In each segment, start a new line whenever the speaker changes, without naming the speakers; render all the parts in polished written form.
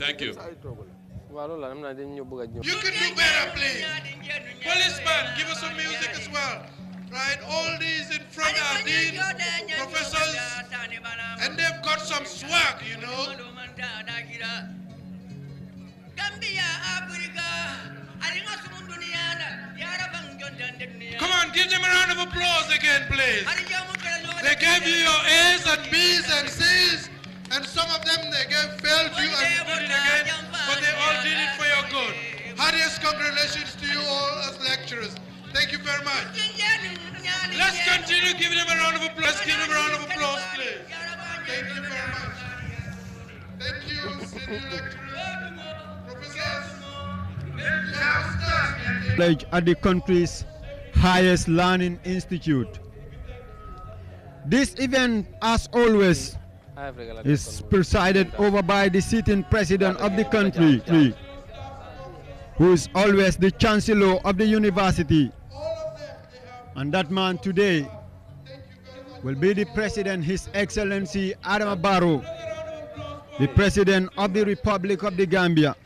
Thank you.
You can do better, please. Policeman, give us some music as well. Right? All these in front are deans, professors, and they've got some swag, you know. Come on, give them a round of applause again, please. They gave you your A's and B's and C's, and some of them they failed you and did it again, but they all did it for your good. Heartiest congratulations to you all as lecturers. Thank you very much. Let's continue giving them a round of applause. Give them a round of applause, please. Thank you very much. Thank you, senior lecturers, professors.
At the country's highest learning institute. This event, as always, is presided over by the sitting president of the country, who is always the chancellor of the university. And that man today will be the president, His Excellency Adama Barrow, the president of the Republic of the Gambia.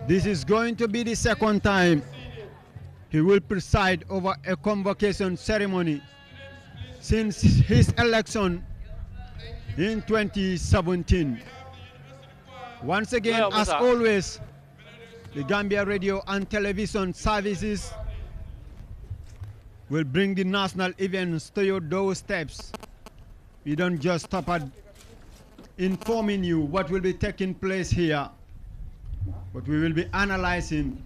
This is going to be the second time he will preside over a convocation ceremony since his election in 2017. Once again, as always, the Gambia Radio and Television Services will bring the national events to your doorsteps. We don't just stop at informing you what will be taking place here, but we will be analyzing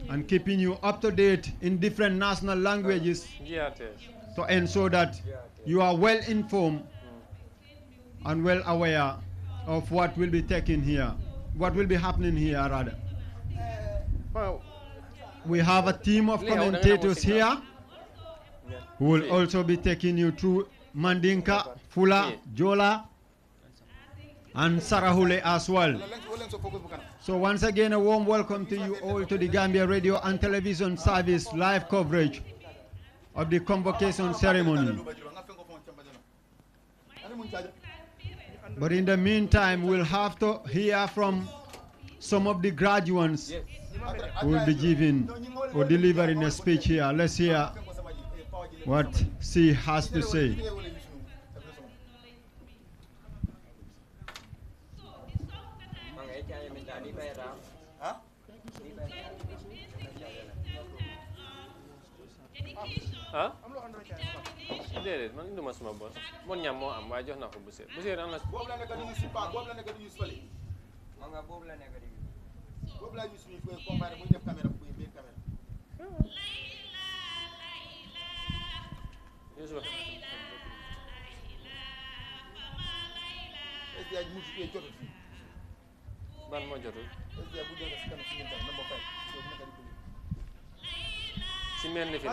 and keeping you up to date in different national languages to ensure that you are well informed and well aware of what will be taken here, what will be happening here rather. We have a team of commentators here who will also be taking you through Mandinka, Fula, Jola, and Sarahule as well. So once again, a warm welcome to you all to the Gambia Radio and Television Service live coverage of the convocation ceremony. But in the meantime, we'll have to hear from some of the graduates who will be giving or delivering a speech here. Let's hear what she has to say.
Huh? Did man do mas mabos. Mon nyam mo am wajo na ko busir. Busir an la bob la nek di ci pa, bob la nek di ci fali. Nga bob la nek di. Bob la ñu suñu ko comparé muy def caméra bu biir caméra. Yeso. Est ya mu ci jotul fi. Ban mo jotul. Est ya bu jotul ci kanam ci ngeen number 5. So nek di buli. Ci men ni fi.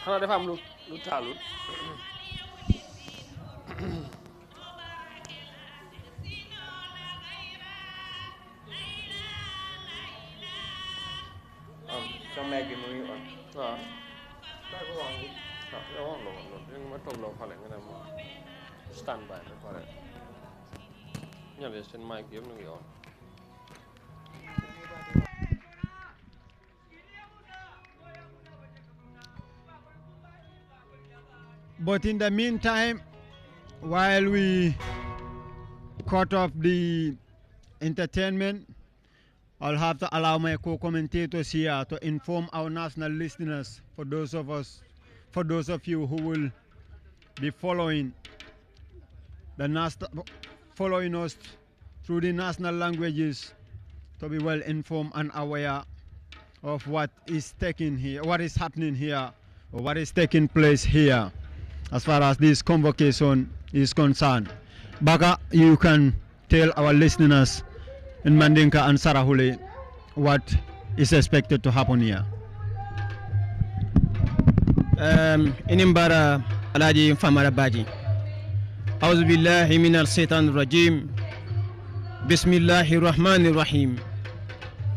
Xanaa dafa am lu taalut Maggie muy on. Waaw. Day ko wax. Waaw, yow wax loolu ma toog loo xale nga dem stand by ba pare. Ñale seen mic yëpp ñu ngi on.
But in the meantime, while we cut off the entertainment, I'll have to allow my co-commentators here to inform our national listeners, for those of you who will be following us through the national languages, to be well informed and aware of what is taking here, what is happening here, or what is taking place here, as far as this convocation is concerned. Baka, you can tell our listeners in Mandinka and Sarahule what is expected to happen here.
Inimbara Alaji Famara Baji. Auzu billahi minal shaitanir rajim. Bismillahir rahmanir rahim.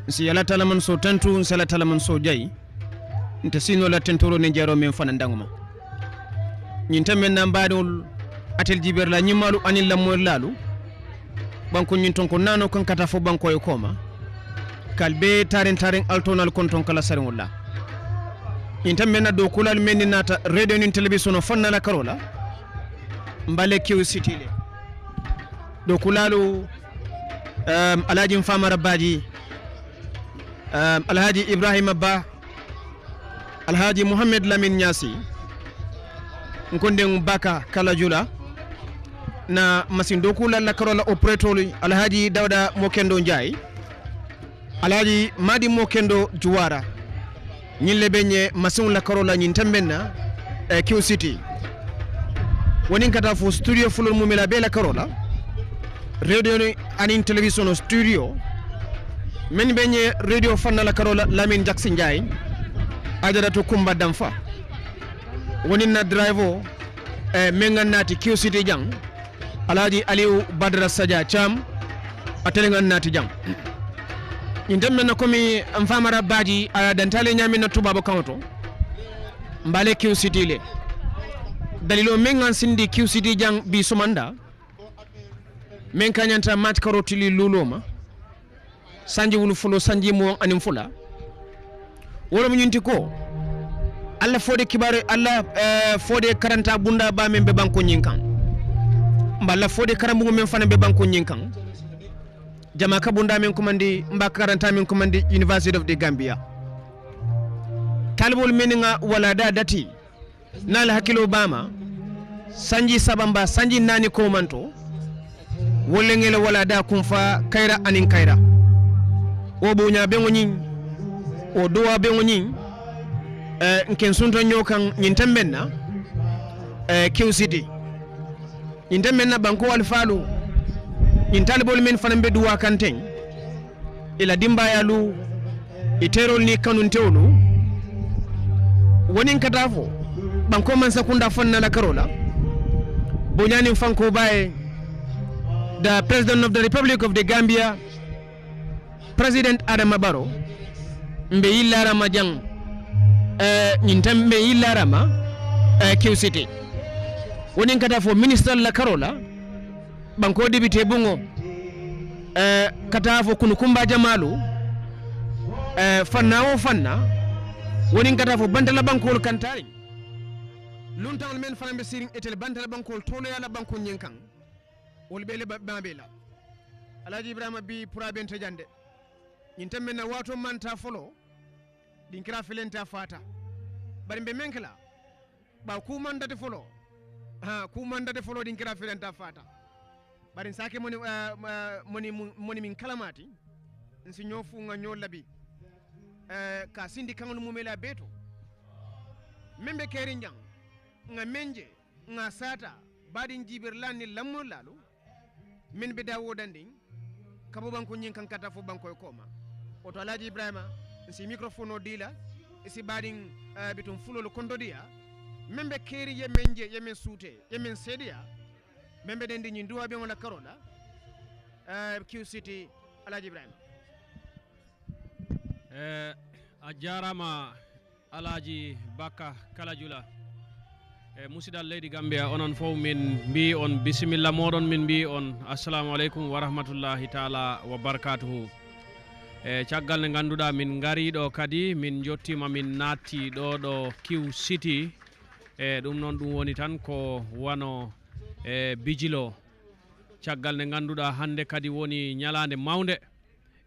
Si yala talaman so tantu sala talaman so jay. Nta sino la tentoro ne jaro men fanandanguma. Nyinta men nambadul atel jiber la nyimalu anil la moy lalu. Banko nyinton ko nano kan kata fo banko e koma. Kalbe taren altonal konton kala saringolla. Nyinta men na do kulal men nata radio ni television fanna la karola. Mbale kiu sitile. Do kulalu Alhaji Famara Baji, Alhaji Ibrahim Abba, Alhaji Muhammad Lamin Nyasi, Nkonde Mbaka Kalajula, na masindokula la karola operatori Alhaji Dauda Mokendo Njai, Alhaji Madi Mokendo Juwara, nyile benye masun la karola nyintembenna Q City. Woni kata fu studio fulul mumila bela karola. Radio ni anin television studio men benye radio fanna la karola Lamin Jackson Njai ajada to kumba damfa woni na driver menga nati Q City jang Alhaji Aliou Badra Sadia Cham atelenga nati jang indem na komi Famara Baji dantale nyami na tubabo kanto mbale Q City le dalilo menga sindi Q City jang bi sumanda men kanyanta mat karotili luloma sanji wulu fulo sanji mo anim fula wala nyinti ko alla fode kibare alla fode karanta bunda ba men be banko nyinkan mballa fode karambu men fana be banko nyinkan jama ka bunda men komandi mba karanta men komandi University of the Gambia talibul meninga wala da dati nal hakilo bama sanji sabamba sanji nani ko manto wolengele wala da kumfa kaira anin kaira o bunya bengo nyin o dowa bengo nyin nken sunto nyokan nyintembenna Q City nyintembenna banko wal falu nyintalibol men fanambe duwa kanten ila dimba yalu iterol ni kanun tewlu wonin katafo banko man sakunda fanna la karola bunyani fanko bae the President of the Republic of the Gambia, President Adama Barrow, mbe illara majang mbe illara ma Q City. Wonin kata fo Minister la Karola, banko dibite bungo kata fo kunukumba jamalu fanna o fanna wonin kata fo bantala bankol kantari luntal men fanambe siring etel bantala bankol tolo yala banko nyenkan wolbele babela Alhaji Ibrahima bi pura bente jande nyintembe na wato manta folo dinkira filenta fata bari be menkla ba ku mandate folo ku mandate folo dinkira filenta fata bari sake moni min kalamati nsi nyofu nga nyolabi ka sindi kangul mumela beto membe kerinjang nga menje nga sata badi njibir lani lammo lalu min be dawo danding kabo banko nyin kan kata fo banko koma oto Alhaji Ibrahima si microphone o dila si bading bitum fulolo kondodia membe keri ye menje ye men sute ye men sedia membe dendi nyin duwa be ngona karola Q City Alhaji Ibrahima
a jarama Alhaji Baka Kalajula musidal leydi Gambia onon fof min mbi on bisimilla moɗon min mbi on assalamu aleykum wa rahmatullahi taala wa barakatuhu caggal nde ganduɗa min gariɗo kadi min jottima min natti ɗo Q City ɗum noon ɗum woni tan ko wano bijilo caggal nde ganduɗa hande kadi woni ñalande mawde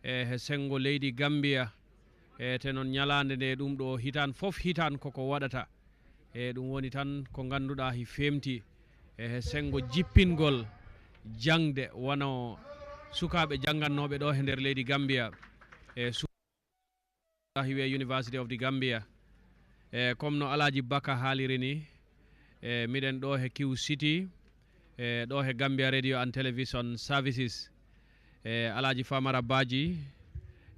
he sengo leydi Gambia te noon ñalande nde ɗum ɗo hitan fof hitan koko waɗata ɗum woni tan ko ganduɗa hi femti he sengo jippingol jangde wano sukaɓe jangannoɓe ɗo he nder leydi Gambia hiwe University of the Gambia comme no Alhaji Baka haaliri ni miɗen ɗo he Q City ɗo he Gambia Radio and Television Services Alhaji Famara Baji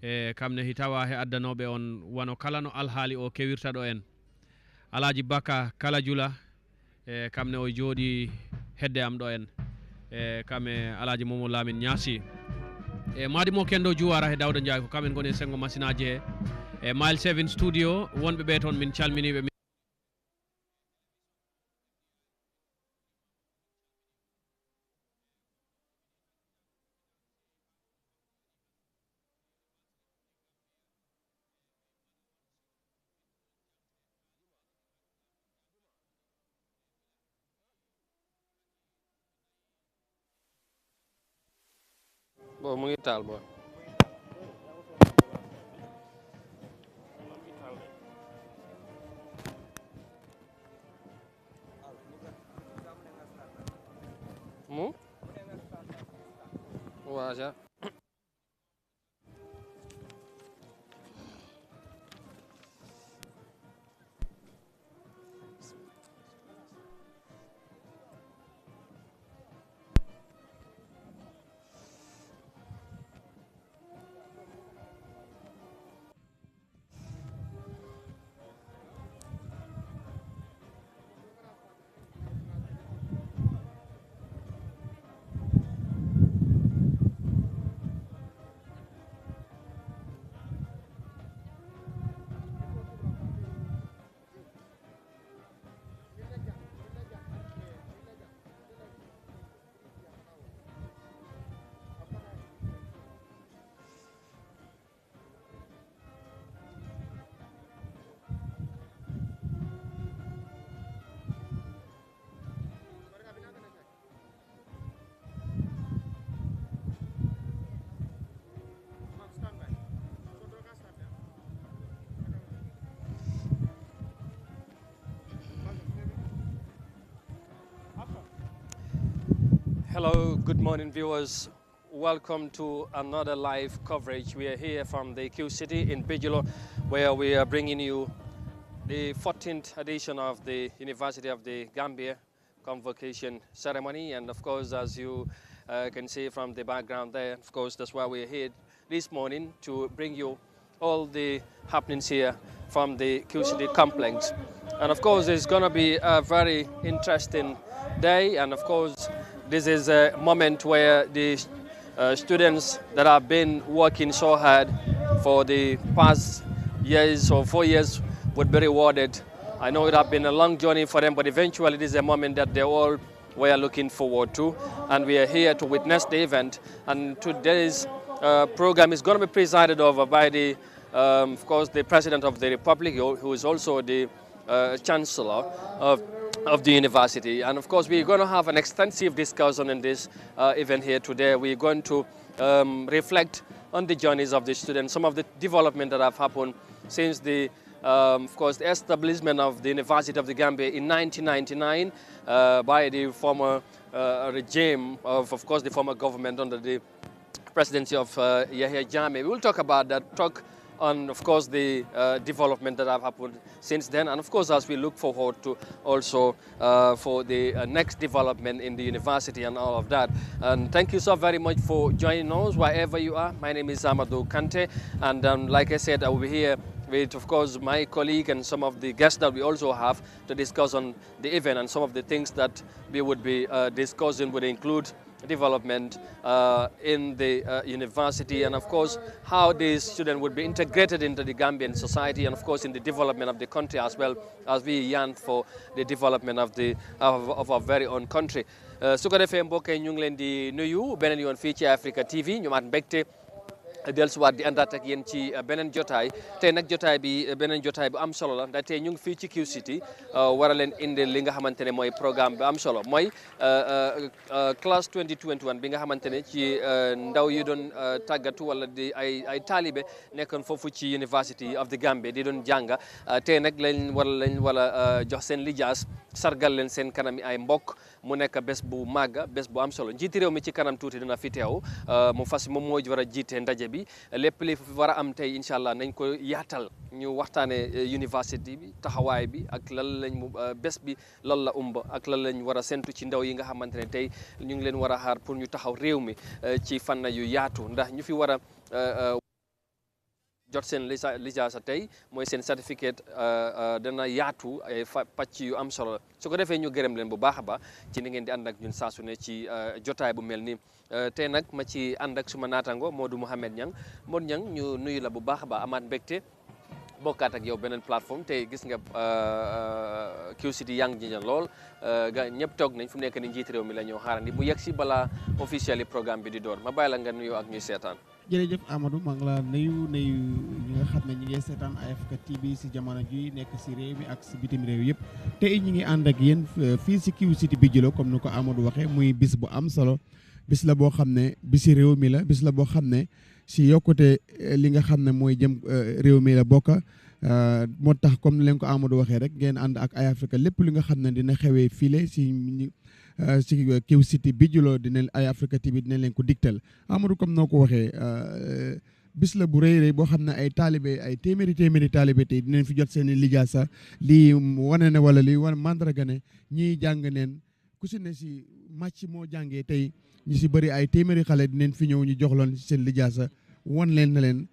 e kamne hitawa he addanoɓe on wano kala no alhaali o kewirta ɗo en Alaji Baka Kalajula e kamne o jooɗi hedde am ɗo en e kame Alaji Momo Lamin Niasi e madi mo kendo juwara he Dawda Ndiaye ko kamen goni sengo machine aji he e Mile 7 studio wonɓe ɓe toon min calminiɓe
bo mu ngi taal bo mu waaja Hello, good morning viewers. Welcome to another live coverage. We are here from the Q City in Bigelow, where we are bringing you the 14th edition of the University of the Gambia convocation ceremony. And of course, as you can see from the background there, of course, that's why we're here this morning to bring you all the happenings here from the Q City complex. And of course, it's going to be a very interesting day. And of course, this is a moment where the students that have been working so hard for the past years or 4 years would be rewarded. I know it has been a long journey for them, but eventually this is a moment that they all were looking forward to. And we are here to witness the event. And today's program is going to be presided over by the, of course, the President of the Republic, who is also the Chancellor of the university. And of course, we're going to have an extensive discussion in this event here today. We're going to reflect on the journeys of the students, some of the development that have happened since the, of course, the establishment of the University of the Gambia in 1999 by the former regime of course, the former government under the presidency of Yahya Jammeh. We will talk about that, talk on, of course, the development that have happened since then. And of course, as we look forward to also for the next development in the university and all of that. And thank you so very much for joining us wherever you are. My name is Amadou Kante. And like I said, I will be here with, of course, my colleague and some of the guests that we also have to discuss on the event. And some of the things that we would be discussing would include development in the university, and of course how these students would be integrated into the Gambian society, and of course in the development of the country, as well as we yearn for the development of our very own country. su ko defee mbokk yi ñu ngi leen di nuyu beneen yoon fii ci Africa TV ñu maat mbégte dellusiwaat di àndaat ak yéen ci beneen jotaay tey nag jotaay bi beneen jotaay bu am solo la ndax tey ñu ngi fii ci Q City war a leen indil li nga xamante ne mooy programme bu am solo mooy class 2021 bi nga xamante ne ci ndaw yi doon tàggatu wala di ay taalibe nekkoon foofu ci University of the Gambia di doon jànga tey nag lañ wala jox seen lijaas sargal leen seen kanam ay mbokk mu nekk bés bu màgga bés bu am solo njiiti réew mi ci kanam tuuti dina fi teew mu fas moom moo war a jiite ndaje bi lépp li war a am tey incha allah nañ ko yaatal ñu waxtaane university bi taxawaay bi ak lan lañ bés bi lan la umba ak lan lañ war a sentu ci ndaw yi nga xamante ne tey ñu ngi leen war a xaar pour ñu taxaw réew mi ci fànn yu yaatu ndax ñu fi war a jot seen lijaasa tey mooy seen certificate dana yaatu ay pàcc yu am solo su ko defee ñu gërëm leen bu baax a baax ci ni ngeen di ànd ak ñun saa su ne ci jotaay bu mel ni tey nag ma ci ànd ak suma naataango Modou Mohamed Niang Modou Niang ñu nuyu la bu baax a baax amaat mbégte bokkaat ak yow beneen plateforme tey gis nga QCity yang ji lool ga ñëpp toog nañ fu mu nekk ni njiit réew mi la ñoo xaarandi bu yegg si balaa officiel programme bi di door ma bàyyi la nga nuyoo ak ñuy seetaan.
jërëjëf Amadou maa ngi la nuyu ñi nga xam ne ñi ngi seetaan AFK TV si jamono ji nekk si réew mi ak si bitim réew yëpp tey ñi ngi ànd ak yéen fii si QCity bi jëlo comme ni ko Amadou waxee muy bis bu am solo bis la boo xam ne bisi réew mi la bis la boo xam ne si yokkute li nga xam ne mooy jëm réew mi la bokk moo tax comme ni leen ko Amadou waxee rek ngeen ànd ak Eye Africa lépp li nga xam ne dina xewee file si QCity bi jëlo dina Eye Africa TV dina leen ko digtal Amadou comme noo ko waxee bis la bu rëy rëy boo xam ne ay taalibe ay téeméeri taalibe tey dinañ fi jot seen i lijaasa lii wane ne wala lii wane mandarga ne ñii jàng neen ku si ne si màcc moo jàngee tey ñu si bëri ay téeméeri xale dinañ fi ñëw ñu joxloon seen lijaasa wan leen na leen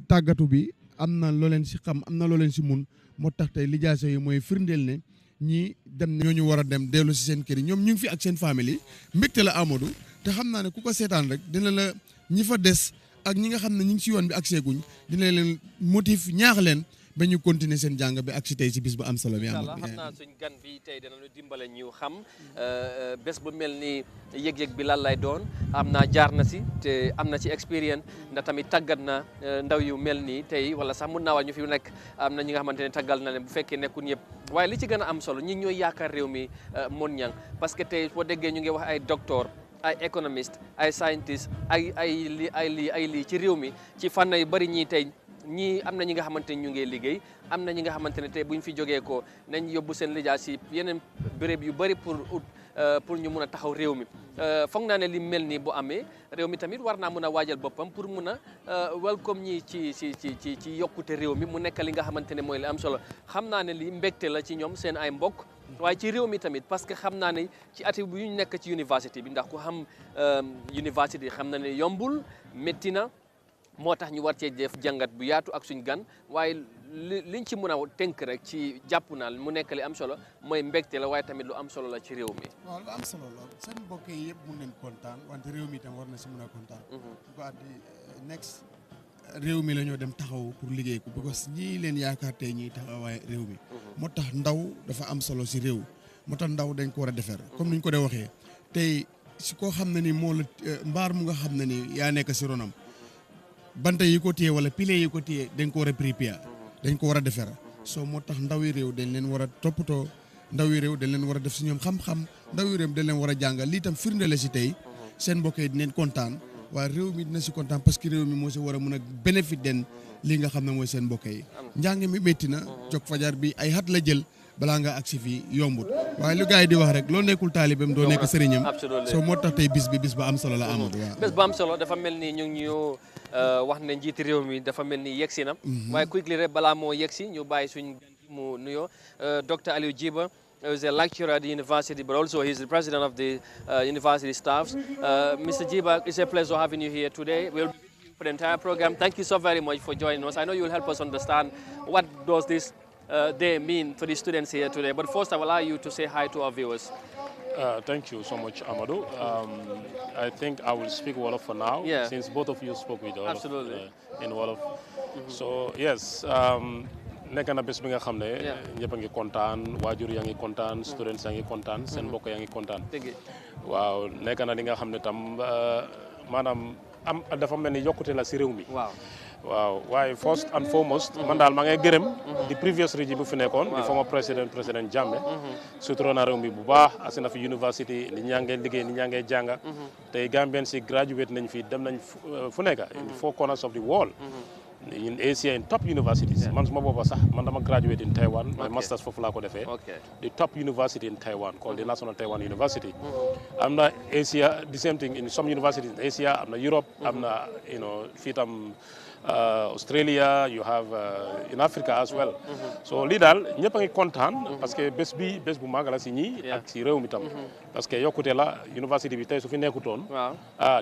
tàggatu bi am na loo leen si xam am na loo leen si mun moo tax tey lijaasa yi mooy firndeel ne ñii dem ñooñu war a dem dellu si seen kër yi ñoom ñu ngi fi ak seen famille mbégte la Amadou te xam naa ne ku ko seetaan rek dina la ñi fa des ak ñi nga xam ne ñi ngi si yoon bi ak seeguñ dina leen motif ñaax leen ba ñu continuer seen jàng bi ak si tey si bis bu am solo bi
Amadou xam naa suñ gan bi tey danañu dimbale ñu xam bés bu mel ni yëg-yëg bi lan lay doon am naa jaar na si te am na ci expérience ndax tamit tàggat na ndaw yu mel nii tey wala sax mun naa wax ñu fi nekk am na ñi nga xamante ne tàggal na leen bu fekkee nekkul ñëpp waaye li ci gën a am solo ñi ñooy yaakaar réew mi Modou Niang parce que tey boo déggee ñu ngi wax ay docteur ay économiste ay scientiste ay lii ci réew mi ci fànn yu bari ñii tey ñii am na ñi nga xamante ne ñu ngi liggéey am na ñi nga xamante ne tey bu ñu fi jógee ko nañ yóbbu seen lijaas si yeneen béréb yu bëri pour ñu mun a taxaw réew mi foog naa ne li mel nii bu amee réew mi tamit war naa mun a waajal boppam pour mun a welcome ñi ci yokkute réew mi mu nekk li nga xamante ne mooy li am solo xam naa ne li mbégte la ci ñoom seen ay mbokk waaye ci réew mi tamit parce que xam naa ne ci ati bu ñu nekk ci université bi ndax ku xam université xam na ne yombul métti na moo tax ñu war cee def jàngat bu yaatu ak suñ gan waaye liñ ci mën a tënk rek ci jàpp naa mu nekk li am solo mooy mbégte la waaye tamit lu am solo la ci réew mi.
waaw lu am solo la seen mbokk yi yëpp mun nañ kontaan wante réew mi tam war na si mën a kontaan. bu ko next réew mi la ñoo dem taxaw pour liggéey ko because ñii leen yaakaar tey ñiy taxawaay réew mi. moo tax ndaw dafa am solo si réew moo tax ndaw dañ ko war a defar. comme ni ñu ko dee waxee tey si koo xam ne ni moo la mbaar mu nga xam ne ni yaa nekk si ronam. banta yi ko téye wala pile yi ko téye dañ ko war a préparer dañ ko war a defar soo moo tax ndawi réew dañ leen war a toppatoo ndawi réew dañ leen war a def si ñoom xam-xam ndawi réew dañ leen war a jàngal lii tam firnde la si tey seen mbokk yi dinañ kontaan waaye réew mi dina si kontaan parce que réew mi moo si war a mun a bénéfice den lii nga xam ne mooy seen mbokk yi njàng mi métti na jog fajar bi ay at la jël balaa nga agsi fii yombut waaye lu gars yi di wax rek loo nekkul taalibeem doo nekk sëriñam soo moo tax tey bis bi bis ba am solo la Amadou waaw
bés bu am solo dafa mel ni ñu ngi ñu wax ne njiiti réew mi dafa mel ni yegsi na waaye quickly rek balaa moo yegsi ñu bàyyi suñ mu nuyoo Dr. Alieu Jiba is a lecturer at the university, but also he's the president of the university staffs. Mr. Jiba, it's a pleasure having you here today. We'll be with you for the entire program. Thank you so very much for joining us. I know you'll help us understand what does this day mean for the students here today. But first, I will allow you to say hi to our viewers.
Thank you so much, Amadou. I think I will speak Wolof for now, since both of you spoke with us in Wolof. So, yes, nekk na bés bi nga xam ne ñëpp a ngi kontaan waajur yaa ngi kontaan students yaa ngi kontaan seen mbokk yaa ngi kontaan waaw nekk na li nga xam ne tam maanaam am dafa mel ni yokkute la si réew mi waaw waaye first and foremost man daal maa ngay gërëm di previous régime bu fi nekkoon di former président Jammeh sutura na réew mi bu baax asina fi university ni ñaa ngee liggéey ni ñaa ngee jànga tey Gambien si graduate nañ fi dem nañ fu nekk in the 4 corners of the world in Asia in top universities man suma booba sax man dama graduate in Taiwan my masters foofu laa ko defee the top university in Taiwan called the National Taiwan University am na Asia the same thing in some universities in Asia am na Europe am na fii tam Australia, you have in Africa as well. So lii daal ñëpp a ngi kontaan parce que bés bu mag la si ñii ak si réew mi tam. parce que yokkute la université bi tey su fi nekkutoon.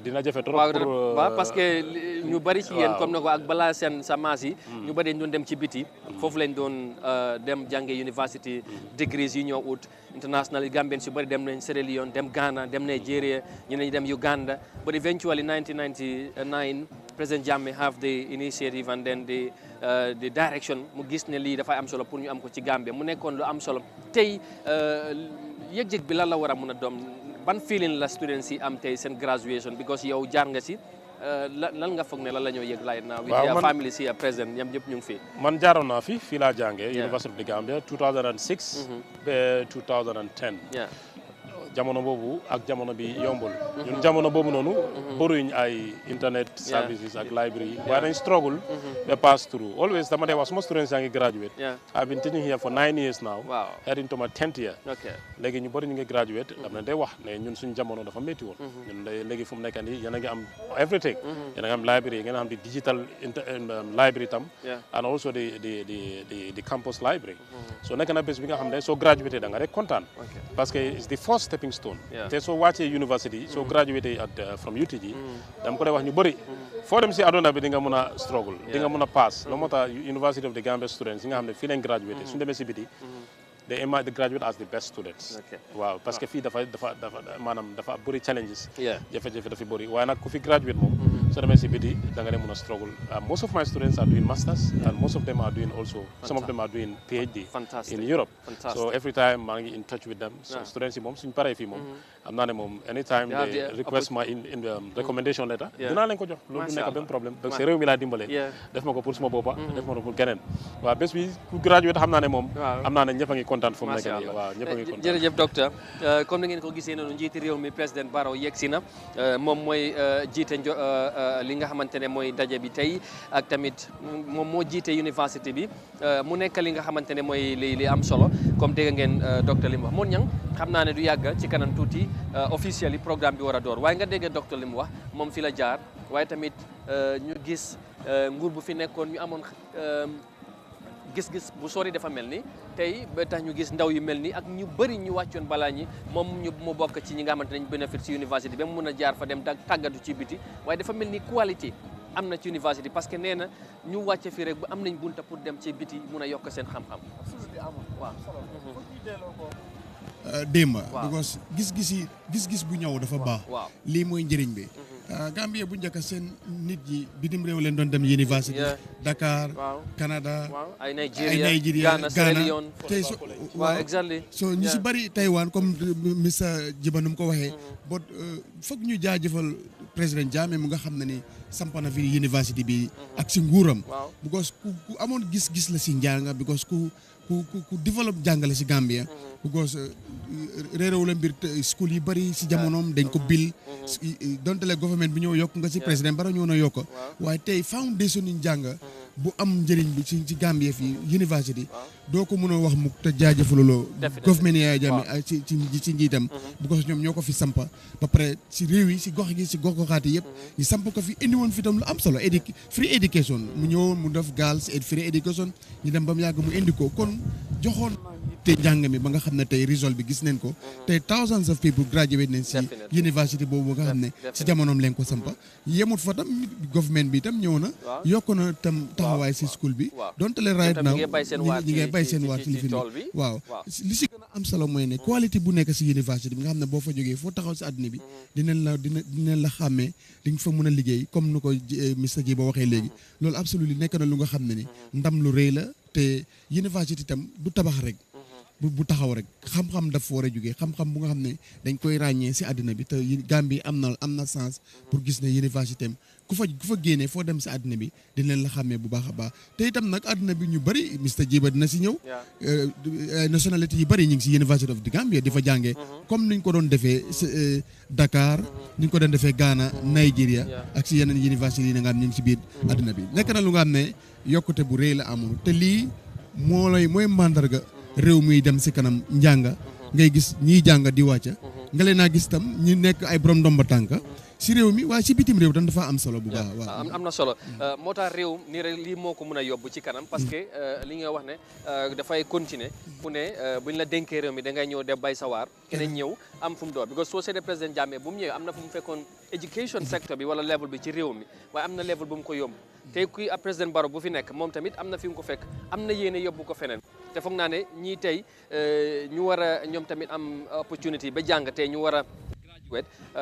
dina jafe trop pour.
waaw parce que ñu bari ci yéen comme ne ko ak balaa seen sa maas yi. ñu bari dañ doon dem ci biti. foofu lañ doon dem jànge university degrees yi ñoo ut international Gambien si bari dem nañ Sierra Leone dem Ghana dem Nigeria ñu ne dem Uganda but eventually 1999 President Jammeh have the initiative and then the direction mu gis ne lii dafay am solo pour ñu am ko ci Gambia mu nekkoon lu am solo tey yëg-yëg bi lan la war a mën a doom ban feeling la students yi am tey seen graduation because yow jaar nga si lan nga foog ne lan la ñoo yëg right now with your family si président ñoom ñëpp ñu ngi fi
man jaaroon naa fii laa jàngee University of the Gambia 2006 ba 2010 jamono boobu ak jamono bi yombul ñun jamono boobu noonu bëruñ ay internet services ak library waaye dañ struggle ba pass through always dama dee wax suma students yaa ngi graduate I've been teaching here for 9 years now heading to my 10th year léegi ñu bëri ñu ngi graduate dama dee wax ne ñun suñu jamono dafa métti woon ñun léegi fu mu nekk nii yéen a ngi am everything yéen a ngi am library ngeen am di digital library tam and also the campus library so nekk na bés bi nga xam ne soo graduate da nga rek kontaan parce que it's the first stepping stone te soo wàccee university soo graduate from UTG dama ko dee wax ñu bëri foo dem si aduna bi di nga mën a struggle di nga mën a pass loolu moo tax University of the Gambia students yi nga xam ne fii lañ graduate suñu demee si biti they graduate as the best students waaw parce que fii dafa maanaam dafa bëri challenges jafe-jafe dafa bëri waaye nag ku fi graduate moom soo demee si biti da nga dem mën a struggle most of my students are doing masters and most of them are doing also some of them are doing PhD in Europe so every time maa ngi in touch with them so students yi moom suñu paree fii moom am naa ne moom anytime they request my in recommendation letter dinaa leen ko jox loolu du nekk benn problème donc c'est réew mi laa dimbale def ma ko pour suma boppa def ma ko pour keneen waaw bés bi ku graduate xam naa ne moom am naa ne ñëpp a ngi kontaan fu mu nekk nii waaw ñëpp a ngi kontaan
jërëjëf docteur comme ni ngeen ko gisee noonu njiiti réew mi président Barrow yegg si na moom mooy jiite li nga xamante ne mooy daje bi tey ak tamit moom moo jiite université bi mu nekk li nga xamante ne mooy li am solo comme dégg ngeen docteur li mu wax moon ñang xam naa ne du yàgg ci kanam tuuti officiel yi programme bi war a door waaye nga dégg docteur li mu wax moom fi la jaar waaye tamit ñu gis nguur bu fi nekkoon ñu amoon gis-gis bu sori dafa mel ni tey ba tax ñu gis ndaw yu mel ni ak ñu bëri ñu wàccoon balaa ñi moom mu bokk ci ñi nga xamante ne ñu bénéfice ci université ba mu mun a jaar fa dem tàggatu ci biti waaye dafa mel ni qualité am na ci université parce que nee na ñu wàcce fii rek ba am nañ bunta pour dem ci biti mun a yokk seen xam-xam waaw
démba because gis-gis bu ñëw dafa baax lii mooy njëriñ bi Gambie bu njëkk seen nit yi bitim réew leen doon dem université Dakar Canada
ay Nigeria Ghana
tey so ñu si bëri Taïwan comme Mr Jiba nu mu ko waxee bot foog ñu jaajëfal président Jammeh mu nga xam ne ni sampana fi université bi ak si nguuram because ku amoon gis-gis la si njàng because ku développe jàngale si Gambia because réeréw la mbir school yi bëri si jamonoom dañ ko bil donte le government bi ñëw yokk nga si président bara ñëw na yokk waaye tey foundation yi jàng bu am njëriñ bi ci Gambie fii university doo ko mën a wax mu te jaajëfaluloo government Yaya Jammeh ci njiitam because ñoom ñoo ko fi sampa ba pare si réew yi si gox gi si gox-goxaat yi yëpp ñu samp ko fi indi woon fi tam lu am solo free education mu ñëwoon mu def girls free education ñu dem ba mu yàgg mu indi ko kon joxoon te njàng mi ba nga xam ne tey result bi gis nañ ko tey thousands of people graduate nañ si university boobu nga xam ne si jamonoom leen ko sampa yemut fa tam government bi tam ñëw na yokk na tam taxawaay si school bi donte le right now ñi ngay bay seen waat li fi waaw li si gën a am solo mooy ne qualité bu nekk si university bi nga xam ne boo fa jógee foo taxaw si àddina bi dinañ la xàmmee di nga fa mën a liggéey comme nu ko Mr Jiba waxee léegi loolu absolument nekk na lu nga xam ne ni ndam lu rëy la te university tam du tabax rek bu taxaw rek xam-xam daf war a jógee xam-xam bu nga xam ne dañ koy ràññee si àddina bi te Gambie am na sens pour gis ne université am ku fa génnee foo dem si àddina bi dinañ la xàmmee bu baax a baax te itam nag àddina bi ñu bëri Mr Jiba dina si ñëw nationalité yi bëri ñu ngi si University of the Gambia di fa jàngee comme niñ ko doon defee Dakar niñ ko doon defee Ghana Nigeria ak si yeneen université yi nga xam ñu ngi si biir àddina bi nekk na lu nga xam ne yokkute bu rëy la amoon te lii mooy mandarga réew muy dem si kanam njàng ngay gis ñiy jàng di wàcca nga leen naa gis tam ñi nekk ay borom ndomba tànk si réew mi waaye si bitim réew tam dafa am solo bu baax. waaw
am na solo moo tax réew nii rek lii moo ko mën a yóbbu ci kanam parce que li nga wax ne dafay continuer fu ne buñ la dénkee réew mi da ngay ñëw def bay sawaar keneen ñëw am fu mu door because soo seetee président Jammeh bu mu ñëwee am na fu mu fekkoon education sector bi wala level bi ci réew mi waaye am na level bu mu ko yóbbu tey kuy président Barrow bu fi nekk moom tamit am na fi mu ko fekk am na yéene yóbbu ko feneen te foog naa ne ñii tey ñu war a ñoom tamit am opportunity ba jàng tey ñu war a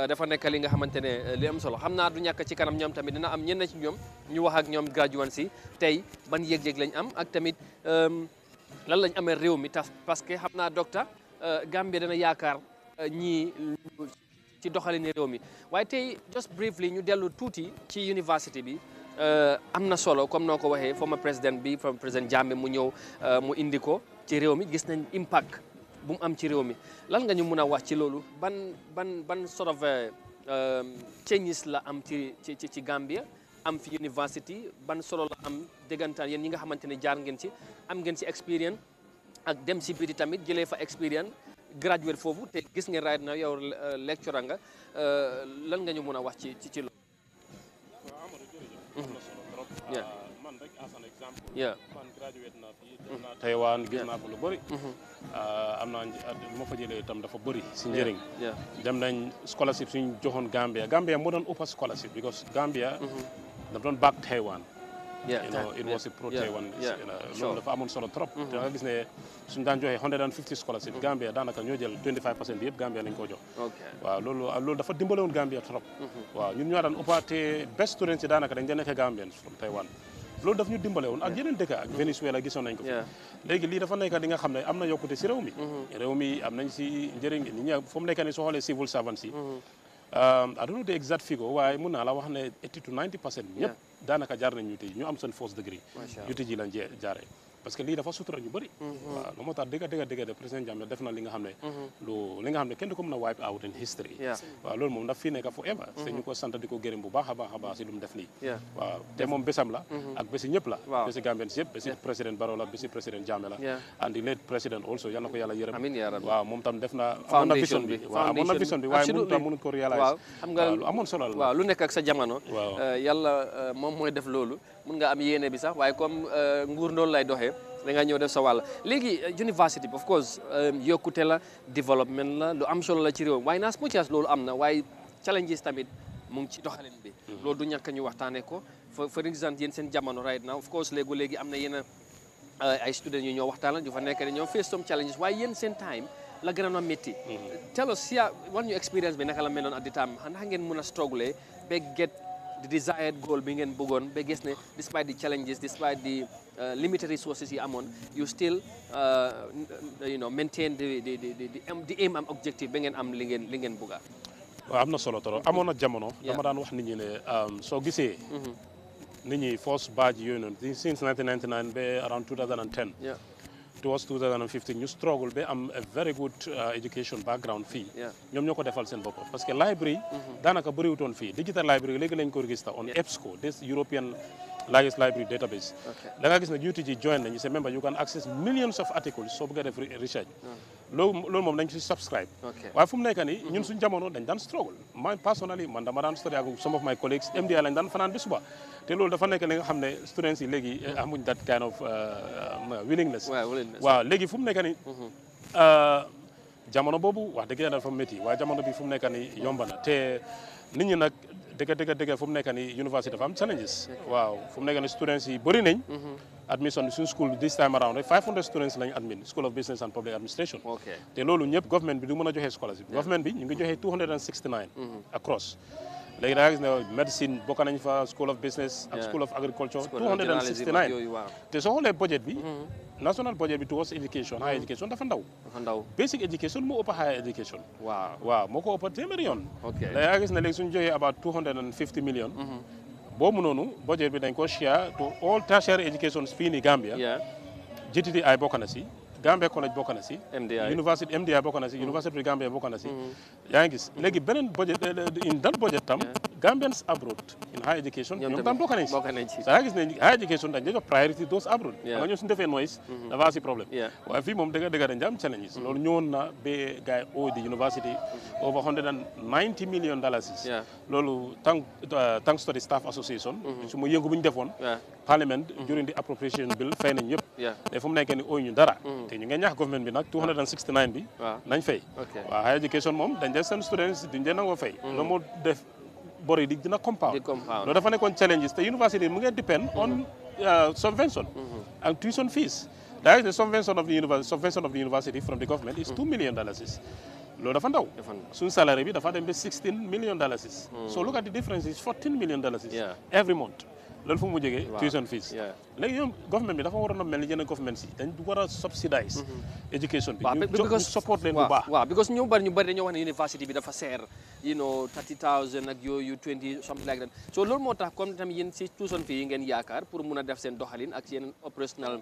dafa nekk li nga xamante ne li am solo xam naa du ñàkk ci kanam ñoom tamit dina am ñenn ci ñoom ñu wax ak ñoom graduates si tey ban yëg-yëg lañ am ak tamit lan lañ amee réew mi tas parce que xam naa docteur Gambie dana yaakaar ñii ci doxalin réew mi waaye tey just briefly ñu dellu tuuti ci university bi am na solo comme noo ko waxee former président bi former président Jammeh mu ñëw mu indi ko ci réew mi gis nañ impact bu mu am ci réew mi lan nga ñu mën a wax ci loolu ban sort of changes la am ci Gambia am fi university ban solo la am déggantaan yéen ñi nga xamante ne jaar ngeen ci am ngeen ci experience ak dem si biti tamit jëlee fa experience graduate foofu te gis ngeen right now yow lecturer nga lan nga ñu mën a wax ci loolu.
man rek as an example.
man
graduate naa fii dem naa Taiwan gis naa ko lu bëri. am naa lu ma fa jëlee itam dafa bëri si njëriñ. dem nañ scholarship suñ joxoon Gambia moo doon ëpp scholarship because Gambia dafa doon back Taiwan. it was a pro Taiwan. loolu dafa amoon solo trop. te nga gis ne suñ daan joxe 150 scholarship Gambia daanaka ñoo jël 25% bi yëpp Gambia lañ ko jox. waaw loolu dafa dimbale woon Gambia trop. waaw ñun ñoo daan ëppaate best students yi daanaka dañ daan nekk Gambians from Taiwan. loolu daf ñu dimbale woon ak yeneen dëkk ak Venezuela gisoon nañ ko fi léegi lii dafa nekk di nga xam ne am na yokkute si réew mi am nañ si njëriñ nit ñi fu mu nekk ni soo xoolee civil servants yi I don't know the exact figure waaye mun naa la wax ne 80 to 90% ñëpp daanaka jaar nañ UT ñu am seen first degree UT ji lañ jaaree parce que lii dafa sutura ñu bëri waaw lu moo tax dëgg de président Jammeh def na li nga xam ne kenn du ko mën a wipe out in history waaw loolu moom daf fii nekk forever te ñu ko sant di ko gërëm bu baax a baax si lu mu def nii waaw te moom bésam la ak bési ñëpp la bési Gambians yëpp bési président Barrow la bési président Jammeh la and the late président also yal na ko yàlla yërëm waaw moom tam def na amoon na vision bi waaye mënut ko réaliser
xam nga
lu amoon solo la
waaw lu nekk ak sa jamono yàlla moom mooy def loolu mun nga am yéene bi sax waaye comme nguur noonu lay doxee da nga ñëw def sa wàll léegi university bi of course yokkute la development la lu am solo la ci réew waaye naas muchas loolu am na waaye challenges tamit mu ngi ci doxalin bi loolu du ñàkk ñu waxtaanee ko for exemple yéen seen jamono right now of course léegi am na yenn ay students yu ñoo waxtaanal yu fa nekk ne ñoo face some challenges waaye yéen seen time la gën a métti tell us war ñu experience bi naka la meloon at the time ndax ngeen mën a struggle ba get the desired goal bi ngeen bëggoon ba gis ne despite the challenges despite the limited resources yi amoon you still maintain the aim and objective ba ngeen am li ngeen bëgga
waaw am na solo trop amoon na jamono dama daan wax nit ñi ne soo gisee nit ñi first batch yooyu noonu since 1999 ba around 2010 towards 2015 ñu struggle ba am a very good education background fii ñoom ñoo ko defal seen bopp parce que library daanaka bëriwutoon fii digital library léegi lañ ko register on EBSCO this European largest library database da nga gis ne UTG join nañu c'est member you can access millions of articles soo bëggee def research loolu moom dañ ci subscribe waaye fu mu nekk nii ñun suñ jamono dañ daan struggle man personally man dama daan study ak some of my colleagues MDI lañ daan fanaan bi suba te loolu dafa nekk li nga xam ne students yi léegi amuñ that kind of willingness waaw léegi fu mu nekk nii jamono boobu wax dëgg yàlla dafa métti waaye jamono bi fu mu nekk nii yomb na te nit ñi nag dëgg fu mu nekk nii université dafa am challenges waaw fu mu nekk nii students yi bëri nañ admission bi suñu school this time around rek 500 students lañu admin School of Business and Public Administration te loolu ñëpp government bi du mën a joxe scholarship government bi ñu ngi joxe 269 across léegi da nga gis ne médecine bokk nañ fa School of Business ak School of Agriculture 269 te soo xoolee budget bi national budget bi towards education higher education dafa ndaw basic education moo ëpp higher education waaw moo ko ëpp téeméeri yoon da nga gis ne léegi suñu joxee about 250 million boobu noonu budget bi dañ ko share to all tertiary education fii ni Gambia GTTI bokk na si Gambia College bokk na si University MDI bokk na si University of Gambia bokk na si yaa ngi gis léegi beneen budget in that budget tam Gambians abroad in higher education ñoom tam bokk nañ ci yaa gis ne higher education dañ jox priority those abroad nga ñoom suñu defee noise dafa si problème waaye fii moom dëgg dañ am challenges loolu ñëwoon na ba gars yi the university over $190 million loolu thanks to the staff association su ma yëngu bu ñu defoon parliament during the appropriation bill fay nañ yëpp te fu mu nekk ni ooy ñu dara te ñu ngi ñaax government bi nag 269 bi nañ fay waaw higher education moom dañ dee seen students duñ dee nangoo fay loolu moo def bor yi di dina compound loolu dafa nekkoon challenges te university mu ngi depend on subvention and tuition fees that is the subvention of the university from the government is $2 million loolu dafa ndaw suñu salaire bi dafa dem ba $16 million so look at the difference is $14 million every month loolu fu mu jógee tuition fees léegi ñoom government bi dafa waroon a mel ni yeneen government si dañ war a subsidize education bi ñu support leen bu baax
waaw because ñu bari dañoo wax ne university bi dafa seer you know 30,000 ak yooyu 20 something like that so loolu moo tax comme tamit yéen si tuition fee yi ngeen yaakaar pour mun a def seen doxalin ak seen operational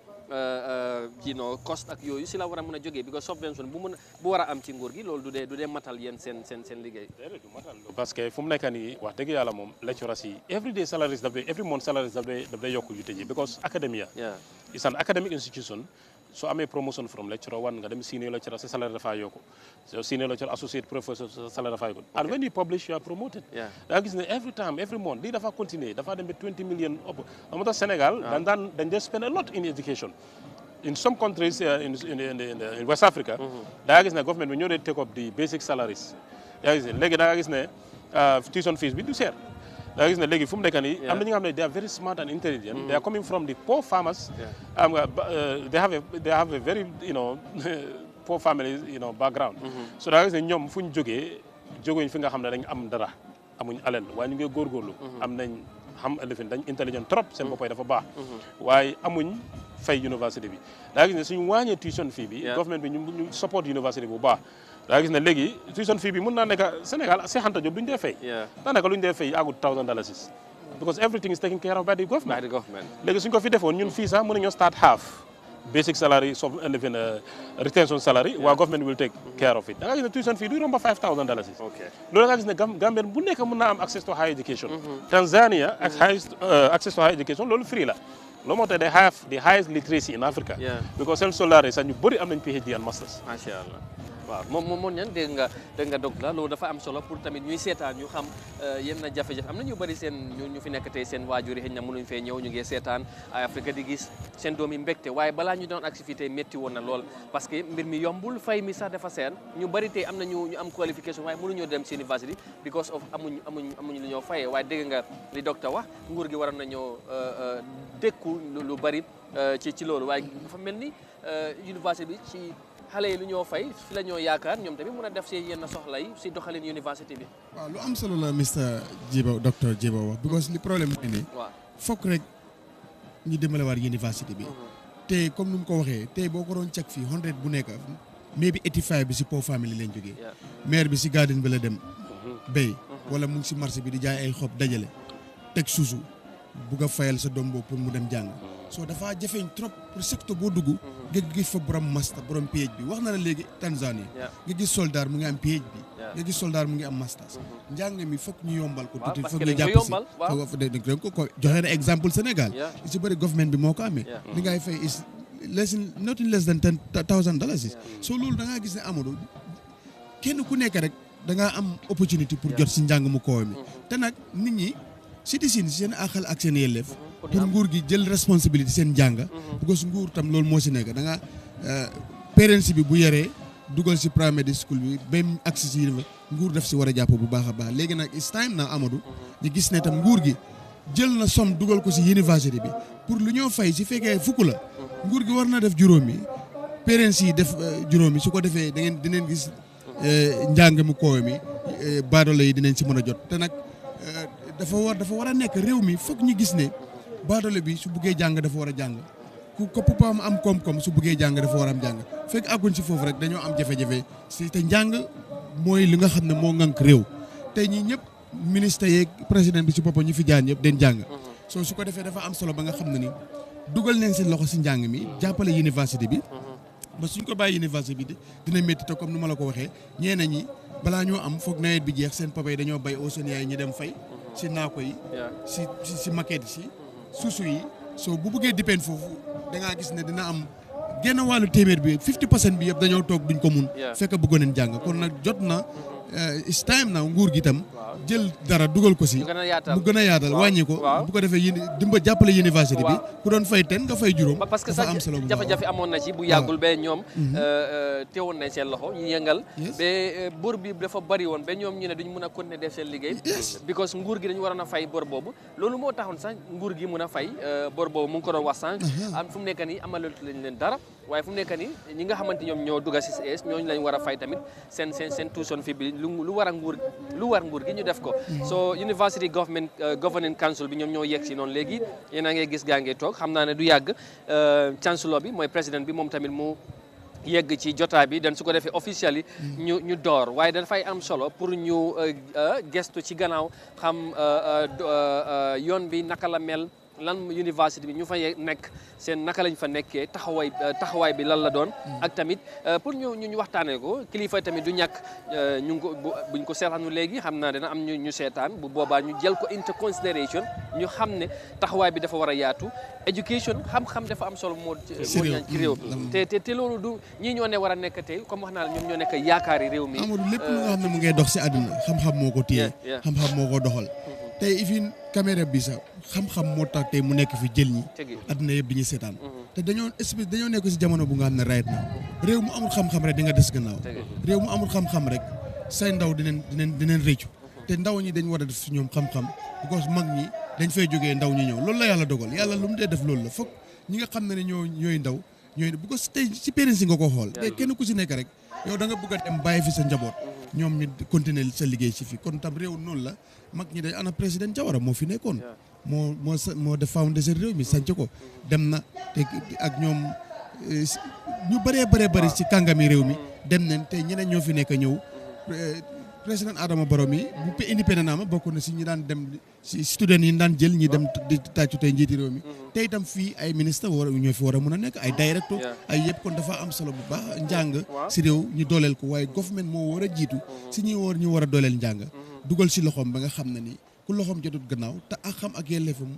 you know cost ak yooyu si la war a mën a jógee because subvention bu war a am ci nguur gi loolu du dee matal yéen seen liggéey
du matal parce que fu mu nekk nii wax dëgg yàlla moom lecturers yi every month salaries daf day yokku yu tëjee because academia is an academic institution so amee promotion from lecturer 1 nga dem senior lecturer sa salaire dafa yokku so senior lecturer associate professor sa salaire dafa yokku and when you publish you are promoted da gis ne every month lii dafa continuer dafa dem ba 20 million ëpp moo tax Sénégal dañ just spend a lot in education in some countries in West Africa da gis ne government bi ñoo dee take up the basic salaries yaa gis ne léegi da gis ne tuition fees bi du seer da gis ne léegi fu mu nekk nii am na ñi nga xam ne they are very smart and intelligent they are coming from the poor farmers they have a very poor family background so da gis ne ñoom fu ñu jógee fi nga xam ne dañ am dara amuñ alal waaye ñu ngi góorgóorlu am nañ xam elefin dañ intelligent trop seen boppay dafa baax waaye amuñ fay university bi da gis ne suñu wàññee tuition fee bi government bi ñu support university bu baax daa gis ne léegi tuition fee bi mën naa nekk Sénégal Cheikh Anta Diop duñ dee fay daanaka luñ dee fay àggut $1,000 because everything is taken care of by the government léegi suñ ko fi defoon ñun fii sax mën nañoo start half basic salary retention salary waa government will take care of it da nga gis ne tuition fee du romba $5,000 loolu da nga gis ne Gambien bu nekk mën naa am access to higher education Tanzania access to higher education loolu free la loolu moo tax they have the highest literacy in Africa because seen soldaar sax ñu bëri am nañ PhD and masters
macha allah waaw moom ñan dégg nga dog la loolu dafa am solo pour tamit ñuy seetaan ñu xam yenn jafe-jafe am na ñu bëri seen ñu fi nekk tey seen waajur yi xëy na mënuñ fee ñëw ñu ngi seetaan ay Afrique di gis seen doom yi mbégte waaye balaa ñu doon activité métti woon na lool parce que mbir mi yombul fay mi sax dafa seer ñu bëri tey am na ñu am qualification waaye mënuñoo dem si university because of amuñ lu ñoo fayee waaye dégg nga li docteur wax nguur gi waroon nañoo dékku lu bëri ci loolu waaye dafa mel ni université bi ci xale yi lu ñoo fay fi la ñoo yaakaar ñoom tamit mën a def si yenn soxla yi si doxalin université bi.
waaw lu am solo la Mr Djibo docteur Djibo wax because li problème bi nii. waaw fokk rek ñu dimbalewaat université bi. te comme ni mu ko waxee tey boo ko doon cek fii 100 bu nekk mais bi 85 bi si poor family lañ jógee. maire bi si garden bi la dem. béy wala mu ngi si marché bi di jaay ay xob dajale teg suusu bugg a fayal sa doom boobu pour mu dem jàng. so dafa jafeñ trop pour secteur boo dugg nga gis fa borom master borom PhD bi wax na la léegi Tanzanie nga gis soldat mu ngi am PhD nga gis soldat mu ngi am masters njàng mi foog ñu yombal ko tuuti foog ñu jàpp si ko joxe na exemple Sénégal li si bëri government bi moo ko amee li ngay fay is nothing less than $10,000 so loolu da ngaa gis ne Amadou kenn ku nekk rek da ngaa am opportunité pour jot si njàng mu koow mi te nag nit ñi citoyen seen àqal ak seen yelleef pour nguur gi jël responsabilité seen jàng because nguur tam loolu moo si nekk da nga parents bi bu yaree dugal si primary school bi ba mu accès si nguur daf si war a jàpp bu baax a baax léegi nag it's time na Amadou ñu gis ne tam nguur gi jël na somme dugal ko si université bi pour lu ñoo fay si fekkee fukk la nguur gi war na def juróomi parents yi def juróomi su ko defee dinañ gis njàng mu koowe mi baadoolo yi dinañ si mën a jot te nag dafa war a nekk réew mi foog ñu gis ne baadoolo bi su buggee jàng dafa war a jàng ku ko papaam am koom-koom su buggee jàng dafa war a am jàng fekk àgguñ si foofu rek dañoo am jafe-jafe si te njàng mooy li nga xam ne moo ŋànk réew tey ñii ñëpp ministre yeeg président bi si boppam ñu fi jaan ñëpp den jàng soo su ko defee dafa am solo ba nga xam ne ni dugal nañ seen loxo si njàng mi jàppale université bi ba suñ ko bàyyi université bi dina métti te comme ni ma la ko waxee ñeneen ñi balaa ñoo am foog nawet bi jeex seen papa yi dañoo bay au seen yaay ñi dem fay si naako yi si maquette yi si suusu yi soo bu bëggee dépend foofu da ngaa gis ne dina am genn wàllu téeméer bi 50% bi yëpp dañoo toog duñ ko mun fekk bëggoon nañ jàng kon nag jot na it's time na nguur gi tam jël dara dugal ko si mu gën a yaatal wàññi ko bu ko defee jàppale université bi ku doon fay 10 nga fay juróom
parce que sax jafe-jafe amoon na ci bu yàggul ba ñoom teewoon nañ seen loxo ñu yëngal ba bor bi dafa bari woon ba ñoom ñu ne duñ mën a continuer def seen liggéey because nguur gi dañu waroon a fay bor boobu loolu moo taxoon sax nguur gi mën a fay bor boobu mu ngi ko doon wax sànq am fu mu nekk nii amalatu lañ leen dara waaye fu mu nekk nii ñi nga xamante ñoom ñoo dugga si CCS ñooñu lañ war a fay tamit seen tuition fee bi lu war nguur gi ñu def ko so University Governing Council bi ñoom ñoo yegg si noonu léegi yéen a ngay gis gaa ngee toog xam naa ne du yàgg chancellor bi mooy président bi moom tamit mu yegg ci jotaay bi dan su ko defee officially ñu door waaye dafay am solo pour ñu gestu ci gannaaw xam yoon bi naka la mel lan université bi ñu fa nekk seen naka lañ fa nekkee taxawaay bi lan la doon ak tamit pour ñu waxtaanee ko kilifa tamit du ñàkk buñ ko seetaanu léegi xam naa dina am ñu seetaan bu boobaa ñu jël ko into consideration ñu xam ne taxawaay bi dafa war a yaatu education xam-xam dafa am solo moo ñaan ci réew te loolu du ñii ñoo ne war a nekk tey comme wax naa la ñoom ñoo nekk yaakaari réew mi
Amadou lépp lu nga xam ne mu ngay dox si àdduna xam-xam moo ko téye xam-xam moo ko doxal tey ifin caméra bi sax xam-xam moo tax tey mu nekk fi jël ñi adduna yëpp di ñu seetaan te dañoo nekk si jamono bu nga xam ne right na réew mu amul xam-xam rek di nga des gannaaw réew mu amul xam-xam rek say ndaw dinañ réccu te ndaw ñi dañ war a def si ñoom xam-xam because mag ñi dañ fay jógee ndaw ñi ñëw loolu la yàlla dogal yàlla lu mu dee def loolu la foog ñi nga xam ne ñooy ndaw bu ko tey si parents yi nga ko xool te kenn ku si nekk rek yow da nga bëgg a dem bàyyi fi sa njaboot ñoom ñu continuer sa liggéey si fi kon tam réew noonu la mag ñi dañ ana président Jawara moo fi nekkoon moo def foundation réew mi sanc ko dem na te ak ñoom ñu bëree si kàngami réew mi dem nañ te ñeneen ñoo fi nekk ñëw président Adama Barrow mi bu indépendant ma bokk na si ñi daan dem si student yi daan jël ñi dem di tàccu tey njiiti réew mi te itam fii ay ministre ñoo fi war a mën a nekk ay directeur ay yëpp kon dafa am solo bu baax njàng si réew ñu dooleel ko waaye government moo war a jiitu si ñu war a dooleel njàng dugal si loxoom ba nga xam ne ni ku loxoom jotut gannaaw te ak xam ak yelleefam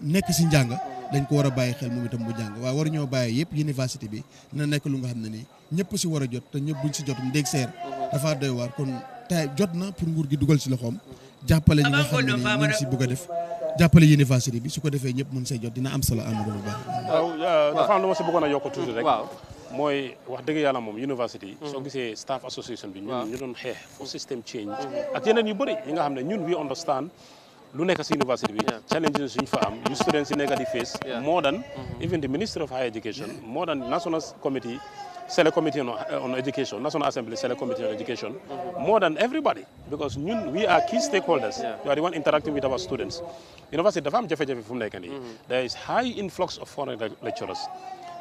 nekk si njàng dañ ko war a bàyyi xel moom itam bu jàng waaye war ñoo bàyyi yëpp université bi dina nekk lu nga xam ne ni ñëpp si war a jot te ñëpp buñ si jotum ndéeg seer dafa doy waar kon tey jot na pour nguur gi dugal si loxoom jàppale ñi nga xam ne ni ñu ngi si bëgg a def jàppale université bi su ko defee ñëpp mën see jot dina am solo Amadou bu baax.
waaw dafa am lu ma si bëggoon a yokk tuuti rek. mooy wax dëgg yàlla moom université yi soo gisee staff association bi ñun ñu doon xeex for system change ak yeneen yu bëri yi nga xam ne ñun we understand lu nekk si université bi challenges suñ fa am yu students yi nekk di face more than even the Ministry of Higher Education more than National Committee Select Committee on Education, National Assembly Select Committee on Education, more than everybody, because we are key stakeholders. We are the one interacting with our students. University, there is high influx of foreign lecturers,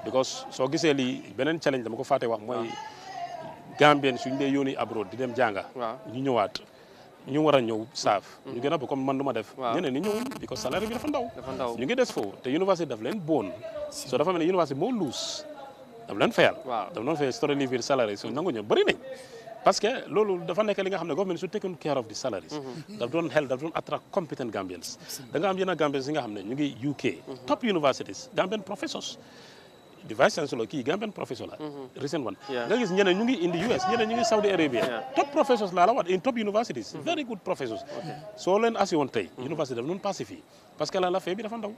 because so giseli benen challenge dama ko faté wax moy Gambien suñ dé yoni abroad di dem janga ñu ñëwaat ñu wara ñëw staff ñu gëna ba comme man duma def ñene ni ñëw because salaire bi dafa ndaw ñu ngi dess fo te university daf leen bon so dafa melni university mo lose daf leen fayal daf doon fay story living salary so nangu ñu bari nañ parce que loolu dafa nekk li nga xam ne government su taken care of the salaries daf doon help daf doon attract competent Gambians da nga am yenn Gambians yi nga xam ne ñu ngi UK top universities Gambian professors the vice chancellor kii Gambian professor la recent one nga gis ñeneen ñu ngi in the US ñeneen ñu ngi Saudi Arabia top professors laa la wat in top universities very good professors soo leen assi woon tey university daf doon passé fii parce que la fee bi dafa ndaw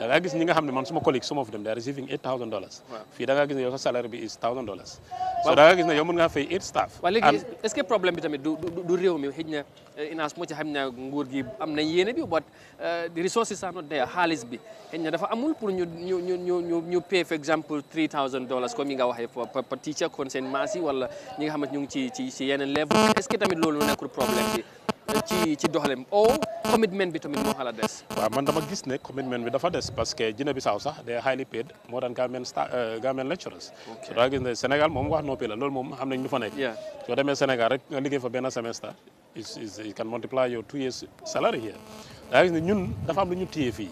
da nga gis ñi nga xam ne man suma collègue some of them they are receiving $8,000 fii da nga gis ne yow sa salaire bi is $1,000 so da nga gis ne yow mën nga fay 8 staff
waaw léegi est-ce que problème bi tamit du réew mi xëj na inaas moo ci xam ne nguur gi am na yéene bi but the resources are not there xaalis bi xëj na dafa amul pour ñu pay for example $3,000 comme yi nga waxee pour teacher kon seen maas yi wala ñi nga xamante ñu ngi ci yeneen level est-ce que tamit loolu nekkul problème bi ci doxalem commitment bi tamit moo xala des
waaw man dama gis ne commitment bi dafa des parce que Guinée Bissau sax they are highly paid more than Gambian lecturers so da gis ne Sénégal moom wax noppi la loolu moom xam nañ ñu fa nekk soo demee Sénégal rek nga liggéey fa benn semestre you can multiply your 2 years salary here da gis ne ñun dafa am lu ñu téye fii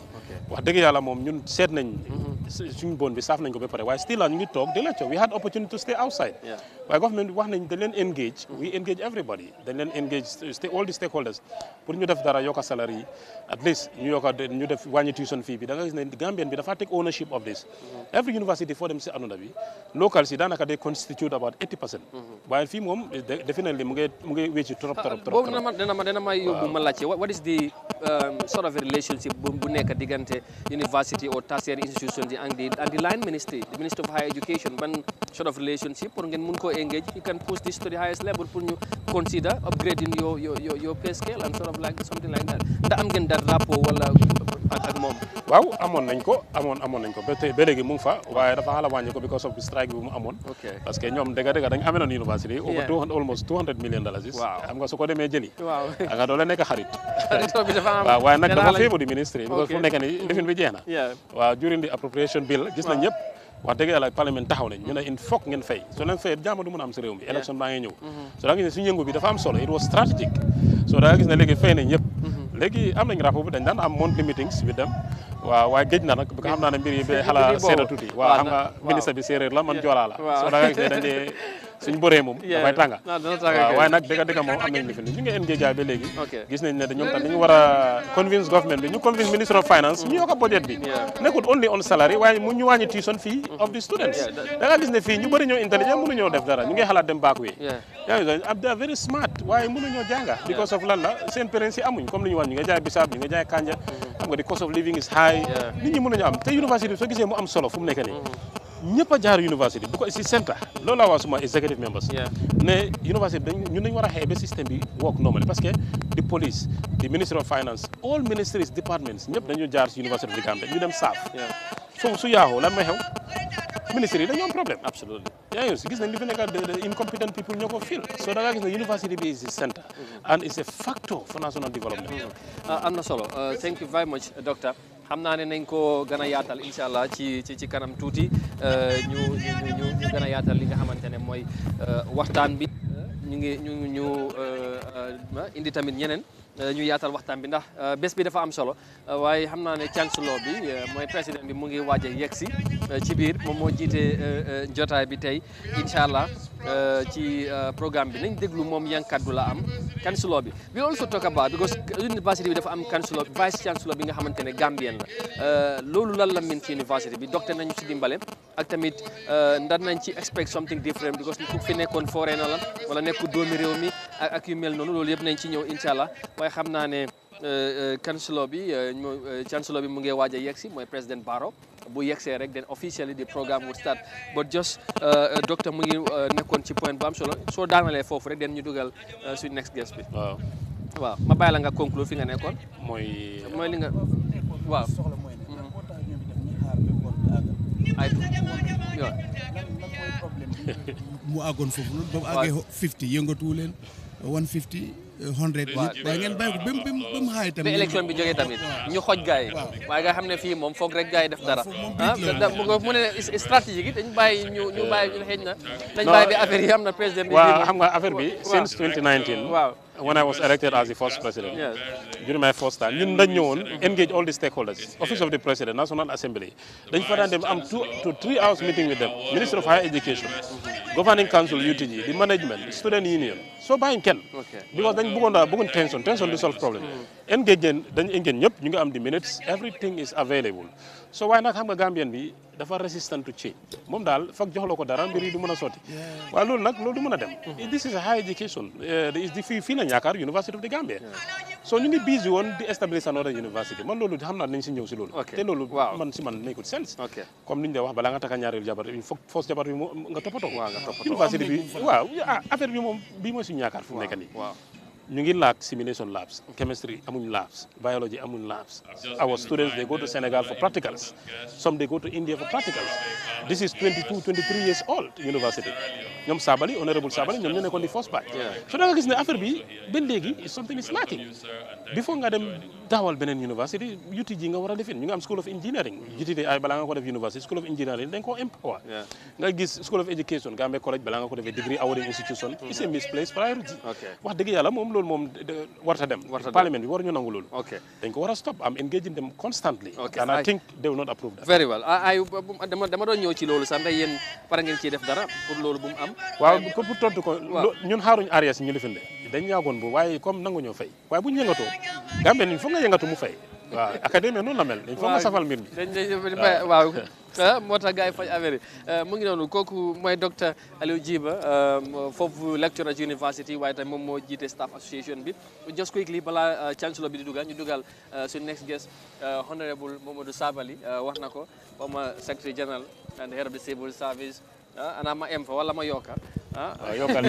wax dëgg yàlla moom ñun seet nañ suñu bon bi saaf nañ ko ba pare waaye still ñu ngi toog di lecture we had opportunity to stay outside waaye government wax nañ dañ leen engage we engage everybody dañ leen engage all the stakeholders pour ñu def dara yokka salary yi at least ñu def wàññi tuition fee bi da nga gis ne Gambien bi dafa take ownership of this every university foo dem si àdduna bi local si daanaka they constitute about 80% waaye fii moom definitely mu ngi wécci trop
boobu dana ma yóbbu ma laajte what is the sort of a relationship bu nekk diggante university or tertiary institutions and the line ministry the Minister of Higher Education ban sort of relationship pour ngeen mun ko engage you can push this to the highest level pour ñu consider upgrading your pay scale and sort of like something like that ndax am ngeen dara rapport wala ak moom
waaw amoon nañ ko ba léegi mu ngi fa waaye dafa xala wàññi ko because of strike bi mu amoon parce que ñoom dëgg dañ amee university over almost $200 million xam nga su ko demee jëli nga doole nekk xarit waaw waaye nag dafa favor di ministry because fu nekk ni lifin bi jeex na waaw during the appropriation bill gis nañ ñëpp wax dëgg yàlla parlement taxaw nañ ñu ne il faut ngeen fay soo leen fay jàmm du mën a am si réew mi élection baa ngi ñëw so da nga gis ne suñu yëngu bi dafa am solo it was strategic so da nga gis ne léegi fay nañ ñëpp léegi am nañ rapport bi dañ daan am monthly meetings with them waaw waaye géej na nag bi nga xam naa ne mbir yi ba xala seeda tuuti waaw xam nga ministre bi séeréer la man joolaa la so da nga gis ne dañ dee suñu bëree moom dafay tànga waaw waaye nag dëgg moom am nañ li fi ñu ngi engage ba léegi gis nañ ne ñoom tam dañu war a convince government bi ñu convince ministre of finance ñu yokk budget bi nekkul only on salary waaye mu ñu wàññi tuition fee of the students da nga gis ne fii ñu bëri ñoo intelligent mënu ñoo def dara ñu ngi xalaat dem back way yaa ngi they are very smart waaye mënu ñoo jànga because of lan la seen parents yi amuñ comme li ñu wax ñu nga jaay bisaab ñu nga jaay kanja xam nga the cost of living is high nit ñi mënuñu am te université soo gisee mu am solo fu mu nekk nii ñëpp a jaar university bu ko si centre loolu laa wax suma executive members ne university ñun dañu war a xëy ba système bi work normally parce que the police the ministry of finance all ministries departments ñëpp dañu jaar si university of the Gambia ñu dem saaf foofu su yaaxoo lan may xew ministry yi dañu am problème absolutely yaa ngi gis nañ li fi nekk the incompetent people ñoo ko feel so da nga gis ne university bi is the center and it's a factor for national development
am na solo thank you very much doctor xam naa ne nañ ko gën a yaatal incha allah ci kanam tuuti ñu gën a yaatal li nga xamante ne mooy waxtaan bi ñu indi tamit ñeneen ñu yaatal waxtaan bi ndax bés bi dafa am solo waaye xam naa ne chancellor bi mooy président bi mu ngi waaj a yegg si ci biir moom moo jiite jotaay bi tey incha allah ci programme bi nañ déglu moom yan kaddu la am chancellor bi we also talk about because university bi dafa am chancellor vice chancellor bi nga xamante ne Gambien la loolu lan la min ci university bi docteur nañu ci dimbale ak tamit ndar nañ ci expect something different because ku fi nekkoon foreigner la wala nekku doomi réew mi ak yu mel noonu loolu yëpp nañ ci ñëw incha allah waaye xam naa ne chancellor bi mu ngi waaj a yegg si mooy président Barrow bu yegsee rek then officially the programme would start but just docteur mu ngi nekkoon ci point bu am solo soo daanalee foofu rek den ñu dugal suñ next guest bi waaw ma bàyyi la nga conclure fi nga nekkoon mooy li nga waaw ay
mu àggoon foofu noonu ba mu àggee 50 yëngatuwu leen 150 100 waaye ngeen bàyyi ko ba mu xaay tamit
ba élection bi jógee tamit ñu xoj gars yi waaye nga xam ne fii moom foog rek gars yi def dara mu ne stratégie gi dañ bàyyi ñu bàyyi xëy na dañ bàyyi bi affaire yi am na président bi
waaw xam nga affaire bi since 2019 waaw when I was elected as the first president during my first time ñun dañ ñëwoon engage all the stakeholders office of the president National Assembly dañ fa daan dem am 2 to 3 hours meeting with them Minister of Higher Education Governing Council UTG the management student union soo bàyyiñ kenn because dañ bëggoon tension to solve problem engage dañ engage ñëpp ñu ngi am the minutes everything is available so waaye nag xam nga Gambien bi dafa resistant to change moom daal foog joxloo ko dara mbir yi du mën a sotti waaye loolu du mën a dem this is a high education fii la ñaakaar University of the Gambia so ñu ngi busy woon di establish another university man loolu xam naa nañ si ñëw si loolu te loolu man nekkul sense comme ni ñu dee wax balaa nga takka ñaareelu jabar il faut force jabar bi nga toppatoo university bi waaw affaire bi moom bii mooy suñu ñaakaar fu mu nekk nii ñu ngi laak simulation labs chemistry amuñ labs biology amuñ labs our students they go to Senegal for practicals some they go to India for practicals this is 23 years old university ñoom Sabally honorable Sabally ñoom ñu nekkoon di first batch so da nga gis ne affaire bi ba léegi something is lacking before nga dem daawal beneen university UTG nga war a defin ñu ngi am school of engineering UTD ay balaa nga ko def university school of engineering dañ koo empower nga gis school of education Gambia college balaa nga ko defee degree awarding institution is a misplaced priority wax dëgg yàlla moom loolu moom warta dem parliament bi waruñu nangu loolu dañ ko war a stop am engaging them constantly and I think they will not approve that
very well dama doon ñëw ci loolu sax ndax yéen pare ngeen ciy def dara pour loolu bu mu am
waaw pour tontu ko ñun xaaruñ Arias ñu lifinde dañ ñaagoon bu waaye comme nangu ñoo fay waaye bu ñu yëngatoo Gambie il faut nga yëngatu mu fay waaw académie noonu la mel il faut nga safal mbir mi
waaw moo tax gars yi faj affaire yi mu ngi noonu kooku mooy docteur Alieu Jiba foofu lecturer at university waaye tamit moom moo jiite staff association bi just quickly balaa chancellor bi di dugal ñu dugal suñu next guest honorable Momodou Sabally wax na ko former secretary general and head of the civil service ana ma em fa wala ma yokka
yokkal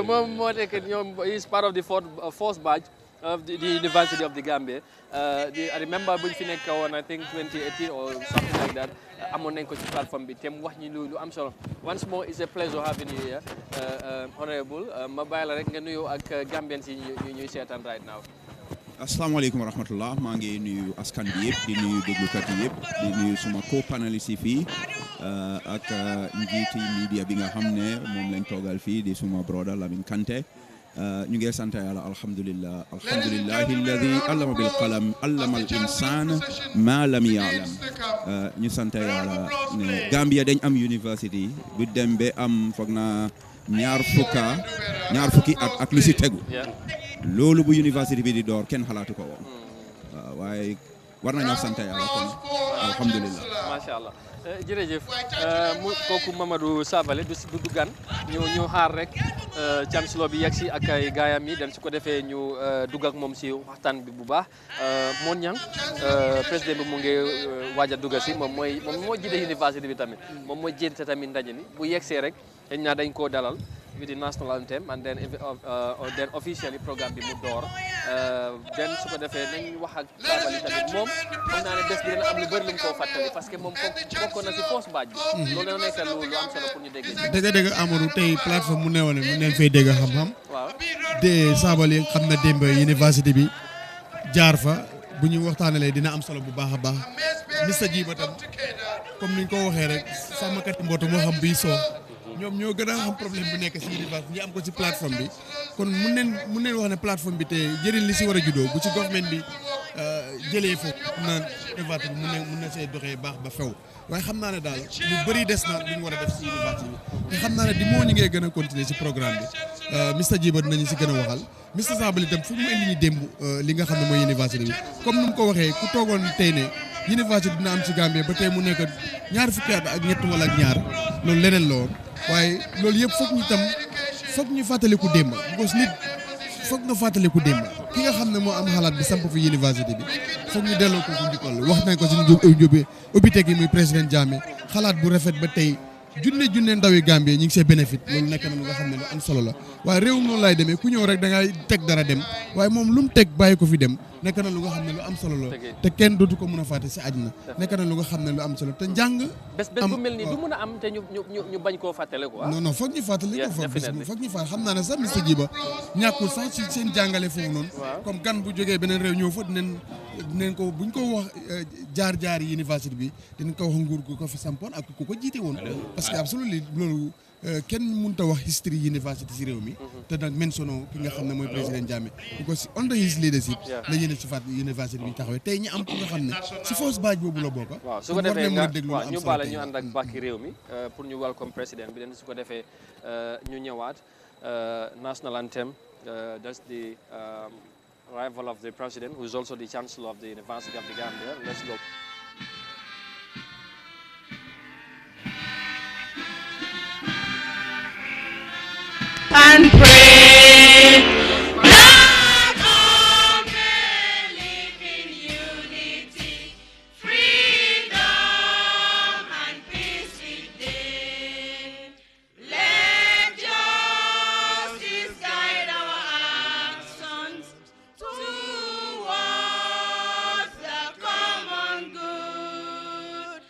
moom moo nekk ñoom is part of the fourth batch of the University of the Gambia. I remember buñ fi nekk woon I think 2018 or something like that amoon nañ ko ci plateforme bi te mu wax ñi lu am solo once more it's a pleasure having you here honorable ma bàyyi la rek nga nuyu ak Gambians yi ñuy seetaan right now.
asalaamaaleykum wa rahmatullah maa ngi nuyu askan bi yëpp di nuyu déglukat yi yëpp di nuyu suma co-paneliste yi fii ak njiiti media bi nga xam ne moom lañ toogal fii di suma broda Lamin Kante ñu ngi sant yàlla alhamdulillah alhamdulillahi alladi allama bil qalam allama al insana ma lam ya'lam ñu sant yàlla ne Gambia dañ am university bu dem ba am foog na ñaar fukki at ak lu si tegu loolu bu université bi di door kenn xalaatu ko woon waaye war nañoo sant yàlla kon alhamdulillah
macha allah jërëjëf kooku Mamadou Sabally du gan ñu xaar rek chancellor bi yegg si ak ay gaayam yi den su ko defee ñu dugg ak moom si waxtaan bi bu baax Mon Ñang président bi mu ngi waaj a dugg si moom moo jiite université bi tamit moom mooy jiite tamit ndaje mi bu yeggsee rek dañ koo dalal with the national anthem and then officially programme bi mu door then su ko defee nañ wax ak Sabally tamit moom xam naa ne bés bi dina am lu bëri lu mu koo fàttali parce que moom bokkoon na si post badge bi loolu dana nekk lu am solo pour ñu dégg
dëgg Amadou tey plateforme mu newoon mu neen fay dégg xam-xam de Sabally xam na démb université bi jaar fa bu ñu waxtaanalee dina am solo bu baax a baax Mr Jiba tam comme niñ ko waxee rek sàmmkat mbootu moo xam bii soo ñoom ñoo gën a xam problème bu nekk si université ñi am ko si plateforme bi kon mun neen wax ne plateforme bi te jëriñ li si war a juddoo bu ci government bi jëlee foofu na université bi mun na see doxee baax ba few waaye xam naa ne daal lu bëri des na lu ñu war a def si université bi te xam naa ne di moo ñi ngay gën a continuer si programme bi Mr Jiba dinañu si gën a waxal Mr Sabally itam fu mu indi ñu démb li nga xam ne mooy université bi comme ni mu ko waxee ku toogoon tey ne université dina am ci Gambie ba tey mu nekk ñaar fukki at ak ñett wala ak ñaar loolu leneen la woon waaye loolu yëpp foog ñu fàttaliku démb because nit foog nga fàttaliku démb ki nga xam ne moo am xalaat bi samp fi université bi foog ñu delloo ko njukkal wax nañ ko si ubbite gi muy président Jammeh xalaat bu rafet ba tey junne ndawi Gambie ñi ngi see bénéfice loolu nekk na lu nga xam ne lu am solo la waaye réew noonu laay demee ku ñëw rek da ngay teg dara dem waaye moom lu mu teg bàyyi ko fi dem nekk na lu nga xam ne lu am solo la te kenn dootu ko mën a fàtte si àddina nekk na lu nga xam ne lu am solo te njàng
bés bu mel nii du mën a am te ñu bañ koo fàttale quoi
non foog ñu fàttali ko foog ñu fàttali xam naa ne sax Mr Jiba ñàkkul sax ci seen jàngale foofu noonu comme gan bu jógee beneen réew ñëw fa dinañ ko buñ ko wax jaar université bi dinañ ko wax nguur gu ko fi sampoon ak ku ko jiite woon parce que absolument loolu kenn mënut a wax history university si réew mi te nag mentionné ki nga xam ne mooy président Jammeh because under his leadership la yéene si faat université bi taxawee tey ñi am ku nga xam ne si first batch boobu la bokk
waaw su ko defee ñu baale ñu ànd ak bàkki réew mi pour ñu welcome président bi den su ko defee ñu ñëwaat national anthem that's the arrival of the president who is also the chancellor of the University of the Gambia. Let's go.
And pray that all may live in unity, freedom and peace within. Let justice guide our actions towards the common good,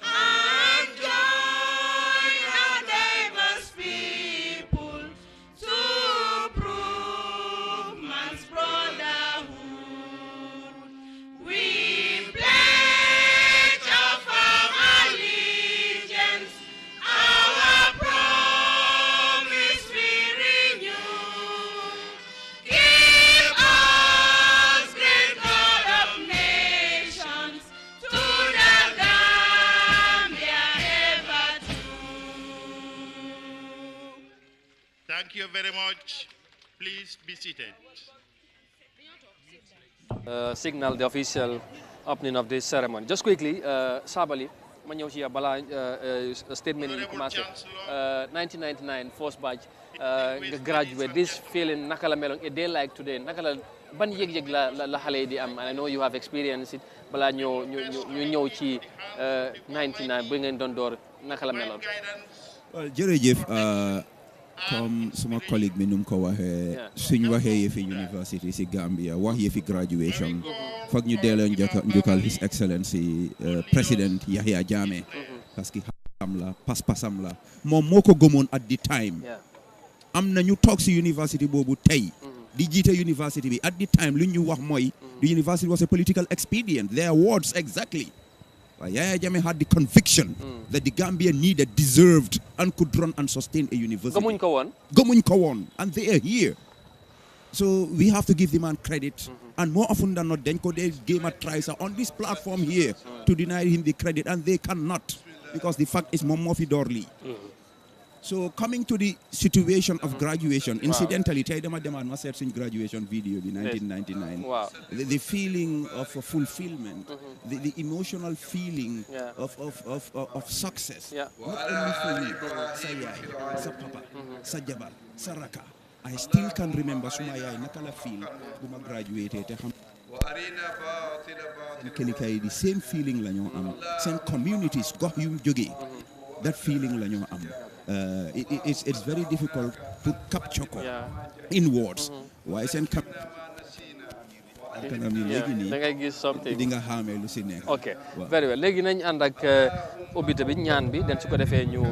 and join our diverse people to
Thank you very much. Please be seated.
Signal the official opening of this ceremony. Just quickly, Sabali, ma ñëw ci ya bala statement yi commencé 1999 first batch nga graduate, this feeling naka la meloon a day like today, naka la ban yëg-yëg la xale yi di am, and I know you have experienced it bala ñu ñëw ci 99 bu ngeen doon door naka la meloon.
Well, jërëjëf comme suma collègue bi num ko waxee suñ waxee yëfi university si Gambia wax yëfi graduation foog ñu delloo njukkal His Excellency President Yahya Jammeh parce que xam la pas-pasam la moom moo ko gëmoon at the time am na ñu toog si university boobu tey di jiite university bi at the time lu ñu wax mooy the university was a political expedient, their words exactly. Yahya Jammeh had the conviction that the Gambia needed, deserved, and could run and sustain a university.
Gamuñ ko woon. And they are here. So we have to give the man credit. And more often than not, they gave a try on this platform here to deny him the credit, and they cannot, because the fact is Momofi Dorley. So coming to the situation of graduation, incidentally, Taidama must have seen graduation video in 1999.
Wow.
The feeling of fulfillment, the emotional feeling of success. Not only for you, Sayai, sa papa, sa jabar, sa raka. I still can remember Sumaya Nakala feel when I graduated. The same feeling la ñoo same communities gox yu jógee that feeling la ñoo it's very difficult to capture in words. Why seen
Okay, very well. Léegi nañ ànd ak ubite bi ñaan bi den su ko defee ñu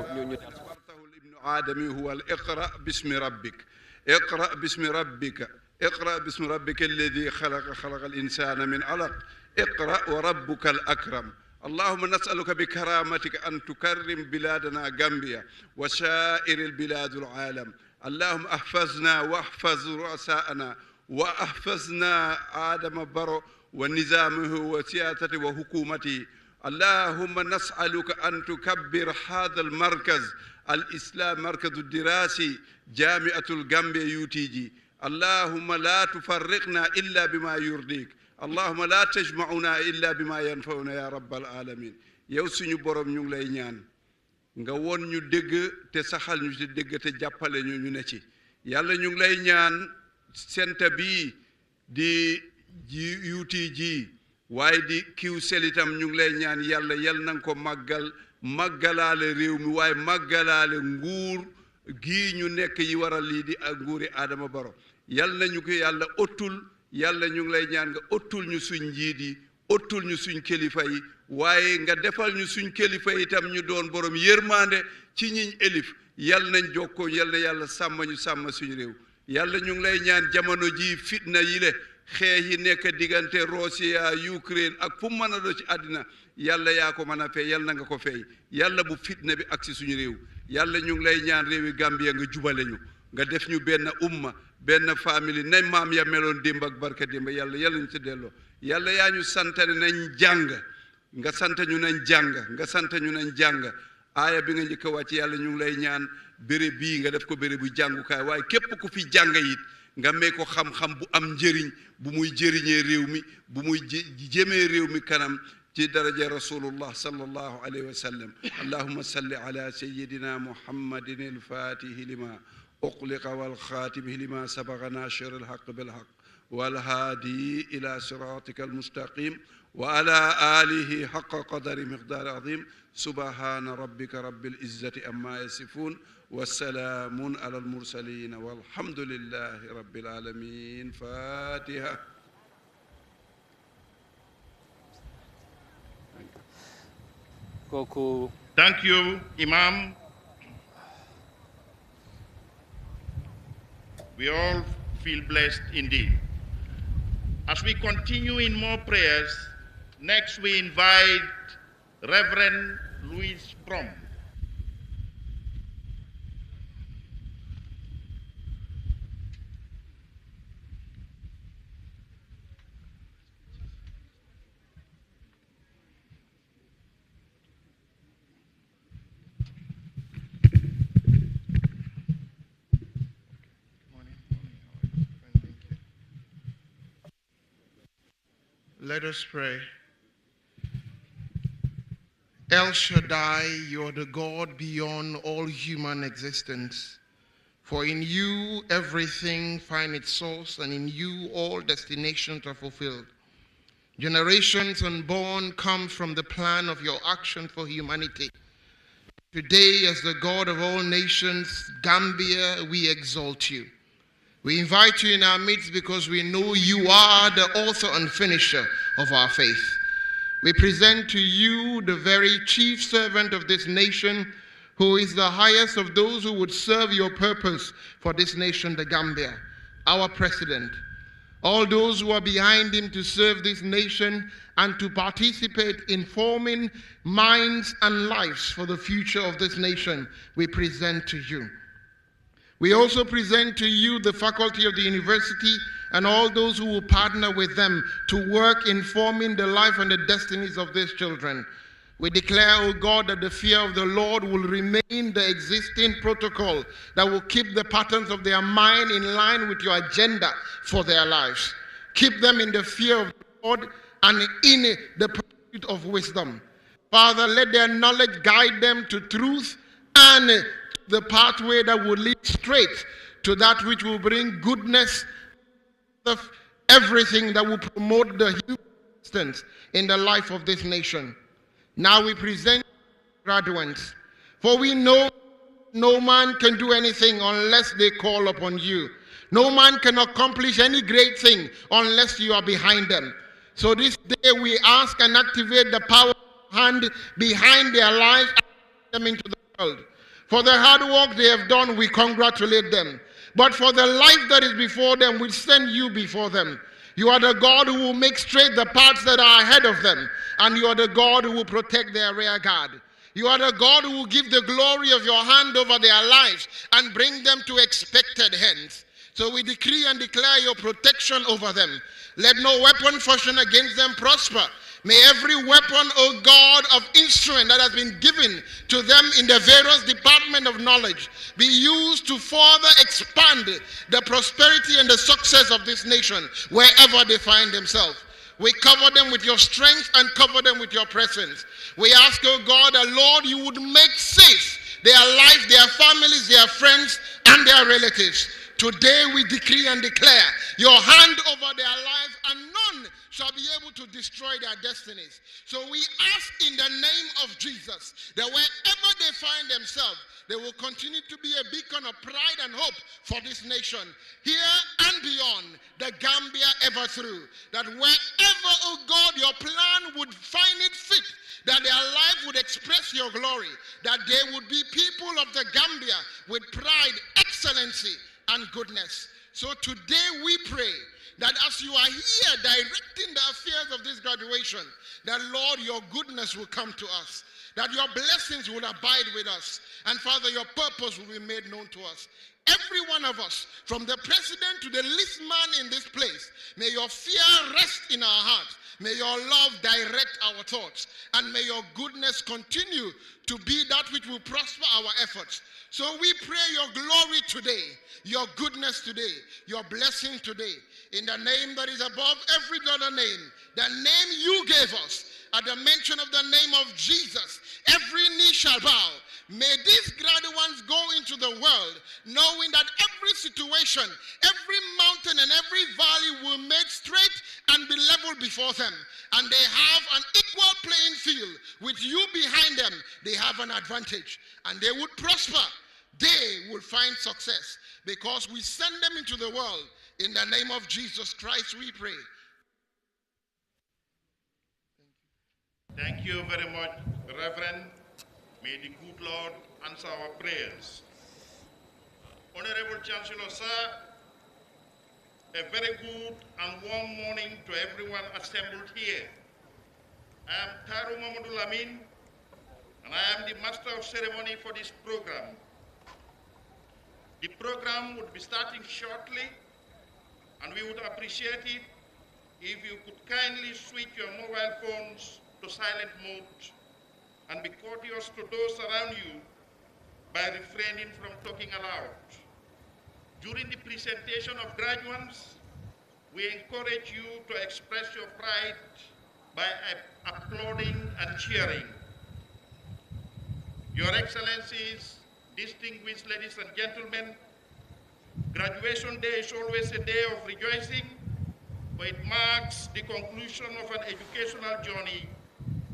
آدمي هو الإقرأ باسم ربك اقرأ باسم ربك اقرأ باسم ربك الذي خلق الإنسان من علق اقرأ وربك الأكرم اللهم نسألك بكرامتك أن تكرم بلادنا غامبيا وسائر البلاد العالم اللهم احفظنا واحفظ رؤساءنا واحفظنا آدم برو ونظامه وسياسته وحكومته اللهم نسألك أن تكبر هذا المركز الإسلام مركز الدراسي جامعة الغامبيا يوتيجي اللهم لا تفرقنا إلا بما يرضيك اللهم لا تجمعنا إلا بما ينفعنا يا رب العالمين yow suñu borom ñu ngi lay ñaan nga won ñu dégg te saxal ñu ci dégg te jàppale ñu ñu ne ci yàlla ñu ngi lay ñaan senta bi di UTG waaye di kiw selitam ñu ngi lay ñaan yàlla yal nang ko màggalaale réew mi waaye màggalaale nguur gii ñu nekk yi waral lii di ak nguuri Adama Barrow yal nañu ko yàlla ottul yàlla ñu ngi lay ñaan nga ottul ñu suñ njiit yi ottul ñu suñ kilifa yi waaye nga defal ñu suñ kilifa yi itam ñu doon borom yërmande ci ñiñ elif yal nañ jokkoo yal na yàlla sàmm ñu sàmm suñu réew yàlla ñu ngi lay ñaan jamono ji fitna yi le xeex yi nekk diggante Russia Ukraine ak fu mën a do ci àddina yàlla yaa ko mën a fay yal na nga ko fay yàlla bu fitna bi ak si suñu réew yàlla ñu ngi lay ñaan réewi Gambia nga jubale ñu nga def ñu benn umma benn famille nañ maam ya meloon démb ak barka démb yàlla ñu ci delloo yàlla yaa ñu santane nañ jàng nga sant ñu nañ jàng nga sant ñu nañ jàng aaya bi nga njëkk a wàcc yàlla ñu ngi lay ñaan béréb bii nga def ko béréb bu jàngukaay waaye képp ku fi jàng it nga may ko xam-xam bu am njëriñ bu muy jëriñee réew mi bu muy jëmee réew mi kanam ci daraja rasulullah sallallahu alayhi wa sallam allahumma salli ala sayyidina muhammadin al-fatihi lima أقلق والخاتم لما سبق ناشر الحق بالحق والهادي إلى صراطك المستقيم وعلى آله حق قدر مقدار عظيم سبحان ربك رب العزة أما يصفون والسلام على المرسلين والحمد لله رب العالمين فاتحة.
Thank you, Imam. We all feel blessed indeed. As we continue in more prayers, next we invite Reverend Louis Brom.
Let us pray. El Shaddai, you are the God beyond all human existence. For in you everything finds its source, and in you all destinations are fulfilled. Generations unborn come from the plan of your action for humanity. Today, as the God of all nations, Gambia, we exalt you. We invite you in our midst because we know you are the author and finisher of our faith. We present to you the very chief servant of this nation, who is the highest of those who would serve your purpose for this nation, the Gambia, our president, all those who are behind him to serve this nation and to participate in forming minds and lives for the future of this nation, we present to you. We also present to you the faculty of the university and all those who will partner with them to work in forming the life and the destinies of these children. We declare, O God, that the fear of the Lord will remain the existing protocol that will keep the patterns of their mind in line with your agenda for their lives. Keep them in the fear of the Lord and in the pursuit of wisdom. Father, let their knowledge guide them to truth and the pathway that will lead straight to that which will bring goodness of everything that will promote the human existence in the life of this nation. Now we present graduates, for we know no man can do anything unless they call upon you. No man can accomplish any great thing unless you are behind them. So this day we ask and activate the power hand behind their lives and bring them into the world. For the hard work they have done, we congratulate them. But for the life that is before them, we send you before them. You are the God who will make straight the paths that are ahead of them, and you are the God who will protect their rear guard. You are the God who will give the glory of your hand over their lives and bring them to expected ends. So we decree and declare your protection over them. Let no weapon fashioned against them prosper. May every weapon, O God, of instrument that has been given to them in the various department of knowledge be used to further expand the prosperity and the success of this nation wherever they find themselves. We cover them with your strength and cover them with your presence. We ask, O God, that Lord, you would make safe their life, their families, their friends, and their relatives. Today we decree and declare your hand over their lives, and none shall be able to destroy their destinies. So we ask in the name of Jesus that wherever they find themselves, they will continue to be a beacon of pride and hope for this nation, here and beyond, the Gambia ever through. That wherever, oh God, your plan would find it fit, that their life would express your glory, that they would be people of the Gambia with pride, excellency, and goodness. So today we pray that as you are here directing the affairs of this graduation, that Lord, your goodness will come to us, that your blessings will abide with us, and Father, your purpose will be made known to us. Every one of us, from the president to the least man in this place, may your fear rest in our hearts. May your love direct our thoughts, and may your goodness continue to be that which will prosper our efforts. So we pray your glory today, your goodness today, your blessing today, in the name that is above every other name, the name you gave us. At the mention of the name of Jesus, every knee shall bow. May these graduates go into the world knowing that every situation, every mountain and every valley will be made straight and be leveled before them. And they have an equal playing field. With you behind them, they have an advantage. And they would prosper. They will find success because we send them into the world. In the name of Jesus Christ we pray.
Thank you very much, Reverend. May the good Lord answer our prayers. Honorable Chancellor, sir, a very good and warm morning to everyone assembled here. I am Taru Mamadou Lamin, and I am the Master of Ceremony for this program. The program would be starting shortly, and we would appreciate it if you could kindly switch your mobile phones to silent mode and be courteous to those around you by refraining from talking aloud. During the presentation of graduates, we encourage you to express your pride by applauding and cheering. Your Excellencies, distinguished ladies and gentlemen, graduation day is always a day of rejoicing, for it marks the conclusion of an educational journey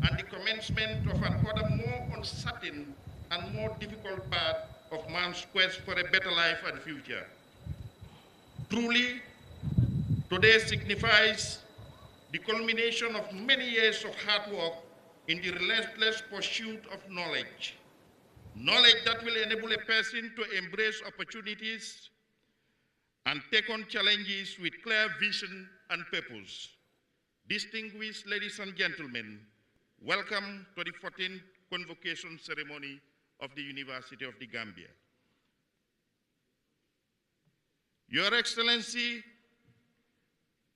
and the commencement of another more uncertain and more difficult part of man's quest for a better life and future. Truly, today signifies the culmination of many years of hard work in the relentless pursuit of knowledge. Knowledge that will enable a person to embrace opportunities and take on challenges with clear vision and purpose. Distinguished ladies and gentlemen, welcome to the 14th convocation ceremony of the University of the Gambia. Your Excellency,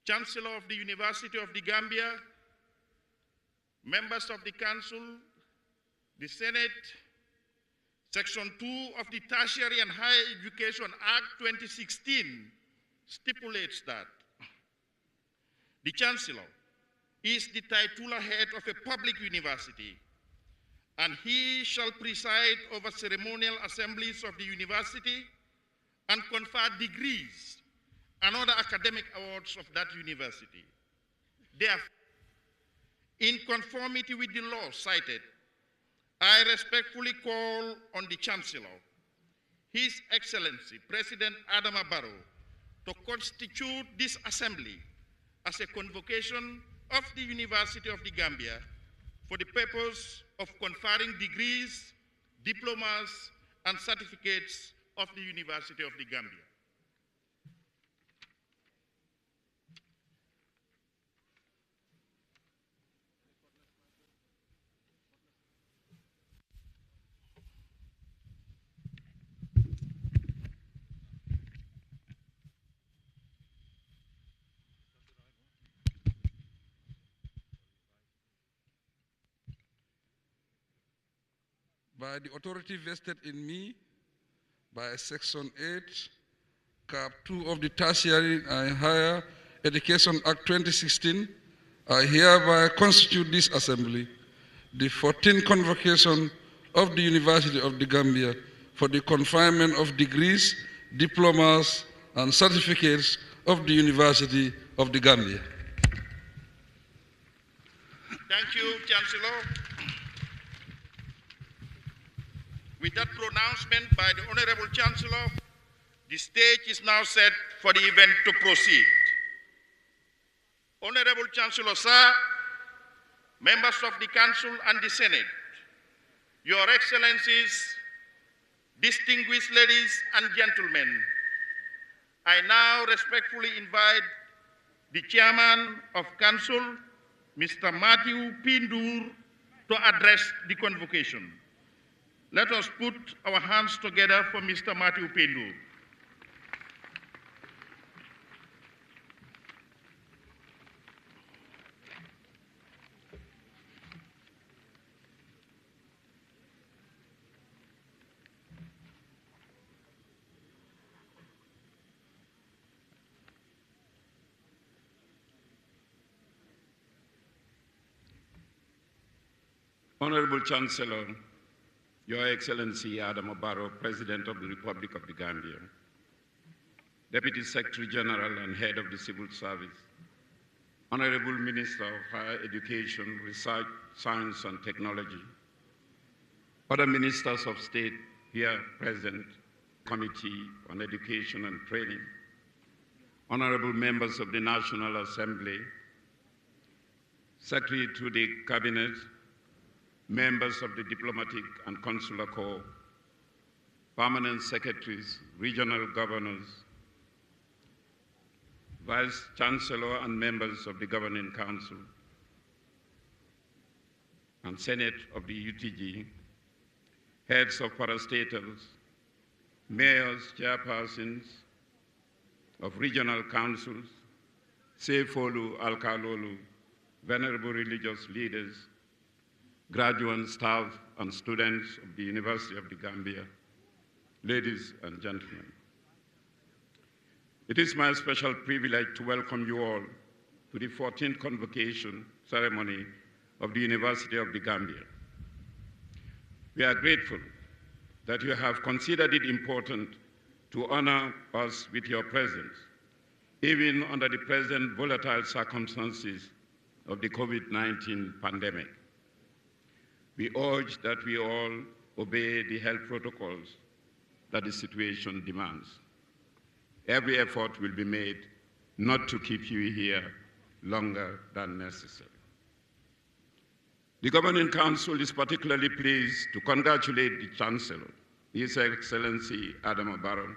Chancellor of the University of the Gambia, members of the Council, the Senate, Section 2 of the Tertiary and Higher Education Act 2016 stipulates that the Chancellor is the titular head of a public university, and he shall preside over ceremonial assemblies of the university and confer degrees and other academic awards of that university. Therefore, in conformity with the law cited, I respectfully call on the Chancellor, His Excellency President Adama Barrow, to constitute this assembly as a convocation of the University of the Gambia for the purpose of conferring degrees, diplomas, and certificates of the University of the Gambia.
By the authority vested in me by Section 8, Cap 2 of the Tertiary and Higher Education Act 2016, I hereby constitute this assembly, the 14th convocation of the University of the Gambia for the conferment of degrees, diplomas, and certificates of the University of the Gambia.
Thank you, Chancellor. With that pronouncement by the Honorable Chancellor, the stage is now set for the event to proceed. Honorable Chancellor, sir, members of the Council and the Senate, Your Excellencies, distinguished ladies and gentlemen, I now respectfully invite the Chairman of Council, Mr. Matthew Pindur, to address the convocation. Let us put our hands together for Mr. Matthew Pindur.
Honorable Chancellor, Your Excellency Adama Barrow, President of the Republic of the Gambia, Deputy Secretary General and Head of the Civil Service, Honorable Minister of Higher Education, Research, Science and Technology, other Ministers of State here present, Committee on Education and Training, Honorable Members of the National Assembly, Secretary to the Cabinet, members of the Diplomatic and Consular Corps, permanent secretaries, regional governors, Vice Chancellor and members of the Governing Council, and Senate of the UTG, heads of parastatals, mayors, chairpersons of regional councils, Sefolu, Alkalolu, venerable religious leaders, graduate staff and students of the University of the Gambia, ladies and gentlemen.
It is my special privilege to welcome you all to the 14th convocation ceremony of the University of the Gambia. We are grateful that you have considered it important to honor us with your presence, even under the present volatile circumstances of the COVID-19 pandemic. We urge that we all obey the health protocols that the situation demands. Every effort will be made not to keep you here longer than necessary. The Governing Council is particularly pleased to congratulate the Chancellor, His Excellency Adama Barrow,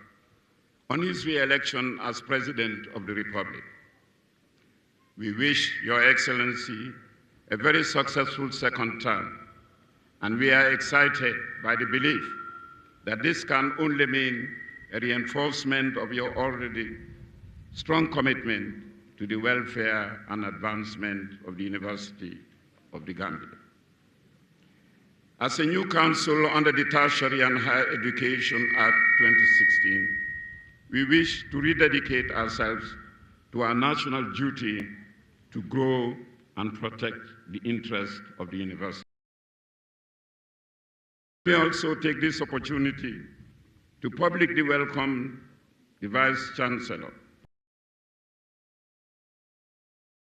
on his re-election as President of the Republic. We wish Your Excellency a very successful second term, and we are excited by the belief that this can only mean a reinforcement of your already strong commitment to the welfare and advancement of the University of the Gambia. As a new council under the Tertiary and Higher Education Act 2016, we wish to rededicate ourselves to our national duty to grow and protect the interests of the university. We also take this opportunity to publicly welcome the Vice Chancellor,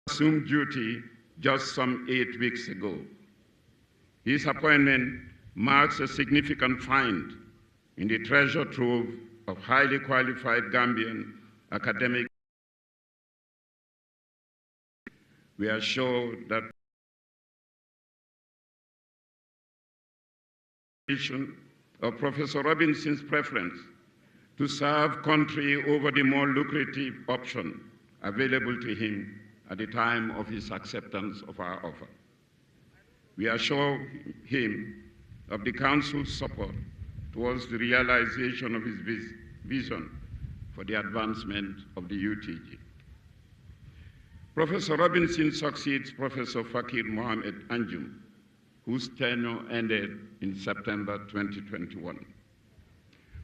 who assumed duty just some 8 weeks ago. His appointment marks a significant find in the treasure trove of highly qualified Gambian academics. We are sure that of Professor Robinson's preference to serve country over the more lucrative option available to him at the time of his acceptance of our offer. We assure him of the Council's support towards the realization of his vision for the advancement of the UTG. Professor Robinson succeeds Professor Fakir Mohamed Anjum, whose tenure ended in September 2021.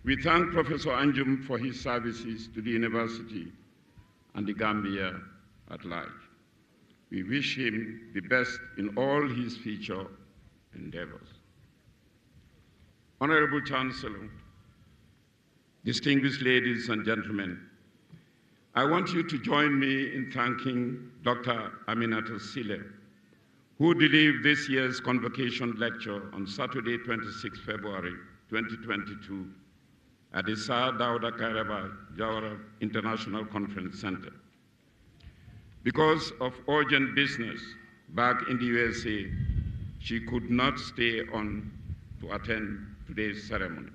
We thank Professor Anjum for his services to the university and the Gambia at large. We wish him the best in all his future endeavors. Honorable Chancellor, distinguished ladies and gentlemen, I want you to join me in thanking Dr. Aminata Sile, who delivered this year's convocation lecture on Saturday, 26 February 2022 at the Sir Dawda Kairaba Jawara International Conference Center. Because of urgent business back in the USA, she could not stay on to attend today's ceremony.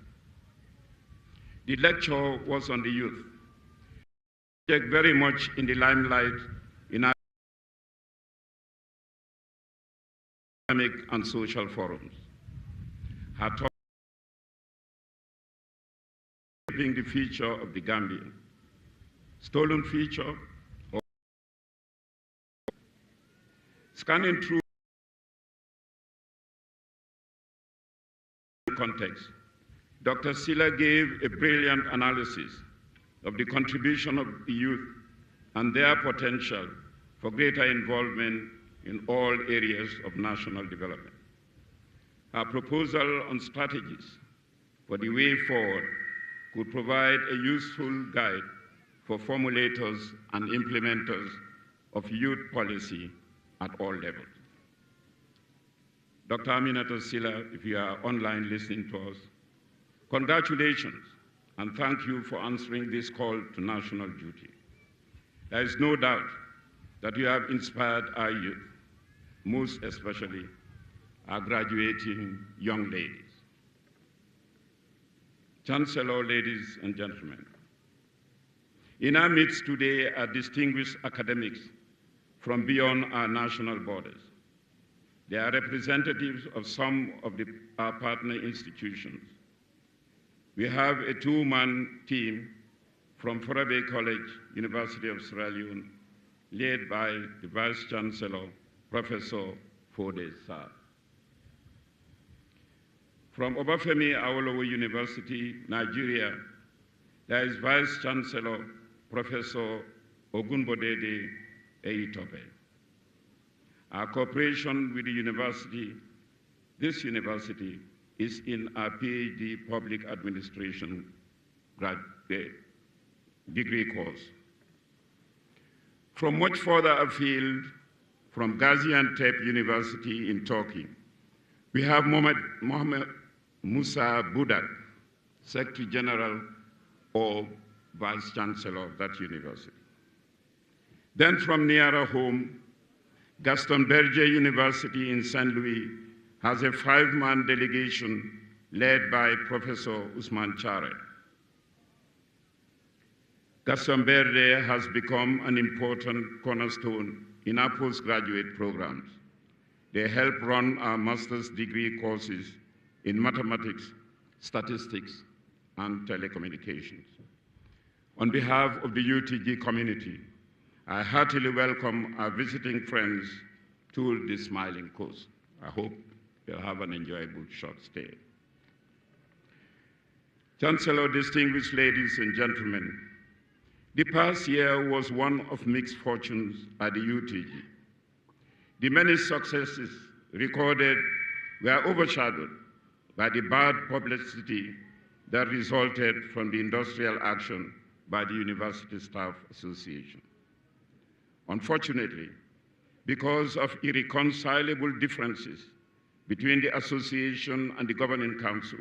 The lecture was on the youth, very much in the limelight in our academic and social forums. Her talk being the future of the Gambia, stolen future, or scanning through context. Dr. Silla gave a brilliant analysis of the contribution of the youth and their potential for greater involvement in all areas of national development. Our proposal on strategies for the way forward could provide a useful guide for formulators and implementers of youth policy at all levels. Dr. Aminata Silla, if you are online listening to us, congratulations and thank you for answering this call to national duty. There is no doubt that you have inspired our youth, most especially our graduating young ladies. Chancellor, ladies and gentlemen, in our midst today are distinguished academics from beyond our national borders. They are representatives of some of our partner institutions. We have a two-man team from Forabe College, University of Sierra Leone, led by the Vice Chancellor, Professor Fode Sarr. From Obafemi Awolowo University, Nigeria, there is Vice Chancellor, Professor Ogunbodede Eitope. Our cooperation with the university, this university, is in our PhD Public Administration degree course. From much further afield, from Gaziantep University in Turkey, we have Mohammed Musa Budak, Secretary General or Vice Chancellor of that university. Then from nearer home, Gaston Berger University in St. Louis has a 5-man delegation led by Professor Usman Chare. Gaston Berger has become an important cornerstone in our postgraduate programs. They help run our master's degree courses in mathematics, statistics, and telecommunications. On behalf of the UTG community, I heartily welcome our visiting friends to the Smiling Coast. I hope they'll have an enjoyable short stay. Chancellor, distinguished ladies and gentlemen, the past year was one of mixed fortunes at the UTG. The many successes recorded were overshadowed by the bad publicity that resulted from the industrial action by the University Staff Association. Unfortunately, because of irreconcilable differences between the association and the governing council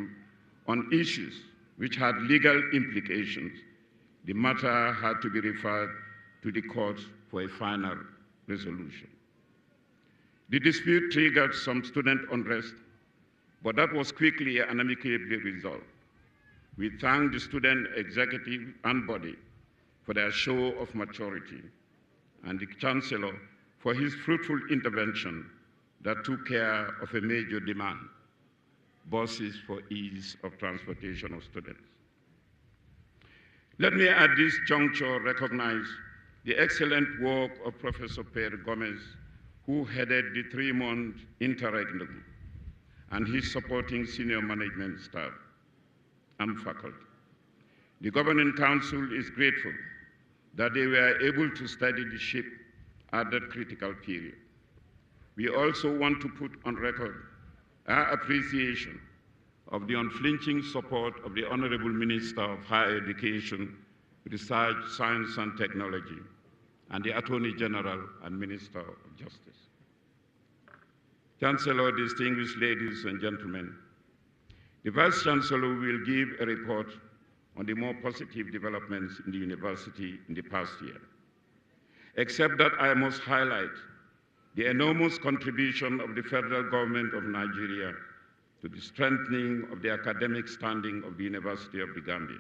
on issues which had legal implications, the matter had to be referred to the courts for a final resolution. The dispute triggered some student unrest, but that was quickly and amicably resolved. We thank the student executive and body for their show of maturity, and the Chancellor for his fruitful intervention that took care of a major demand, buses for ease of transportation of students. Let me at this juncture recognize the excellent work of Professor Pierre Gomez, who headed the 3-month interregnum, and his supporting senior management staff and faculty. The Governing Council is grateful that they were able to steady the ship at that critical period. We also want to put on record our appreciation of the unflinching support of the Honorable Minister of Higher Education, Research, Science and Technology, and the Attorney General and Minister of Justice. Chancellor, distinguished ladies and gentlemen, the Vice Chancellor will give a report on the more positive developments in the university in the past year, except that I must highlight the enormous contribution of the federal government of Nigeria to the strengthening of the academic standing of the University of the Gambia.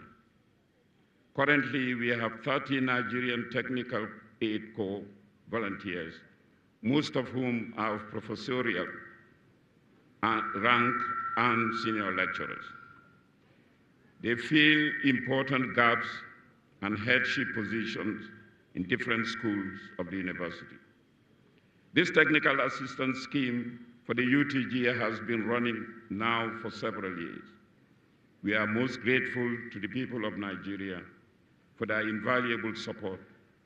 Currently, we have 30 Nigerian Technical Aid Corps volunteers, most of whom are of professorial rank and senior lecturers. They fill important gaps and headship positions in different schools of the university. This technical assistance scheme for the UTG has been running now for several years. We are most grateful to the people of Nigeria for their invaluable support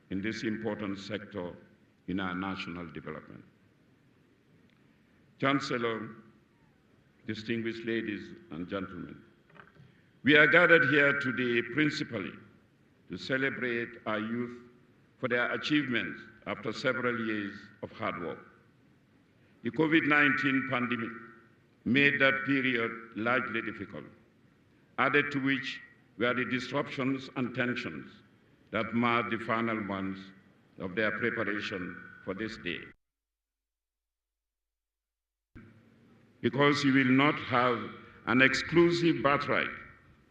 in this important sector in our national development. Chancellor, distinguished ladies and gentlemen, we are gathered here today principally to celebrate our youth for their achievements after several years of hard work. The COVID-19 pandemic made that period largely difficult, added to which were the disruptions and tensions that marred the final months of their preparation for this day. Because you will not have an exclusive birthright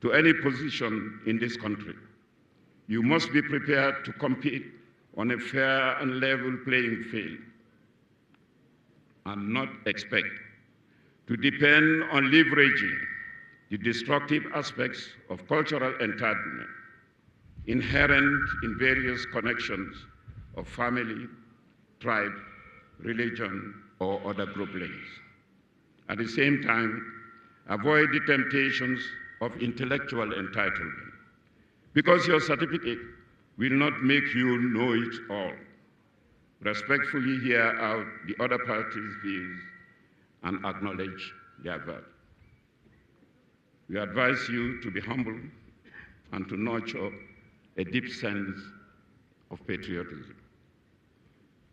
to any position in this country. You must be prepared to compete on a fair and level playing field and not expect to depend on leveraging the destructive aspects of cultural entitlement inherent in various connections of family, tribe, religion, or other group links. At the same time, avoid the temptations of intellectual entitlement. Because your certificate will not make you know it all. Respectfully hear out the other parties' views and acknowledge their value. We advise you to be humble and to nurture a deep sense of patriotism.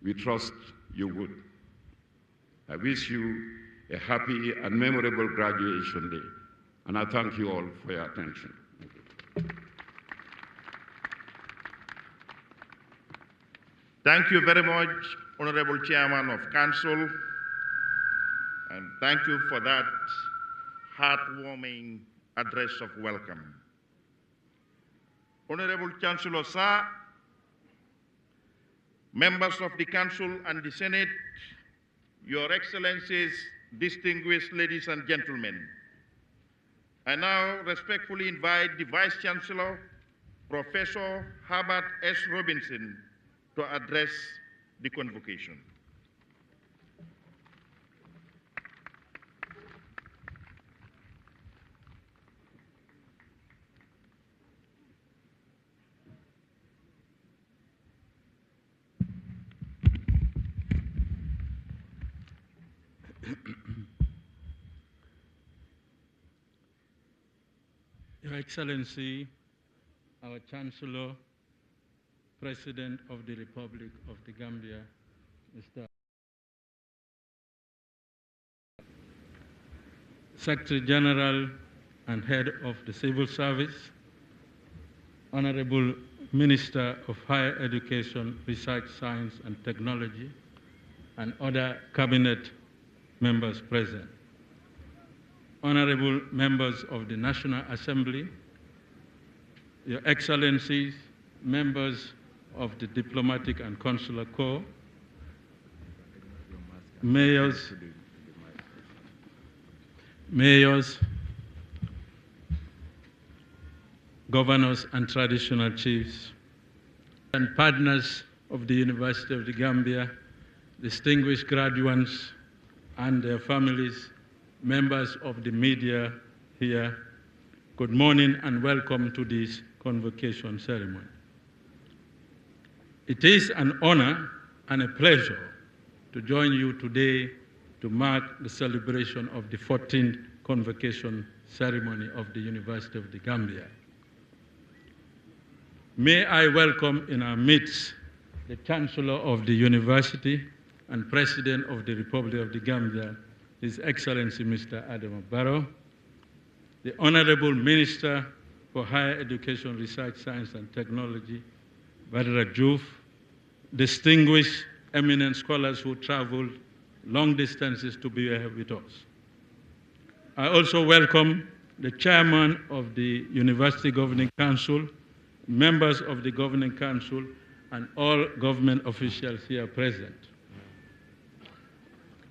We trust you would. I wish you a happy and memorable graduation day, and I thank you all for your attention.
Thank you very much, Honorable Chairman of Council, and thank you for that heartwarming address of welcome. Honorable Chancellor Sir, members of the Council and the Senate, Your Excellencies, distinguished ladies and gentlemen, I now respectfully invite the Vice Chancellor, Professor Herbert S. Robinson, to address the convocation.
Your Excellency, our Chancellor, President of the Republic of the Gambia, Mr. Secretary General and Head of the Civil Service, Honorable Minister of Higher Education, Research, Science and Technology, and other Cabinet members present. Honorable members of the National Assembly, Your Excellencies, members of the Diplomatic and Consular Corps, mayors, governors and traditional chiefs, and partners of the University of the Gambia, distinguished graduates and their families, members of the media here, good morning and welcome to this convocation ceremony. It is an honor and a pleasure to join you today to mark the celebration of the 14th convocation ceremony of the University of the Gambia. May I welcome in our midst the Chancellor of the University and President of the Republic of the Gambia, His Excellency Mr. Adama Barrow, the Honorable Minister for Higher Education, Research, Science and Technology, Badara Diouf, distinguished eminent scholars who traveled long distances to be here with us. I also welcome the Chairman of the University Governing Council, members of the Governing Council, and all government officials here present.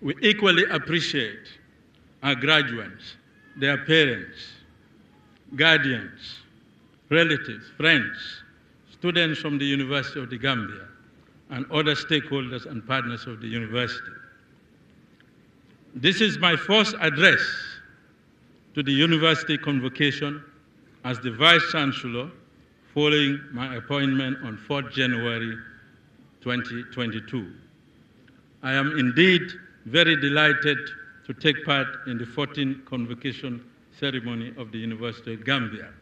We equally appreciate our graduates, their parents, guardians, relatives, friends, students from the University of the Gambia, and other stakeholders and partners of the university. This is my first address to the university convocation as the Vice Chancellor following my appointment on 4th January 2022. I am indeed very delighted to take part in the 14th convocation ceremony of the University of Gambia.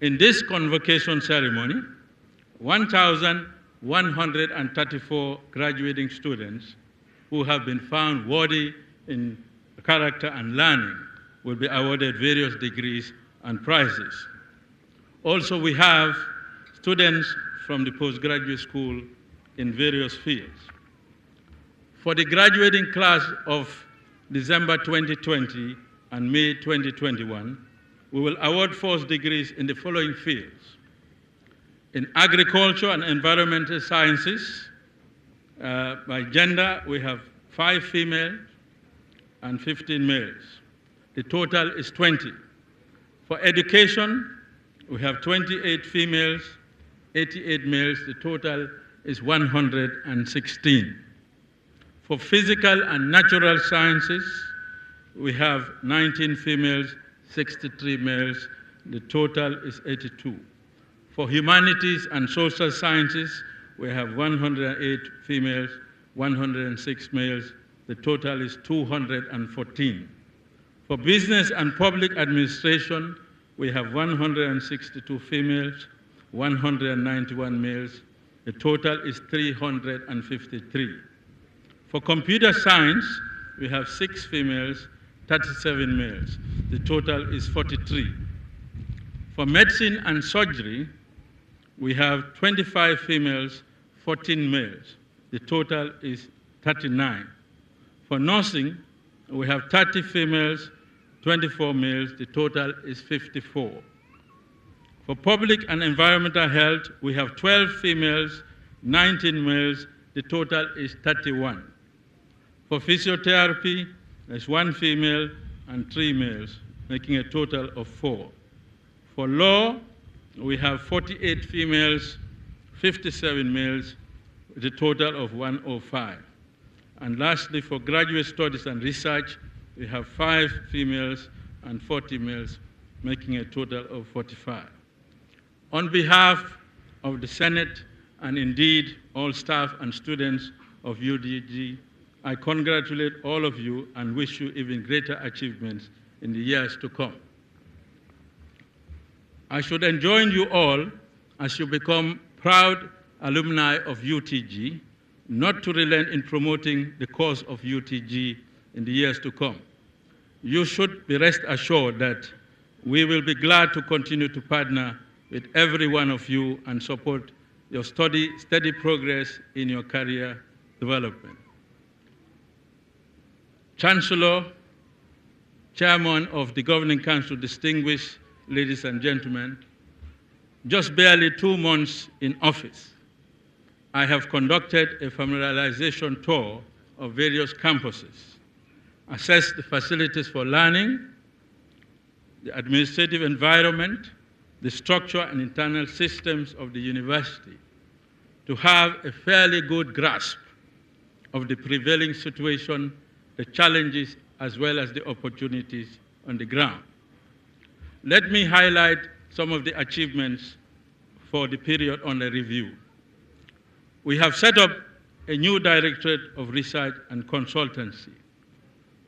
In this convocation ceremony, 1,134 graduating students who have been found worthy in character and learning will be awarded various degrees and prizes. Also, we have students from the postgraduate school in various fields. For the graduating class of December 2020 and May 2021, we will award first degrees in the following fields. In agriculture and environmental sciences, by gender, we have 5 females and 15 males. The total is 20. For education, we have 28 females, 88 males. The total is 116. For physical and natural sciences, we have 19 females, 63 males. The total is 82. For humanities and social sciences, we have 108 females, 106 males. The total is 214. For business and public administration, we have 162 females, 191 males. The total is 353. For computer science, we have 6 females, 37 males. The total is 43. For medicine and surgery, we have 25 females, 14 males. The total is 39. For nursing, we have 30 females, 24 males. The total is 54. For public and environmental health, we have 12 females, 19 males. The total is 31. For physiotherapy, there's 1 female and 3 males, making a total of 4. For law, we have 48 females, 57 males, with a total of 105. And lastly, for graduate studies and research, we have 5 females and 40 males, making a total of 45. On behalf of the Senate and indeed all staff and students of UDG, I congratulate all of you and wish you even greater achievements in the years to come. I should enjoin you all, as you become proud alumni of UTG, not to relent in promoting the cause of UTG in the years to come. You should be rest assured that we will be glad to continue to partner with every one of you and support your steady progress in your career development. Chancellor, Chairman of the Governing Council, distinguished ladies and gentlemen, just barely 2 months in office, I have conducted a familiarization tour of various campuses, assessed the facilities for learning, the administrative environment, the structure and internal systems of the university, to have a fairly good grasp of the prevailing situation, the challenges, as well as the opportunities on the ground. Let me highlight some of the achievements for the period under review. We have set up a new Directorate of Research and Consultancy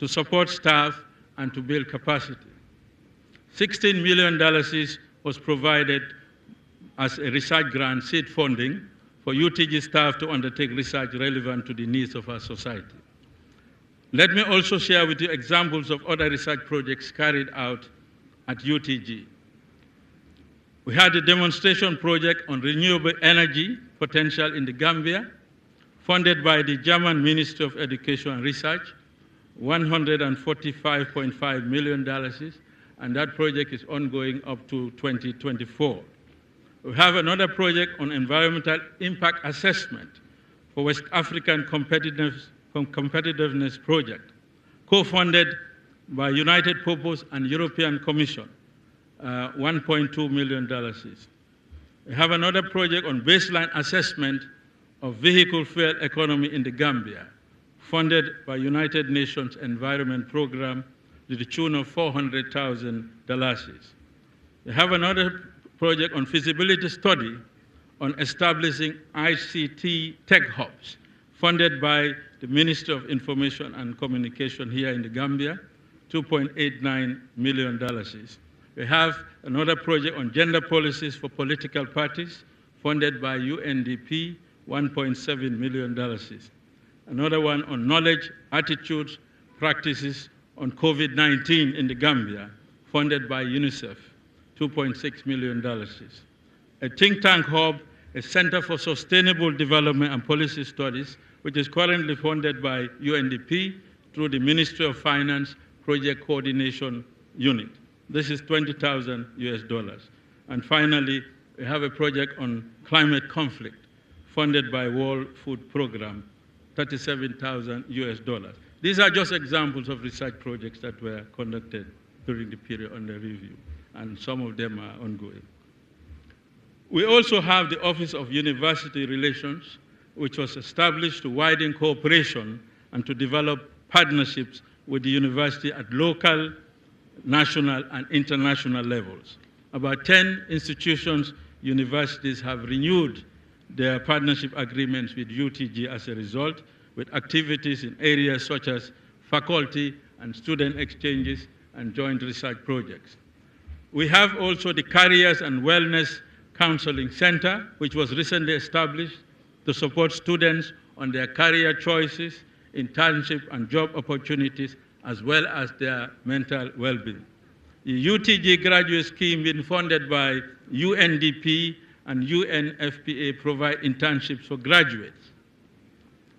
to support staff and to build capacity. $16 million was provided as a research grant seed funding for UTG staff to undertake research relevant to the needs of our society. Let me also share with you examples of other research projects carried out at UTG. We had a demonstration project on renewable energy potential in the Gambia, funded by the German Ministry of Education and Research, $145.5 million, and that project is ongoing up to 2024. We have another project on environmental impact assessment for West African competitiveness project, co-funded by United Purpose and European Commission, $1.2 million. We have another project on baseline assessment of vehicle fuel economy in the Gambia, funded by United Nations Environment Program to the tune of $400,000. We have another project on feasibility study on establishing ICT tech hubs, funded by the Ministry of Information and Communication here in the Gambia, $2.89 million. We have another project on gender policies for political parties, funded by UNDP, $1.7 million. Another one on knowledge, attitudes, practices on COVID-19 in the Gambia, funded by UNICEF, $2.6 million. A think tank hub, a Center for Sustainable Development and Policy Studies, which is currently funded by UNDP through the Ministry of Finance Project Coordination Unit. This is $20,000 US. And finally, we have a project on climate conflict, funded by World Food Program, $37,000 US. These are just examples of research projects that were conducted during the period under review, and some of them are ongoing. We also have the Office of University Relations, which was established to widen cooperation and to develop partnerships with the university at local, national, and international levels. About 10 institutions universities have renewed their partnership agreements with UTG as a result, with activities in areas such as faculty and student exchanges and joint research projects. We have also the Careers and Wellness Counseling Center, which was recently established to support students on their career choices, internship and job opportunities, as well as their mental well-being. The UTG graduate scheme being funded by UNDP and UNFPA provide internships for graduates.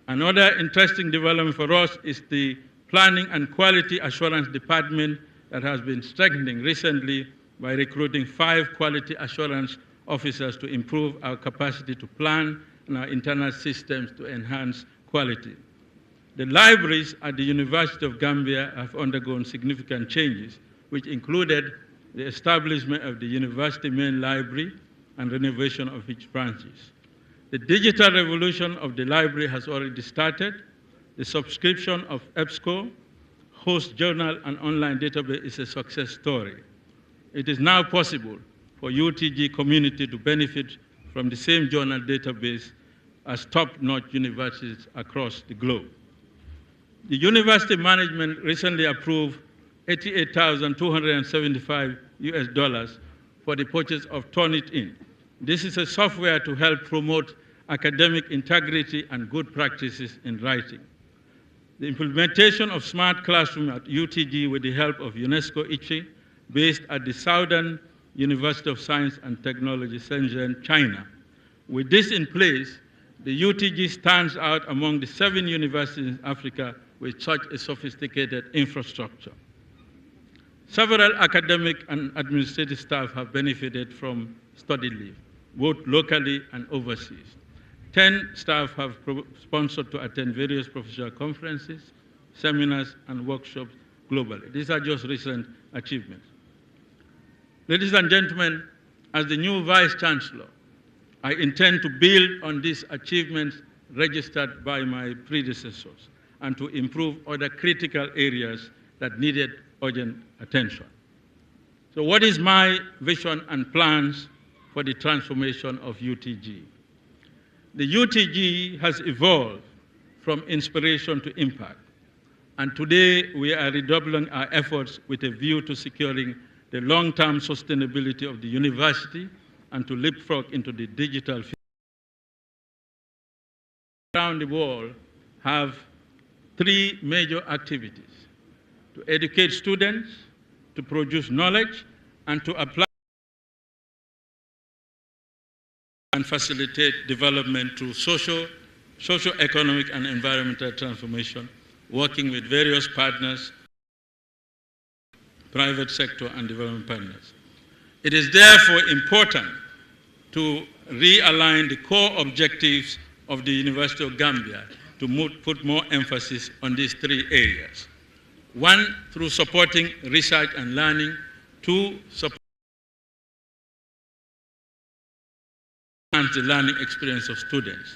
Another interesting development for us is the Planning and Quality Assurance Department that has been strengthening recently by recruiting 5 quality assurance officers to improve our capacity to plan and our internal systems to enhance quality. The libraries at the University of Gambia have undergone significant changes, which included the establishment of the University Main Library and renovation of its branches. The digital revolution of the library has already started. The subscription of EBSCO, host journal and online database is a success story. It is now possible for UTG community to benefit from the same journal database as top-notch universities across the globe. The university management recently approved $88,275 for the purchase of Turnitin. This is a software to help promote academic integrity and good practices in writing. The implementation of smart classroom at UTG with the help of UNESCO ICHI, based at the Southern University of Science and Technology, Shenzhen, China. With this in place, the UTG stands out among the 7 universities in Africa with such a sophisticated infrastructure. Several academic and administrative staff have benefited from study leave, both locally and overseas. 10 staff have sponsored to attend various professional conferences, seminars, and workshops globally. These are just recent achievements. Ladies and gentlemen, as the new Vice Chancellor, I intend to build on these achievements registered by my predecessors and to improve other critical areas that needed urgent attention. So what is my vision and plans for the transformation of UTG? The UTG has evolved from inspiration to impact, and today we are redoubling our efforts with a view to securing the long-term sustainability of the university and to leapfrog into the digital field. Around the world have 3 major activities: to educate students, to produce knowledge, and to apply and facilitate development through socio-economic and environmental transformation, working with various partners, private sector and development partners. It is therefore important to realign the core objectives of the University of Gambia to put more emphasis on these 3 areas. 1, through supporting research and learning. 2, supporting the learning experience of students.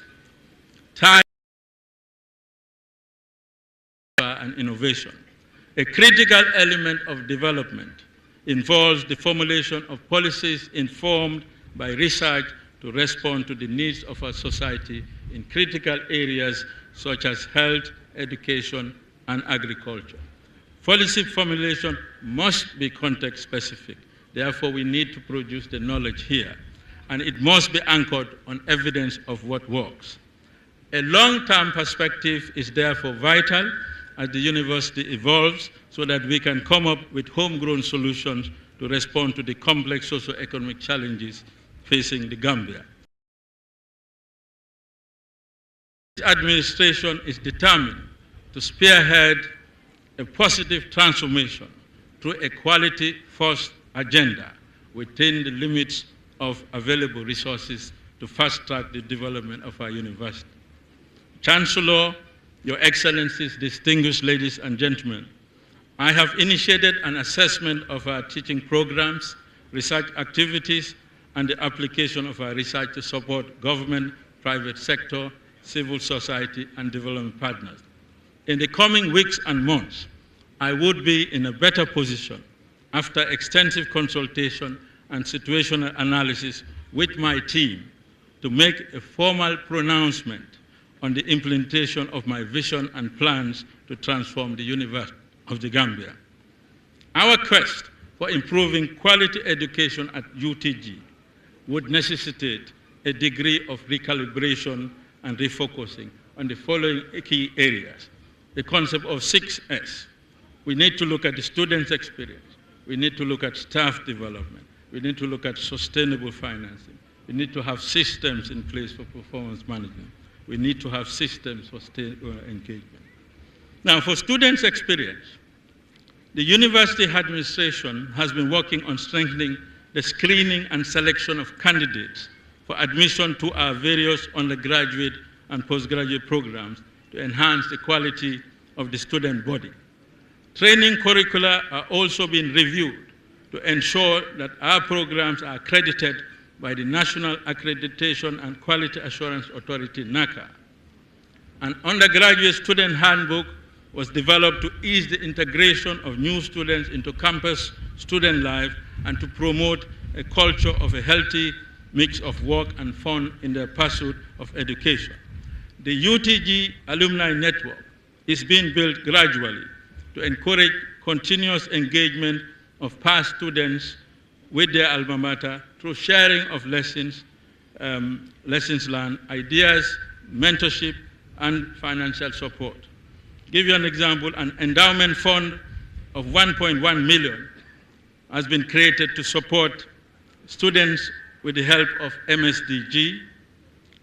3, and innovation. A critical element of development involves the formulation of policies informed by research to respond to the needs of our society in critical areas such as health, education, and agriculture. Policy formulation must be context-specific. Therefore, we need to produce the knowledge here, and it must be anchored on evidence of what works. A long-term perspective is therefore vital as the university evolves so that we can come up with homegrown solutions to respond to the complex socio-economic challenges facing the Gambia. This administration is determined to spearhead a positive transformation through a quality-first agenda within the limits of available resources to fast-track the development of our university. Chancellor, Your Excellencies, distinguished ladies and gentlemen, I have initiated an assessment of our teaching programs, research activities, and the application of our research to support government, private sector, civil society, and development partners. In the coming weeks and months, I would be in a better position after extensive consultation and situational analysis with my team to make a formal pronouncement on the implementation of my vision and plans to transform the University of the Gambia. Our quest for improving quality education at UTG would necessitate a degree of recalibration and refocusing on the following key areas. The concept of 6S. We need to look at the student's experience. We need to look at staff development. We need to look at sustainable financing. We need to have systems in place for performance management. We need to have systems for engagement. Now, for students' experience, the university administration has been working on strengthening the screening and selection of candidates for admission to our various undergraduate and postgraduate programs to enhance the quality of the student body. Training curricula are also being reviewed to ensure that our programs are accredited by the National Accreditation and Quality Assurance Authority, NACA. An undergraduate student handbook was developed to ease the integration of new students into campus student life and to promote a culture of a healthy mix of work and fun in their pursuit of education. The UTG Alumni Network is being built gradually to encourage continuous engagement of past students with their alma mater through sharing of lessons, lessons learned, ideas, mentorship, and financial support. Give you an example, an endowment fund of 1.1 million has been created to support students with the help of MSDG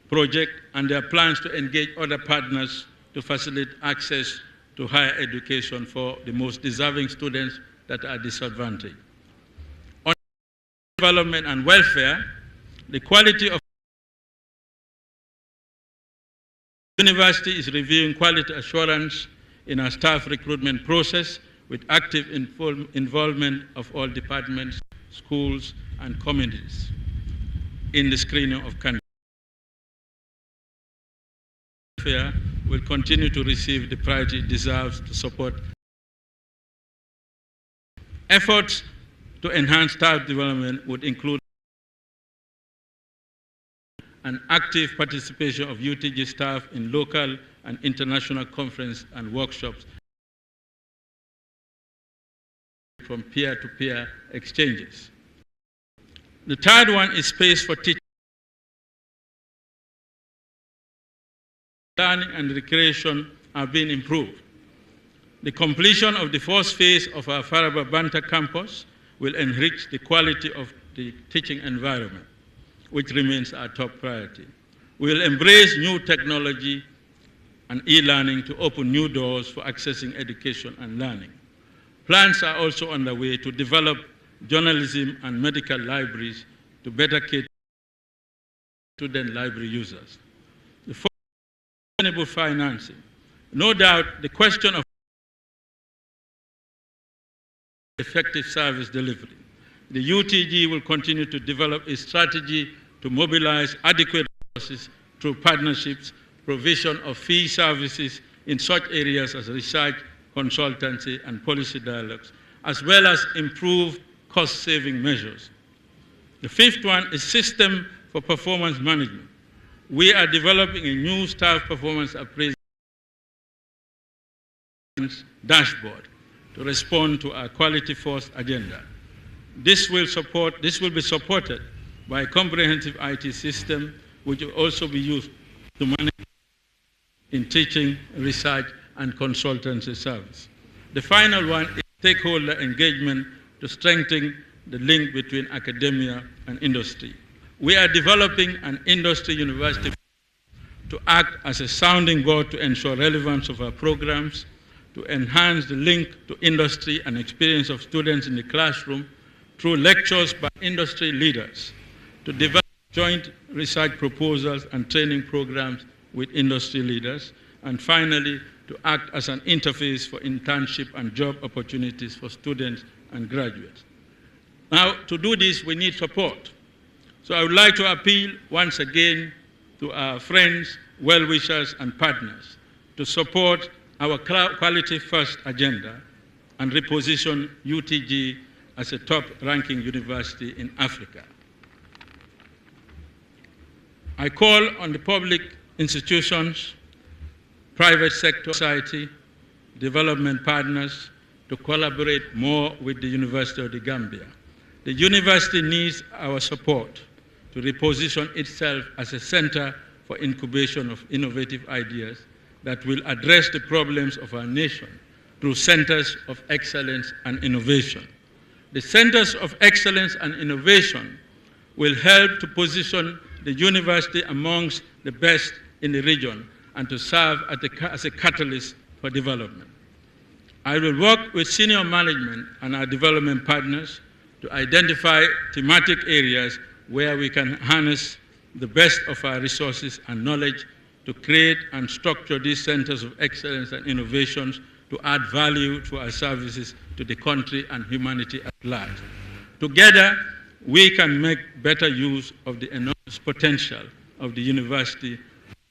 project, and there are plans to engage other partners to facilitate access to higher education for the most deserving students that are disadvantaged. On development and welfare, the quality of the university is reviewing quality assurance in our staff recruitment process with active involvement of all departments, schools, and communities in the screening of candidates. Welfare will continue to receive the priority it deserves to support efforts to enhance staff development would include an active participation of UTG staff in local and international conferences and workshops from peer-to-peer exchanges. The third one is space for teaching. Learning and recreation are being improved. The completion of the first phase of our Faraba Banta campus will enrich the quality of the teaching environment, which remains our top priority. We will embrace new technology and e-learning to open new doors for accessing education and learning. Plans are also underway to develop journalism and medical libraries to better cater to student library users. The fourth, sustainable financing. No doubt the question of effective service delivery. The UTG will continue to develop a strategy to mobilize adequate resources through partnerships, provision of fee services in such areas as research, consultancy, and policy dialogues, as well as improve cost-saving measures. The fifth one is system for performance management. We are developing a new staff performance appraisal dashboard to respond to our quality first agenda. This will be supported by a comprehensive IT system, which will also be used to manage in teaching, research, and consultancy service. The final one is stakeholder engagement to strengthen the link between academia and industry. We are developing an industry university to act as a sounding board to ensure relevance of our programs, to enhance the link to industry and experience of students in the classroom through lectures by industry leaders, to develop joint research proposals and training programs with industry leaders, and finally, to act as an interface for internship and job opportunities for students and graduates. Now, to do this, we need support. So I would like to appeal once again to our friends, well-wishers, and partners to support our quality first agenda and reposition UTG as a top-ranking university in Africa. I call on the public institutions, private sector, society, development partners to collaborate more with the University of the Gambia. The university needs our support to reposition itself as a center for incubation of innovative ideas that will address the problems of our nation through centers of excellence and innovation. The centers of excellence and innovation will help to position the university amongst the best in the region and to serve as a catalyst for development. I will work with senior management and our development partners to identify thematic areas where we can harness the best of our resources and knowledge to create and structure these centers of excellence and innovations to add value to our services to the country and humanity at large. Together, we can make better use of the enormous potential of the university,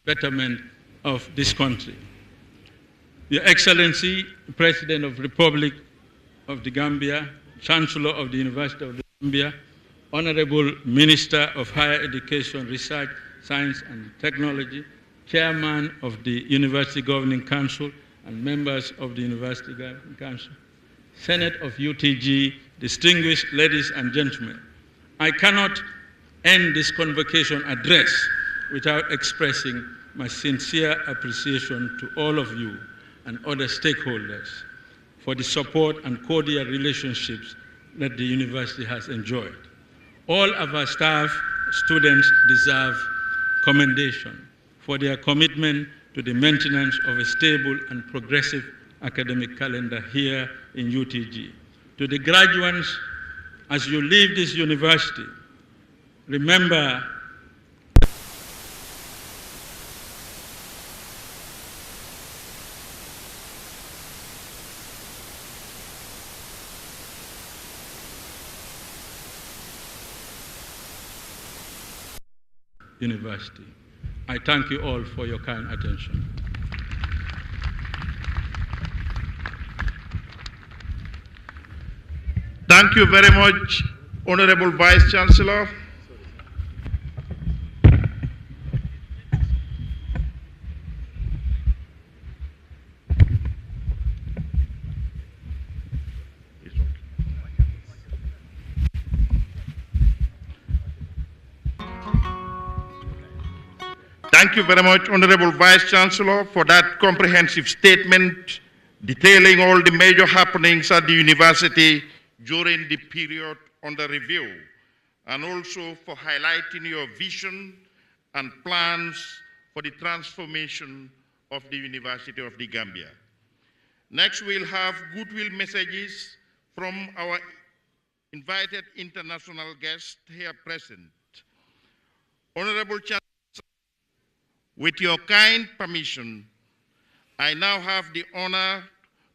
betterment of this country. Your Excellency, President of the Republic of the Gambia, Chancellor of the University of the Gambia, Honorable Minister of Higher Education, Research, Science and Technology, Chairman of the University Governing Council, and members of the University Governing Council, Senate of UTG, distinguished ladies and gentlemen, I cannot end this convocation address without expressing my sincere appreciation to all of you and other stakeholders for the support and cordial relationships that the university has enjoyed. All of our staff, students deserve commendation for their commitment to the maintenance of a stable and progressive academic calendar here in UTG. To the graduates, as you leave this university, remember university. I thank you all for your kind attention.
Thank you very much, Honorable Vice Chancellor. Thank you very much, Honorable Vice Chancellor, for that comprehensive statement detailing all the major happenings at the university during the period under review, and also for highlighting your vision and plans for the transformation of the University of the Gambia. Next, we'll have goodwill messages from our invited international guests here present. Honorable Chancellor, with your kind permission, I now have the honor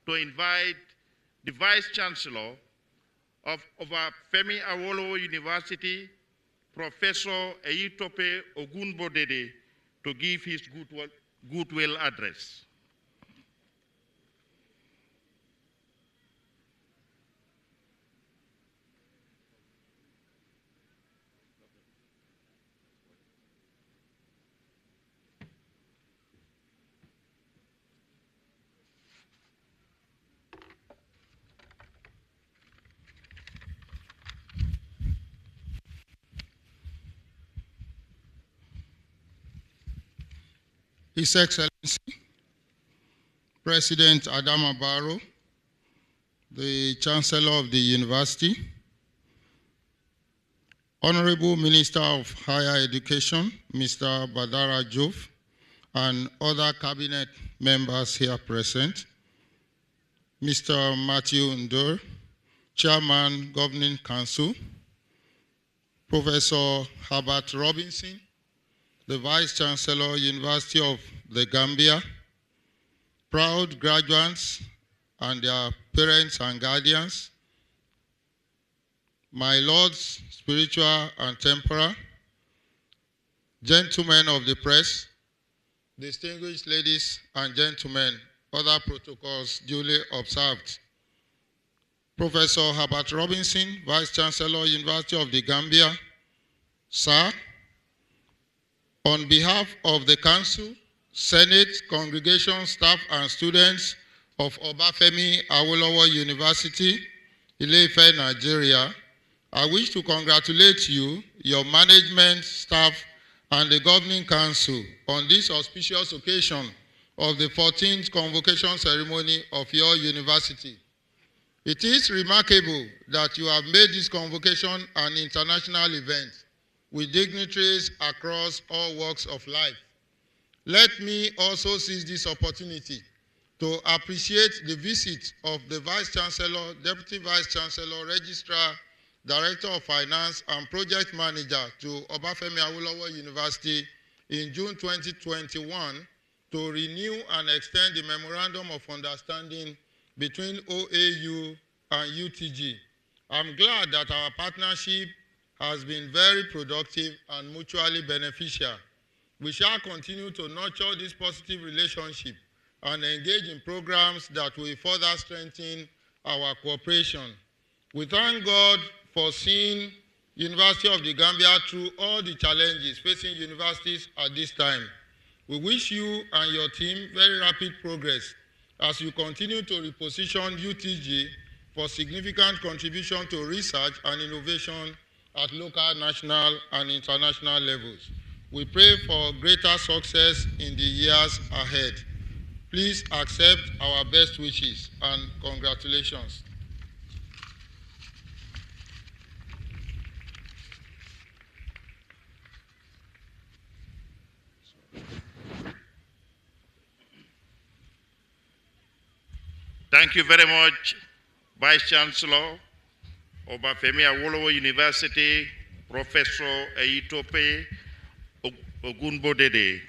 to invite the Vice Chancellor of Femi Awolowo University, Professor Eyitope Ogunbodede, to give his goodwill address.
His Excellency, President Adama Barrow, the Chancellor of the University, Honorable Minister of Higher Education, Mr. Badara Jove, and other cabinet members here present, Mr. Matthew Ndur, Chairman, Governing Council, Professor Herbert Robinson, the Vice Chancellor, University of the Gambia, proud graduates and their parents and guardians, my lords, spiritual and temporal, gentlemen of the press, distinguished ladies and gentlemen, other protocols duly observed. Professor Herbert Robinson, Vice Chancellor, University of the Gambia, Sir, On behalf of the Council, Senate, congregation, staff, and students of Obafemi Awolowo University, Ile-Ife, Nigeria, I wish to congratulate you, your management, staff, and the Governing Council on this auspicious occasion of the 14th convocation ceremony of your university. It is remarkable that you have made this convocation an international event with dignitaries across all walks of life. Let me also seize this opportunity to appreciate the visit of the Vice Chancellor, Deputy Vice Chancellor, Registrar, Director of Finance, and Project Manager to Obafemi Awolowo University in June 2021 to renew and extend the Memorandum of Understanding between OAU and UTG. I'm glad that our partnership has been very productive and mutually beneficial. We shall continue to nurture this positive relationship and engage in programs that will further strengthen our cooperation. We thank God for seeing University of the Gambia through all the challenges facing universities at this time. We wish you and your team very rapid progress as you continue to reposition UTG for significant contribution to research and innovation at local, national, and international levels. We pray for greater success in the years ahead. Please accept our best wishes and congratulations.
Thank you very much, Vice Chancellor, Obafemi Awolowo University, Professor Eitope Ogunbodede,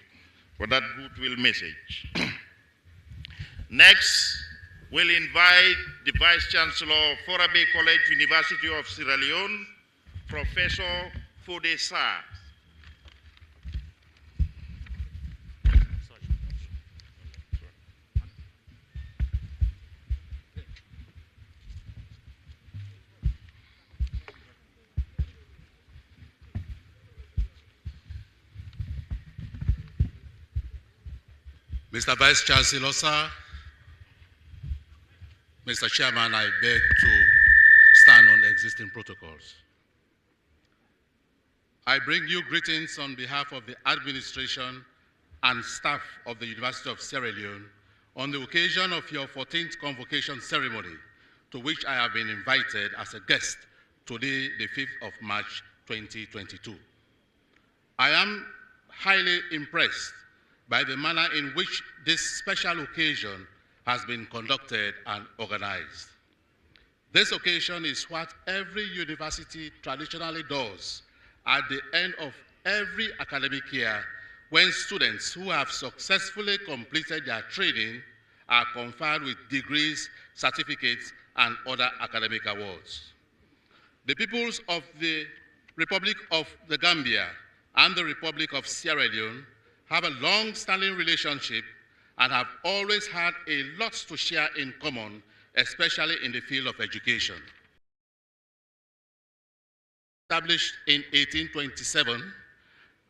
for that goodwill message. Next, we'll invite the Vice Chancellor of Forabe College, University of Sierra Leone, Professor Fode Sarr.
Mr. Vice Chancellor, sir, Mr. Chairman, I beg to stand on existing protocols. I bring you greetings on behalf of the administration and staff of the University of Sierra Leone on the occasion of your 14th convocation ceremony, to which I have been invited as a guest today, the 5th of March, 2022. I am highly impressed by the manner in which this special occasion has been conducted and organized. This occasion is what every university traditionally does at the end of every academic year, when students who have successfully completed their training are conferred with degrees, certificates, and other academic awards. The peoples of the Republic of the Gambia and the Republic of Sierra Leone have a long-standing relationship and have always had a lot to share in common, especially in the field of education. Established in 1827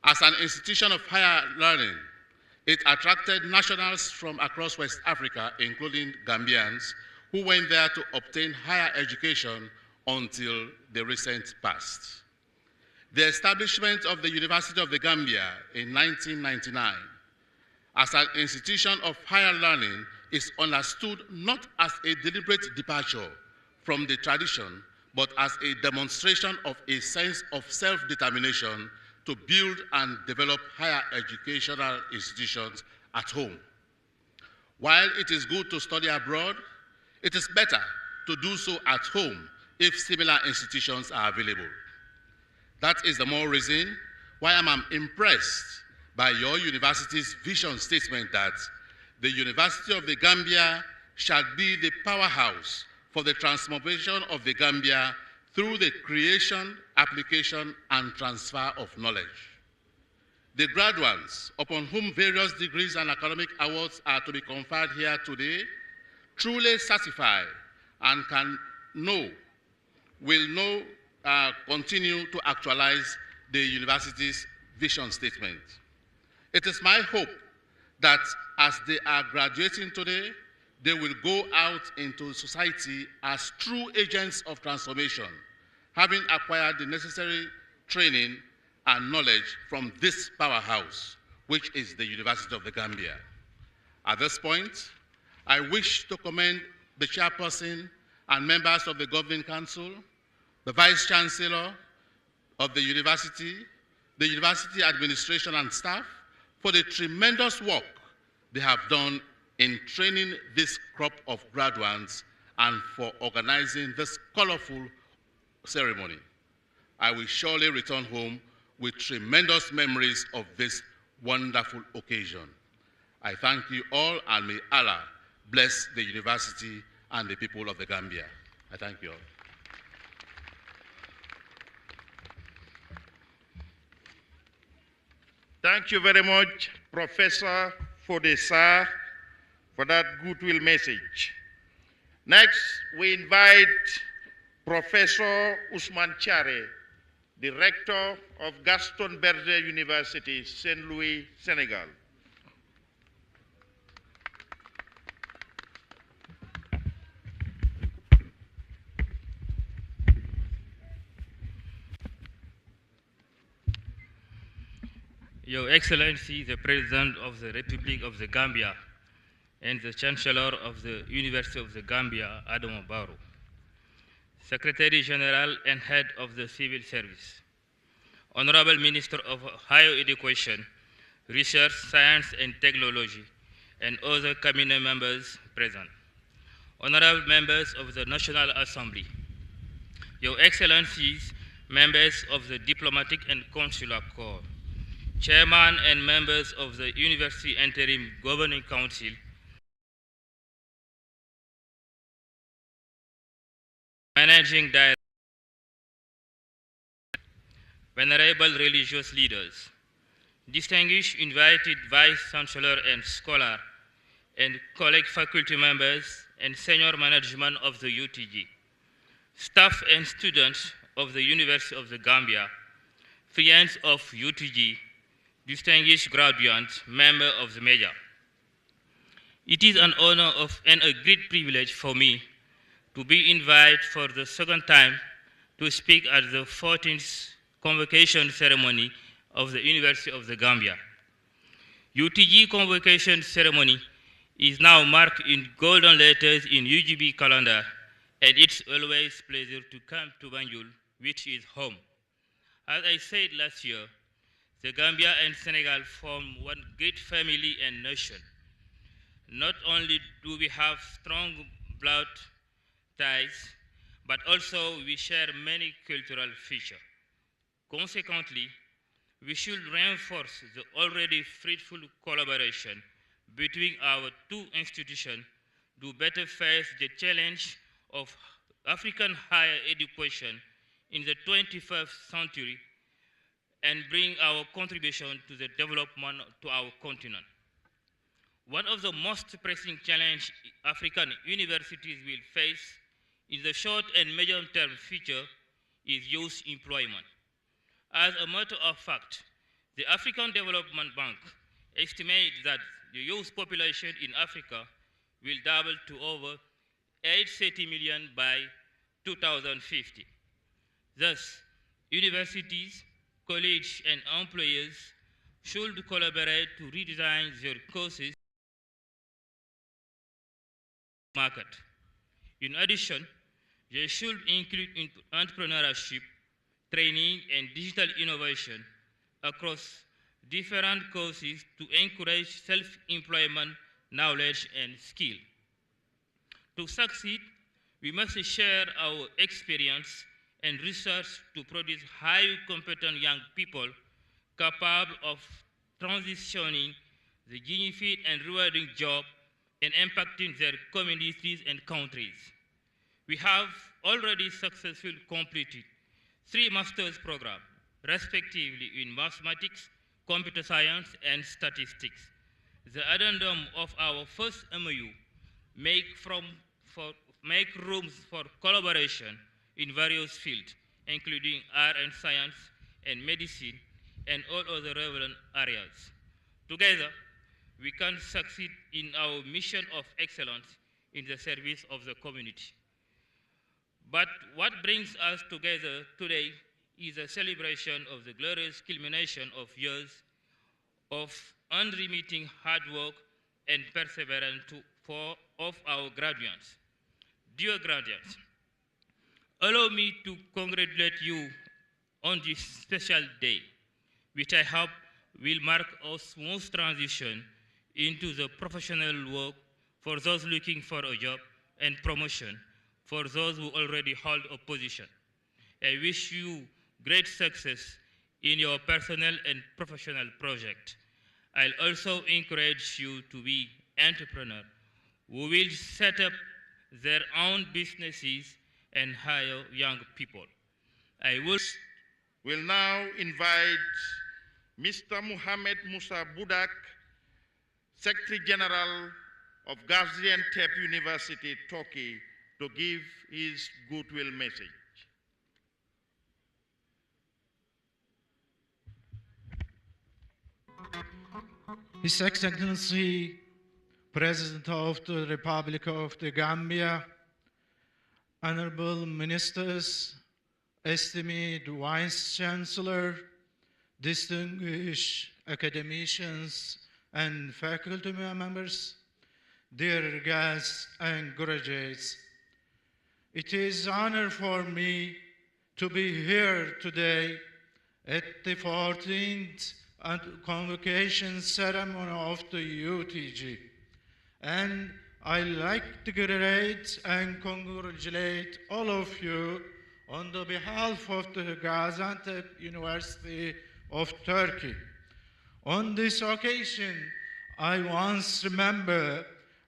as an institution of higher learning, it attracted nationals from across West Africa, including Gambians, who went there to obtain higher education until the recent past. The establishment of the University of the Gambia in 1999 as an institution of higher learning is understood not as a deliberate departure from the tradition, but as a demonstration of a sense of self-determination to build and develop higher educational institutions at home. While it is good to study abroad, it is better to do so at home if similar institutions are available. That is the more reason why I'm impressed by your university's vision statement that the University of the Gambia shall be the powerhouse for the transformation of the Gambia through the creation, application, and transfer of knowledge. The graduates, upon whom various degrees and academic awards are to be conferred here today, truly certify and will continue to actualize the university's vision statement. It is my hope that as they are graduating today, they will go out into society as true agents of transformation, having acquired the necessary training and knowledge from this powerhouse, which is the University of the Gambia. At this point, I wish to commend the chairperson and members of the Governing Council, the Vice Chancellor of the university administration and staff for the tremendous work they have done in training this crop of graduates and for organizing this colorful ceremony. I will surely return home with tremendous memories of this wonderful occasion. I thank you all, and may Allah bless the university and the people of the Gambia. I thank you all.
Thank you very much, Professor Fodesa, for that goodwill message. Next, we invite Professor Ousmane Chare, the Rector of Gaston Berger University, St. Louis, Senegal.
Your Excellency, the President of the Republic of the Gambia and the Chancellor of the University of the Gambia, Adama Barrow, Secretary General and Head of the Civil Service, Honorable Minister of Higher Education, Research, Science and Technology, and other cabinet members present, Honorable members of the National Assembly, Your Excellencies, members of the Diplomatic and Consular Corps, Chairman and members of the University Interim Governing Council, Managing Director, Venerable religious leaders, distinguished invited Vice Chancellor and scholar, and colleague faculty members and senior management of the UTG, staff and students of the University of the Gambia, friends of UTG, distinguished graduates, member of the media. It is an honor and a great privilege for me to be invited for the second time to speak at the 14th convocation ceremony of the University of the Gambia. UTG convocation ceremony is now marked in golden letters in UGB calendar, and it's always a pleasure to come to Banjul, which is home. As I said last year, the Gambia and Senegal form one great family and nation. Not only do we have strong blood ties, but also we share many cultural features. Consequently, we should reinforce the already fruitful collaboration between our two institutions to better face the challenge of African higher education in the 21st century and bring our contribution to the development to our continent. One of the most pressing challenges African universities will face in the short and medium-term future is youth employment. As a matter of fact, the African Development Bank estimates that the youth population in Africa will double to over 830 million by 2050. Thus, universities, colleges, and employers should collaborate to redesign their courses market. In addition, they should include entrepreneurship, training, and digital innovation across different courses to encourage self-employment, knowledge, and skill. To succeed, we must share our experience and research to produce highly competent young people capable of transitioning the dignified and rewarding job and impacting their communities and countries. We have already successfully completed 3 master's programs, respectively in mathematics, computer science, and statistics. The addendum of our first MOU make rooms for collaboration in various fields, including art and science and medicine and all other relevant areas. Together, we can succeed in our mission of excellence in the service of the community. But what brings us together today is a celebration of the glorious culmination of years of unremitting hard work and perseverance of our graduates. Dear graduates, allow me to congratulate you on this special day, which I hope will mark a smooth transition into the professional work for those looking for a job and promotion for those who already hold a position. I wish you great success in your personal and professional project. I'll also encourage you to be entrepreneurs who will set up their own businesses and hire young people.
Will now invite Mr. Mohamed Musa Budak, Secretary General of Gaziantep University, Turkey, to give his goodwill message.
His Excellency, President of the Republic of the Gambia, Honorable Ministers, esteemed Vice Chancellor, distinguished academicians and faculty members, dear guests and graduates, it is an honor for me to be here today at the 14th convocation ceremony of the UTG. And I'd like to greet and congratulate all of you on the behalf of the Gaziantep University of Turkey. On this occasion, I once remember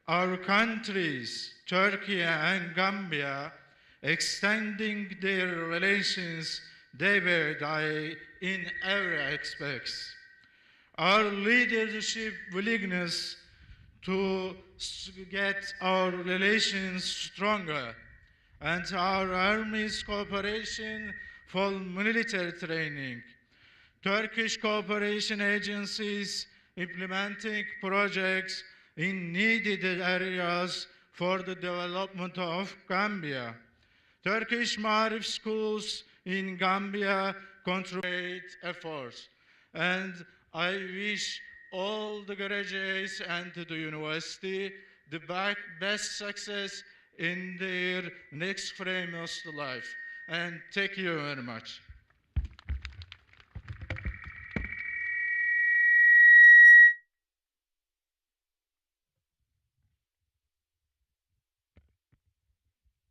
our countries, Turkey and Gambia, extending their relations day by day in every aspect. Our leadership willingness to get our relations stronger, and our Army's cooperation for military training, Turkish cooperation agencies implementing projects in needed areas for the development of Gambia, Turkish Marif schools in Gambia contribute efforts, and I wish all the graduates and the university the best success in their next frame of life. And thank you very much.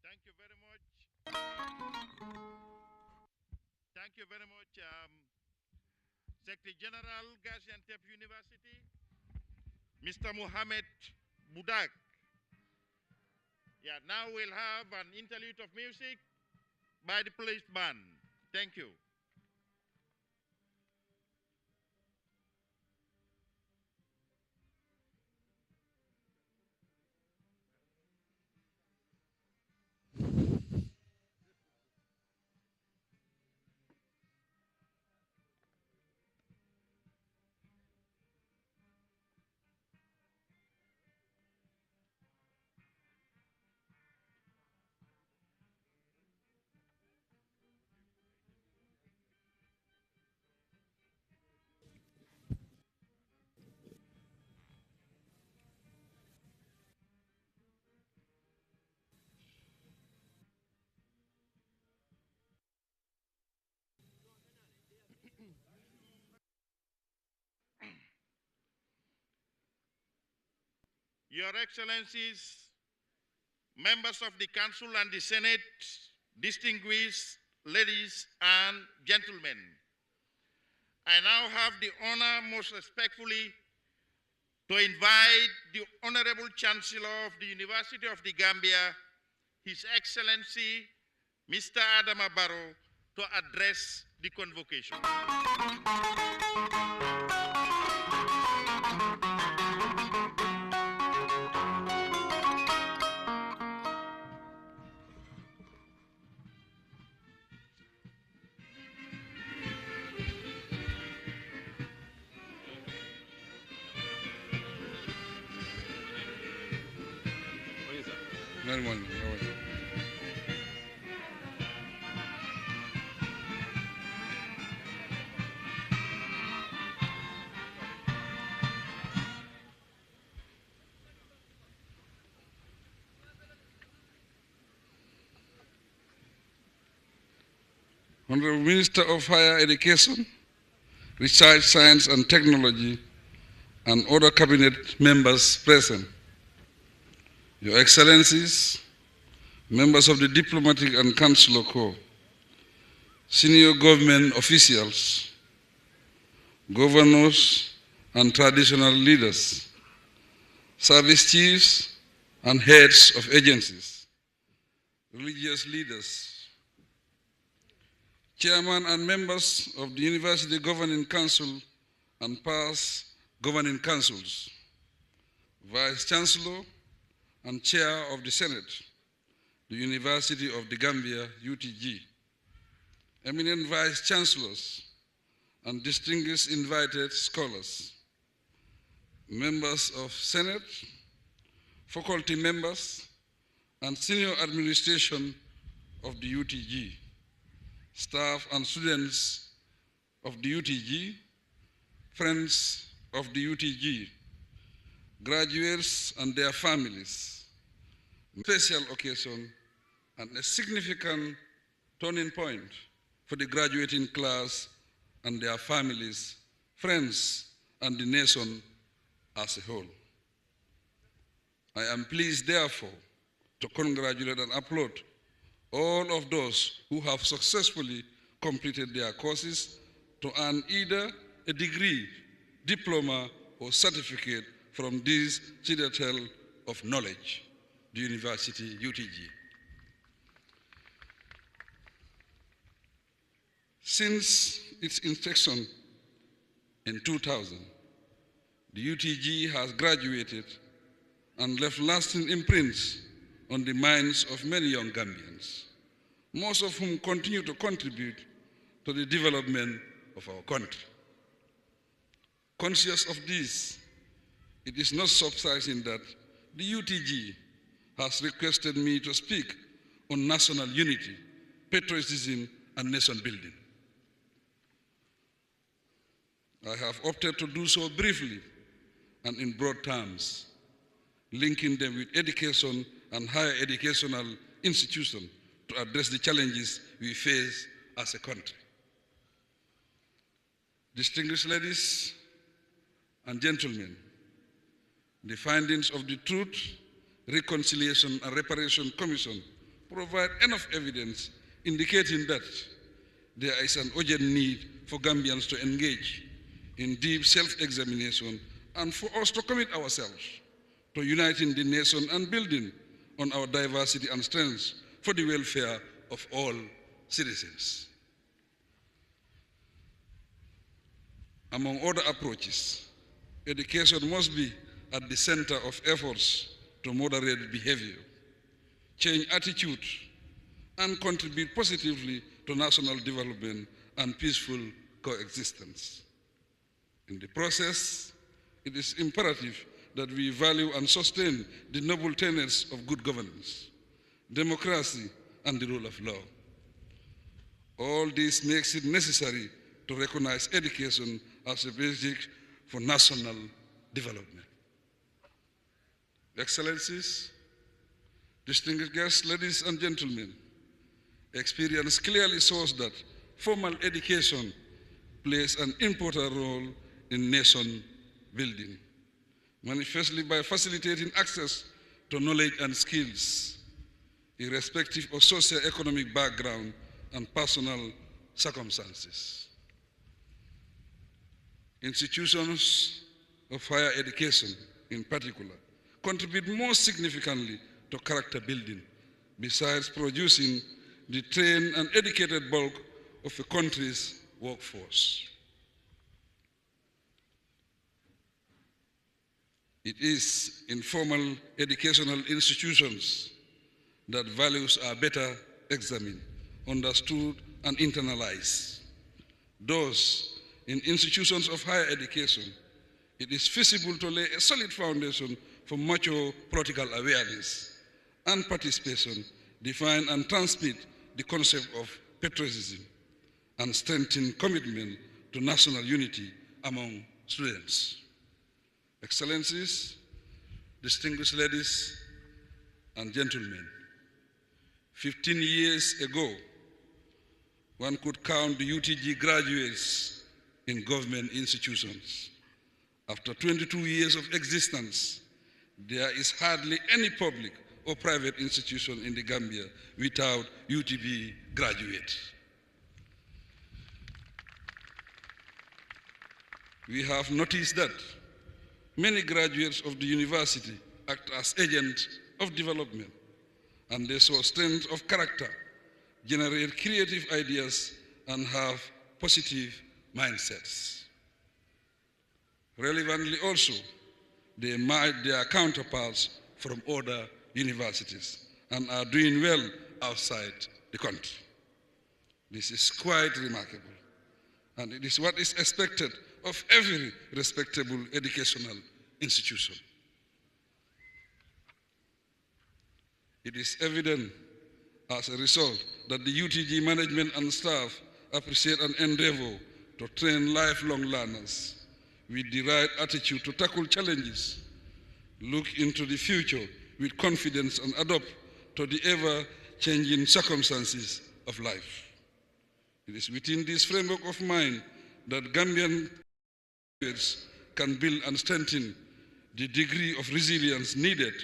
Thank you very much. Thank you very much, Secretary General, Gaziantep University, Mr. Mohamed Budak. Yeah, now we'll have an interlude of music by the police band. Thank you. Your Excellencies, members of the Council and the Senate, distinguished ladies and gentlemen, I now have the honor most respectfully to invite the Honorable Chancellor of the University of the Gambia, His Excellency, Mr. Adama Barrow, to address the convocation.
very much. Honorable Minister of Higher Education, Research, Science and Technology, and other cabinet members present, Your Excellencies, members of the Diplomatic and Consular Corps, senior government officials, governors and traditional leaders, service chiefs and heads of agencies, religious leaders, chairman and members of the University Governing Council and past governing councils, Vice Chancellor and Chair of the Senate, the University of the Gambia, UTG, eminent Vice Chancellors and distinguished invited scholars, members of Senate, faculty members, and senior administration of the UTG, staff and students of the UTG, friends of the UTG, graduates and their families, special occasion and a significant turning point for the graduating class and their families, friends, and the nation as a whole. I am pleased, therefore, to congratulate and applaud all of those who have successfully completed their courses to earn either a degree, diploma, or certificate from this citadel of knowledge, the University UTG. Since its inception in 2000, the UTG has graduated and left lasting imprints on the minds of many young Gambians, most of whom continue to contribute to the development of our country. Conscious of this, it is not surprising that the UTG has requested me to speak on national unity, patriotism, and nation building. I have opted to do so briefly and in broad terms, linking them with education and higher educational institutions to address the challenges we face as a country. Distinguished ladies and gentlemen, the findings of the Truth, Reconciliation and Reparation Commission provide enough evidence indicating that there is an urgent need for Gambians to engage in deep self-examination and for us to commit ourselves to uniting the nation and building on our diversity and strengths for the welfare of all citizens. Among other approaches, education must be at the center of efforts to moderate behavior, change attitude, and contribute positively to national development and peaceful coexistence. In the process, it is imperative that we value and sustain the noble tenets of good governance, democracy, and the rule of law. All this makes it necessary to recognize education as a basic for national development. Excellencies, distinguished guests, ladies and gentlemen, experience clearly shows that formal education plays an important role in nation building, manifestly by facilitating access to knowledge and skills, irrespective of socio-economic background and personal circumstances. Institutions of higher education, in particular, contribute most significantly to character building, besides producing the trained and educated bulk of a country's workforce. It is in formal educational institutions that values are better examined, understood, and internalized. Thus, in institutions of higher education, it is feasible to lay a solid foundation for mature political awareness and participation define and transmit the concept of patriotism and strengthen commitment to national unity among students. Excellencies, distinguished ladies and gentlemen, 15 years ago, one could count the UTG graduates in government institutions. After 22 years of existence, there is hardly any public or private institution in the Gambia without UTB graduates. We have noticed that many graduates of the university act as agents of development, and they show strength of character, generate creative ideas, and have positive mindsets. Relevantly also, they might their counterparts from other universities and are doing well outside the country. This is quite remarkable, and it is what is expected of every respectable educational institution. It is evident as a result that the UTG management and staff appreciate and endeavor to train lifelong learners with the right attitude to tackle challenges, look into the future with confidence, and adapt to the ever-changing circumstances of life. It is within this framework of mind that Gambian can build and strengthen the degree of resilience needed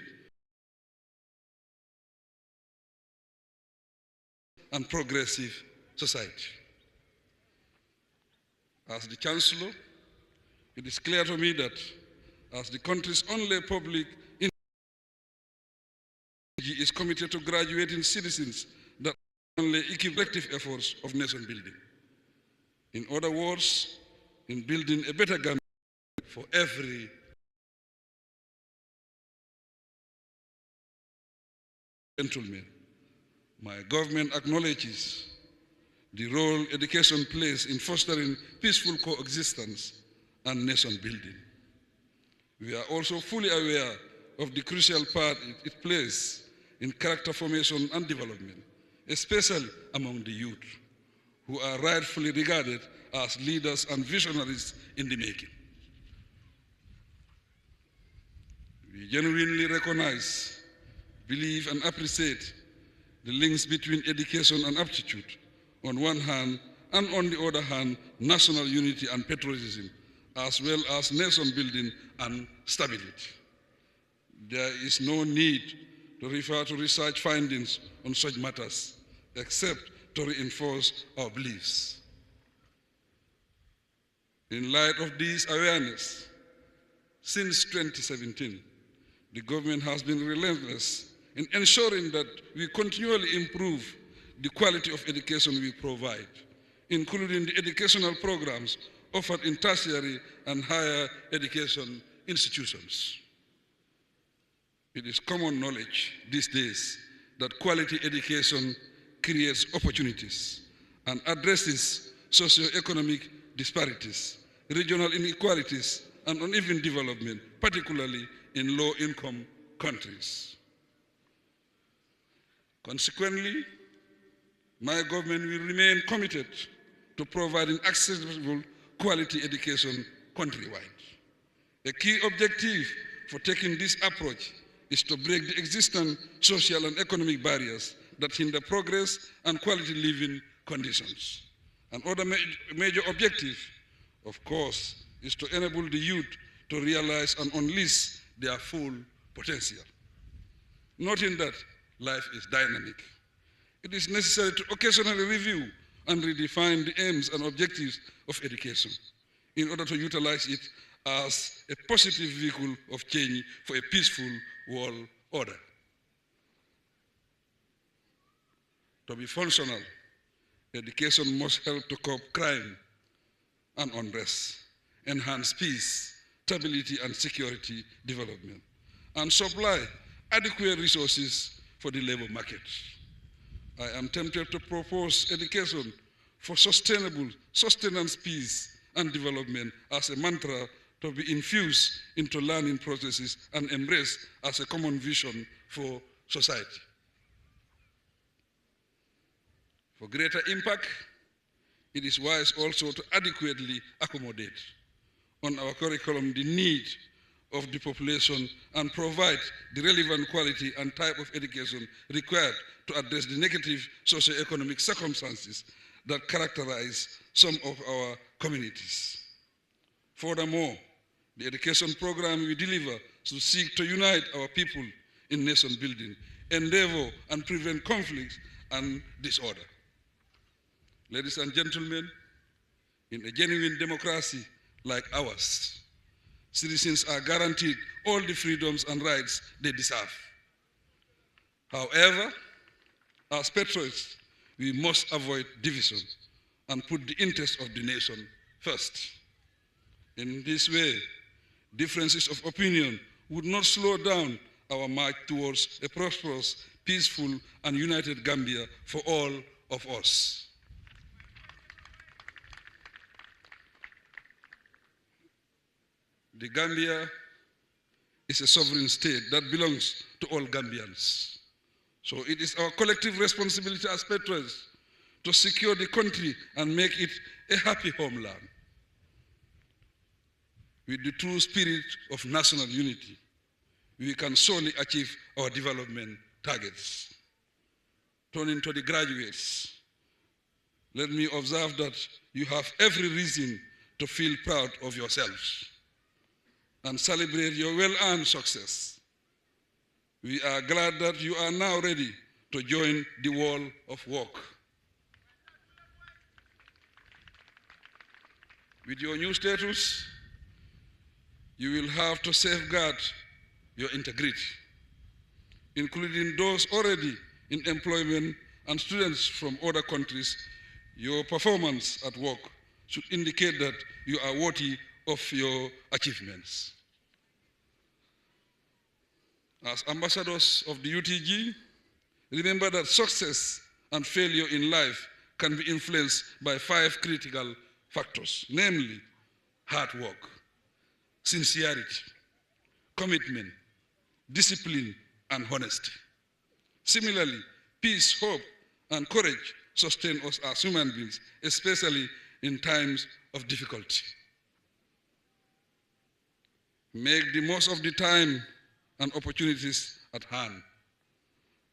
and progressive society. As the Chancellor, it is clear to me that as the country's only public institution is committed to graduating citizens that only collective efforts of nation building. In other words, in building a better Gambia for every gentleman. My government acknowledges the role education plays in fostering peaceful coexistence and nation building. We are also fully aware of the crucial part it plays in character formation and development, especially among the youth, who are rightfully regarded as leaders and visionaries in the making. We genuinely recognize, believe, and appreciate the links between education and aptitude on one hand, and on the other hand, national unity and patriotism, as well as nation building and stability. There is no need to refer to research findings on such matters, except to reinforce our beliefs. In light of this awareness, since 2017, the government has been relentless in ensuring that we continually improve the quality of education we provide, including the educational programs offered in tertiary and higher education institutions. It is common knowledge these days that quality education creates opportunities and addresses socioeconomic disparities, regional inequalities, and uneven development, particularly in low-income countries. Consequently, my government will remain committed to providing accessible quality education countrywide. A key objective for taking this approach is to break the existing social and economic barriers that hinder progress and quality living conditions. Another major objective, of course, is to enable the youth to realize and unleash their full potential. Noting that life is dynamic, it is necessary to occasionally review and redefine the aims and objectives of education in order to utilize it as a positive vehicle of change for a peaceful world order. To be functional, education must help to curb crime and unrest, enhance peace, stability, and security development, and supply adequate resources for the labor market. I am tempted to propose education for sustainable sustenance, peace, and development as a mantra to be infused into learning processes and embraced as a common vision for society. For greater impact, it is wise also to adequately accommodate on our curriculum the need of the population and provide the relevant quality and type of education required to address the negative socio-economic circumstances that characterize some of our communities. Furthermore, the education program we deliver should seek to unite our people in nation building, endeavor and prevent conflicts and disorder. Ladies and gentlemen, in a genuine democracy like ours, citizens are guaranteed all the freedoms and rights they deserve. However, as patriots, we must avoid division and put the interests of the nation first. In this way, differences of opinion would not slow down our march towards a prosperous, peaceful, and united Gambia for all of us. The Gambia is a sovereign state that belongs to all Gambians. So it is our collective responsibility as patriots to secure the country and make it a happy homeland. With the true spirit of national unity, we can solely achieve our development targets. Turning to the graduates, let me observe that you have every reason to feel proud of yourselves and celebrate your well-earned success. We are glad that you are now ready to join the wall of work. With your new status, you will have to safeguard your integrity, including those already in employment and students from other countries. Your performance at work should indicate that you are worthy of your achievements. As ambassadors of the UTG, remember that success and failure in life can be influenced by 5 critical factors, namely hard work, sincerity, commitment, discipline, and honesty. Similarly, peace, hope, and courage sustain us as human beings, especially in times of difficulty. Make the most of the time and opportunities at hand.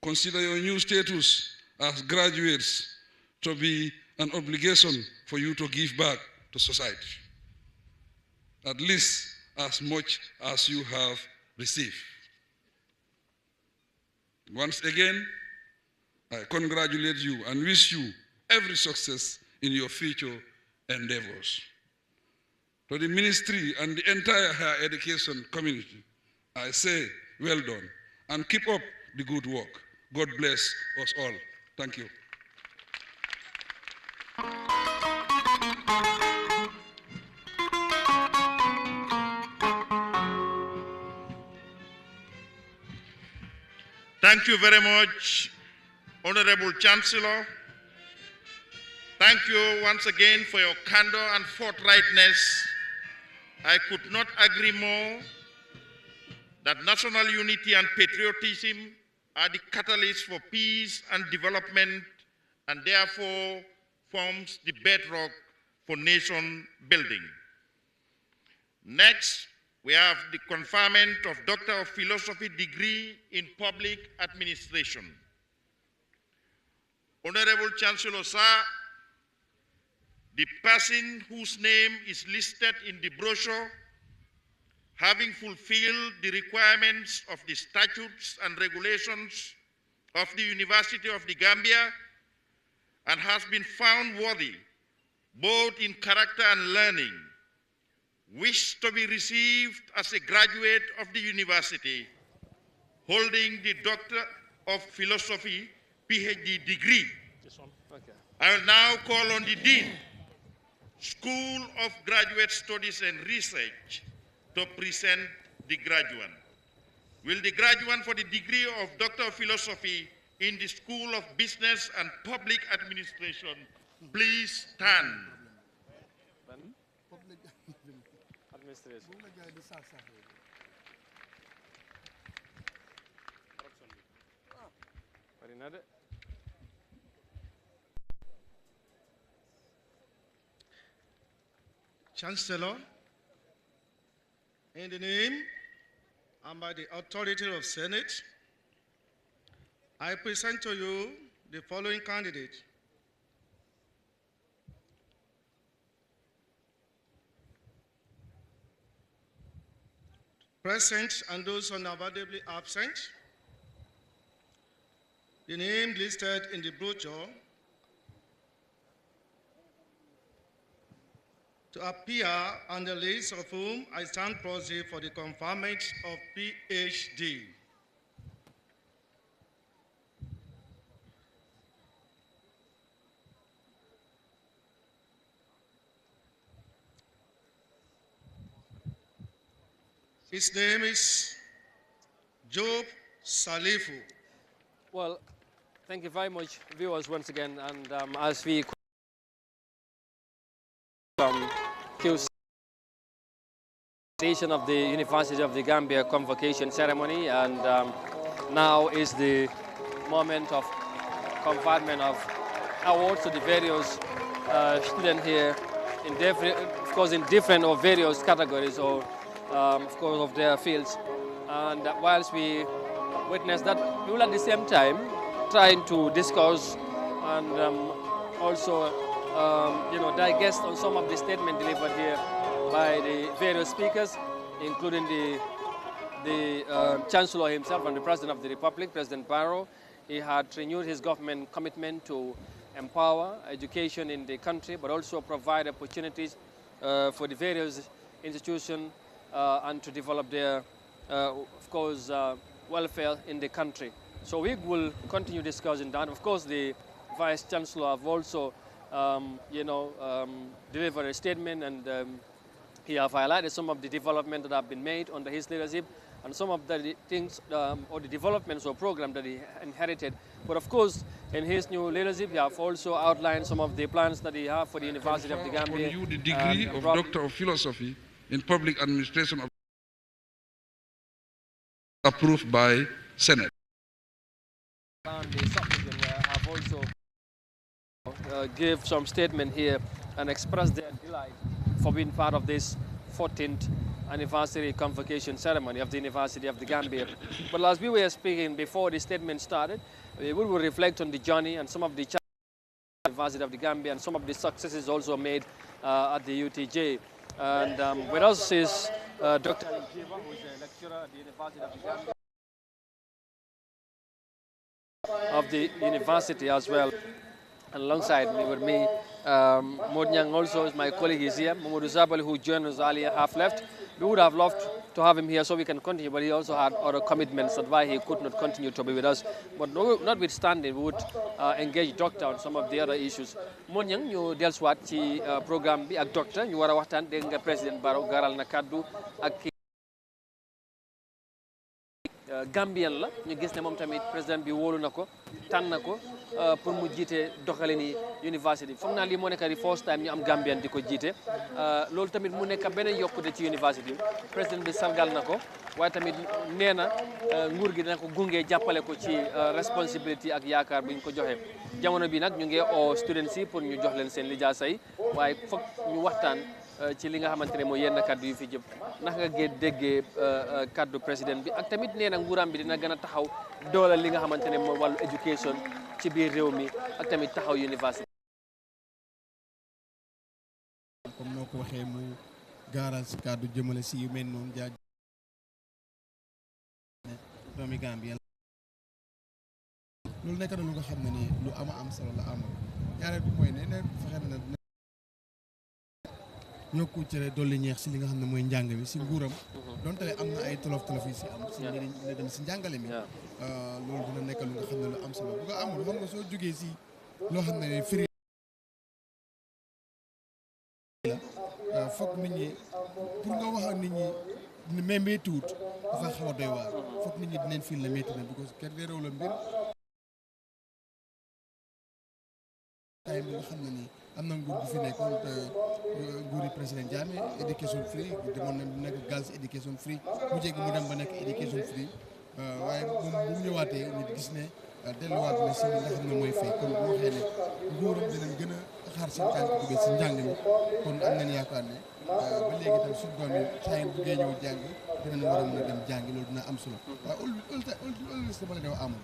Consider your new status as graduates to be an obligation for you to give back to society, at least as much as you have received. Once again, I congratulate you and wish you every success in your future endeavors. To the ministry and the entire higher education community, I say, well done, and keep up the good work. God bless us all. Thank you.
Thank you very much, Honorable Chancellor. Thank you once again for your candor and forthrightness. I could not agree more that national unity and patriotism are the catalyst for peace and development, and therefore forms the bedrock for nation building. Next, we have the conferment of Doctor of Philosophy degree in Public Administration. Honorable Chancellor Sir, the person whose name is listed in the brochure, having fulfilled the requirements of the statutes and regulations of the University of the Gambia, and has been found worthy both in character and learning, wish to be received as a graduate of the university, holding the Doctor of Philosophy PhD degree. I will now call on the Dean, School of Graduate Studies and Research, to present the graduate. Will the graduate for the degree of Doctor of Philosophy in the School of Business and Public Administration please stand?
Chancellor, in the name and by the authority of Senate, I present to you the following candidate. Present and those unavoidably absent. The name listed in the brochure to appear on the list of whom I stand proxy for the conferment of PhD. His name is Job Salifu.
Well, thank you very much, viewers, once again. And as we station of the University of the Gambia convocation ceremony, and now is the moment of conferment of awards to the various students here, of course, in different or various categories, or of course, of their fields. And whilst we witness that, we will at the same time trying to discuss and also, digest on some of the statements delivered here by the various speakers, including the Chancellor himself and the President of the Republic, President Barrow. He had renewed his government commitment to empower education in the country, but also provide opportunities for the various institutions and to develop their, of course, welfare in the country. So we will continue discussing that. Of course, the Vice Chancellor have also, delivered a statement, and he have highlighted some of the development that have been made under his leadership and some of the things or the developments or program that he inherited. But of course, in his new leadership, he have also outlined some of the plans that he have for the University of the Gambia.
You the degree of Doctor of Philosophy in Public Administration approved by Senate.
And the subsequent have also gave some statement here and expressed their delight for being part of this 14th anniversary convocation ceremony of the University of the Gambia. But as we were speaking before the statement started, we will reflect on the journey and some of the challenges of the University of the Gambia and some of the successes also made at the UTJ. And with us is Dr. Njiva, who is a lecturer at the University of the Gambia, of the university as well. And alongside me, with me, Modnyang also is my colleague. He's here. Mamadou Zabali, who joined us earlier, half left. We would have loved to have him here so we can continue, but he also had other commitments. That's why he could not continue to be with us. But notwithstanding, we would engage Doctor on some of the other issues. Modnyang, ñu dellusiwaat ci programme bi ak Docteur ñu war a waxtaan dégg nga président Barrow garal na kaddu ak Gambian la ñu gis ne moom tamit président bi wóolu na ko tànn na ko pour mu jiite doxalini university foog naa lii moo nekk di first time ñu am Gambian di ko jiite loolu tamit mu nekk beneen yokkute ci university président bi sargal na ko waaye tamit nee na nguur gi dina ko gunge jàppale ko ci responsibility ak yaakaar bu ñu ko joxe jamono bi nag ñu ngi oo students yi pour ñu jox leen seen lijaasa yi waaye foog ñu waxtaan ci li nga xamante ne mooy yenn kaddu yu fi jëm ndax nga déggee kaddu président bi ak tamit nee na nguuram bi dina gën a taxaw doolal li nga xamante ne mooy wàllu éducation ci biir réew mi ak tamit taxaw université.
comme noo ko waxee mu gaaral si kaddu jëmale si yu mel noonu jaaj doomi Gambia loolu nekk na lu nga xam ne ni lu am solo la amoon ñaareel bi mooy ne fexe na yokku cere dolli ñeex si li nga xam ne mooy njàng mi si nguuram donte am na ay tolof yi si am si njëriñ la dem si njàngale mi loolu dina nekk lu nga xam ne lu am solo bu nga amul xam nga soo jógee si loo xam ne firi la foog nit ñi pour nga wax ak nit ñi mais méttiwut dafa xaw a doy waar foog nit ñi dinañ fil la métti na because kenn réew la mbir tay bi nga xam ne nii am na nguur gu fi nekkoon te nguuri président Jammeh education free demoon na nekk girls education free mu jéggi mu dem ba nekk education free waaye moom bu mu ñëwaatee nit gis ne delluwaat na si li nga xam ne mooy fay kon bu waxee ne nguuram dinañ gën a xaar seen tànk duggee si njàng mi kon am nañ yaakaar ne ba léegi tam suñu doom yi saa yu buggee ñëw jàng dinañ war a mën a dem jàngi loolu dina am solo waaye ëllëg dama la def amul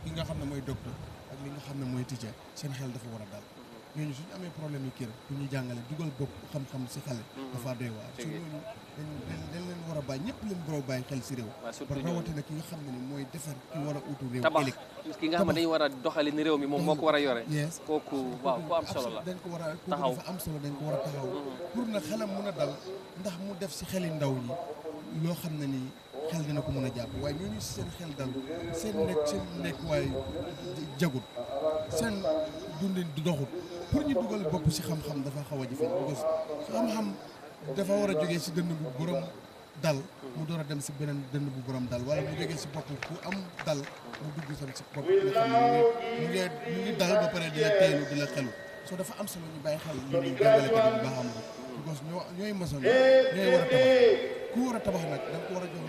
ki nga xam ne mooy docteur ak li nga xam ne mooy teacher seen xel dafa war a dal ñooñu suñu amee problème yi kër bu ñuy jàngale dugal bopp xam-xam si xale dafa doy waar so ñooñu dañ leen war a bàyyi ñëpp leen war a bàyyi xel si réew par rawatina ki nga xam ne ni mooy defar ki war a utu réew ëllëg
ki nga xam ne dañu war a doxali ni réew mi moom moo ko war a yore kooku waaw ku am solo la
dañ ko war a taxaw dafa am solo dañ ko war a taxaw pour na xelam mun a dal ndax mu def si xeli ndaw ñi loo xam ne nii xel dina ko mën a jàpp waaye ñooñu si seen xel dal seen nekk waaye jagut seen dundin du doxut pour ñu dugal bopp si xam-xam dafa xaw a jafe parce que xam-xam dafa war a jógee si dënn bu borom dal mu door a dem si beneen dënn bu borom dal wala mu jógee si bopp ku am dal mu dugg tam si bopp nga xam ne mu ngi dal ba pare di la teelu di la xelu soo dafa am solo ñu bàyyi xel ñu ñuy jàngalekat yi bu baax am parce que ñooy maçon ñooy war a tabax ku war a tabax nag da nga ko war a jox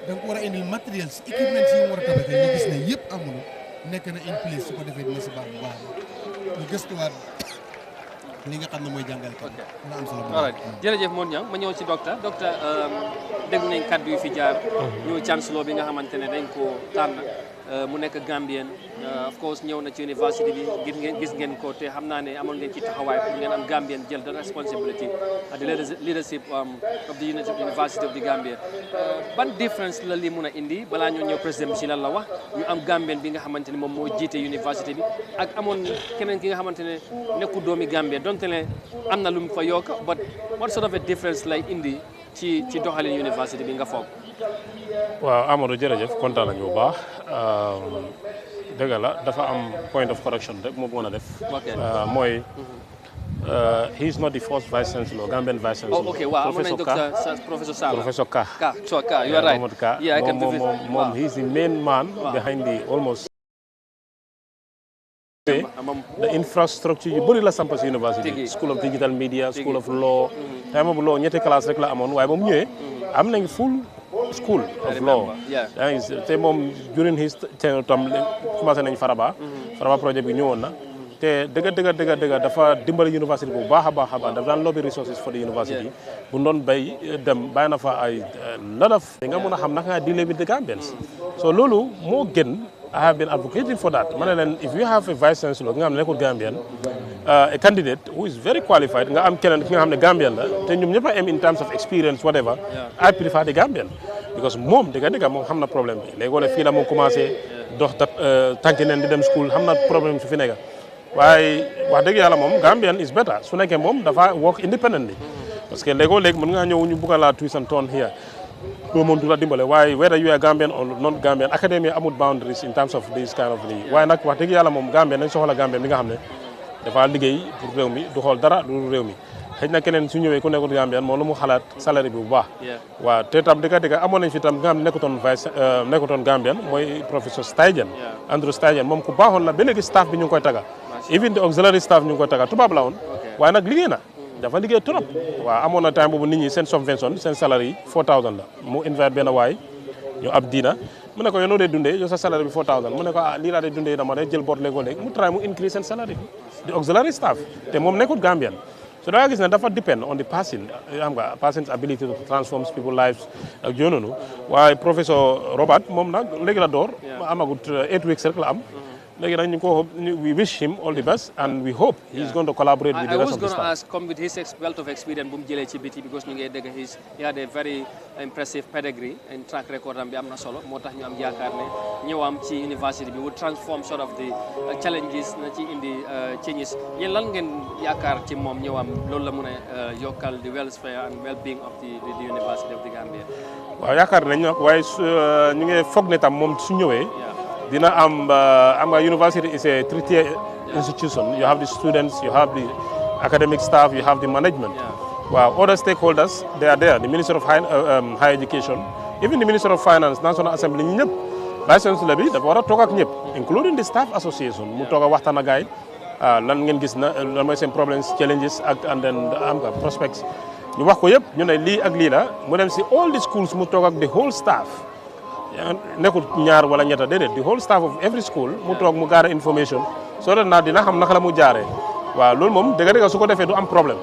da nga ko war a indil matériel si équipement yi mu war a tabaxee ñu gis ne yëpp amul nekk na in place su ko defee dina si baax bu baax ñu gëstuwaat li nga xam ne mooy jàngalekat yi am solo
jërëjëf Modou Niang ma ñëw ci docteur dégg nañ kaddu yu fi jaar ñu chancellor bi nga xamante ne dañ ko tànn mu nekk Gambien of course ñëw na ci university bi gis ngeen ko te xam naa ne amoon ngeen ci taxawaay pour ngeen am Gambien jël the responsibility at the leadership of the University of the Gambia ban difference la li mun a indi balaa ñoo ñëw président bi ci lan la wax ñu am Gambien bi nga xamante ne moom moo jiite university bi ak amoon keneen ki nga xamante ne nekku doomi Gambia donte ne am na lu mu fa yokk but what sort of a difference lay indi ci doxalin university bi nga foog.
waaw Amadou jërëjëf kontaan nañu bu baax dëgg la dafa am point of correction rek moo mën a def. mooy he is not the first vice chancellor Gambian vice chancellor.
oh ok waaw amoon nañu professor Sala.
Professor Ka.
Ka you are right.
yeah I can moom he is the main man behind the almost. the infrastructure yu bëri la samp si university school of digital media school of law time of law ñetti classe rek la amoon waaye ba mu ñëwee am nañ full school of law te moom during his tenure tam commencé nañ Faraba projet bi ñëwoon na te dëgg dafa dimbali university bu baax a baax dafa daan lobby resources for the university bu doon bay dem bàyyi na fa ay lot of nga mën a xam naka nga deal with the Gambians so loolu moo gën I have been advocating for that. If you have a vice chancellor, Gambian, a candidate who is very qualified, nga am keneen ki nga xam ne Gambian la te ñoom ñëpp a am in terms of experience whatever, I prefer the Gambian because moom dëgg moom xam na problème bi léegi fii la moo commencé dox tànki neen di dem school xam na problème su fi nekk waaye wax dëgg yàlla moom Gambian is better su nekkee moom dafa work independently parce que léegi mën nga ñëw ñu bugg a laa twist and turn here. Moom du la dimbale waaye whether you are Gambian or not Gambian academia amul boundaries in terms of this kind of thing waaye nag wax dëgg yàlla moom Gambian nañ soxla Gambian bi nga xam ne dafa liggéey pour réew mi du xool dara lu réew mi xëy na keneen su ñëwee ku nekkul Gambian moom lu mu xalaat salaire bi bu baax waaw te tam dëgg amoon nañ fi tam nga xam ne nekkutoon Gambian mooy professeur Stijen Andrew Stijen moom ku baaxoon la ba léegi staff bi ñu ngi koy taga even the auxiliary staff ñu ngi koy taga tubaab la woon waaye nag liggéey na dafa liggéey trop waaw amoon na time boobu nit ñi seen subvention seen salaire yi 4000 la mu invite benn waay ñu ab diina mu ne ko yow noo dee dundee yow sa salaire bi 4000 mu ne ko lii laa dee dundee dama day jël bor léegi mu try mu increase seen salaire bi di auxiliary staff te moom nekkul Gambian so da nga gis ne dafa depend on the person xam nga person's ability to transform people's lives ak yooyu noonu waaye professeur Robert moom nag léegi la door amagut 8 weeks rek la am léegi nag ñu ko we wish him all the best and we hope he's going to collaborate with the rest of the staff.
I was going to ask, come with his wealth of experience bu mu jëlee ci biti because ñu ngi dégg he had a very impressive pedigree and track record am bi am na solo moo tax ñu am yaakaar ne ñëwam ci university bi would transform sort of the challenges na ci indi changes yéen lan ngeen yaakaar ci moom ñëwam loolu la mun a yokkal the welfare and well-being of the University of the Gambia.
waaw yaakaar nañ nag waaye ñu ngi foog ne tam moom su ñëwee. Dina am university is a three-tier institution. You have the students, you have the academic staff, you have the management. Wow, other stakeholders, they are there. The Minister of Higher Education, even the Minister of Finance, National Assembly, ñëpp vice chancellor bi dafa war a toog ak ñëpp, including the staff association. Mu toog a waxtaan ak gaay lan ngeen gis na lan mooy seen problems, challenges ak and then am nga prospects. Ñu wax ko yëpp ñu ne lii ak lii la mu dem si all the schools mu toog ak the whole staff. nekkul ñaar wala ñetta déedéet the whole staff of every school mu toog mu gaara information so that naa dina xam naka la mu jaaree waaw loolu moom dëgg-dëgg su ko defee du am problème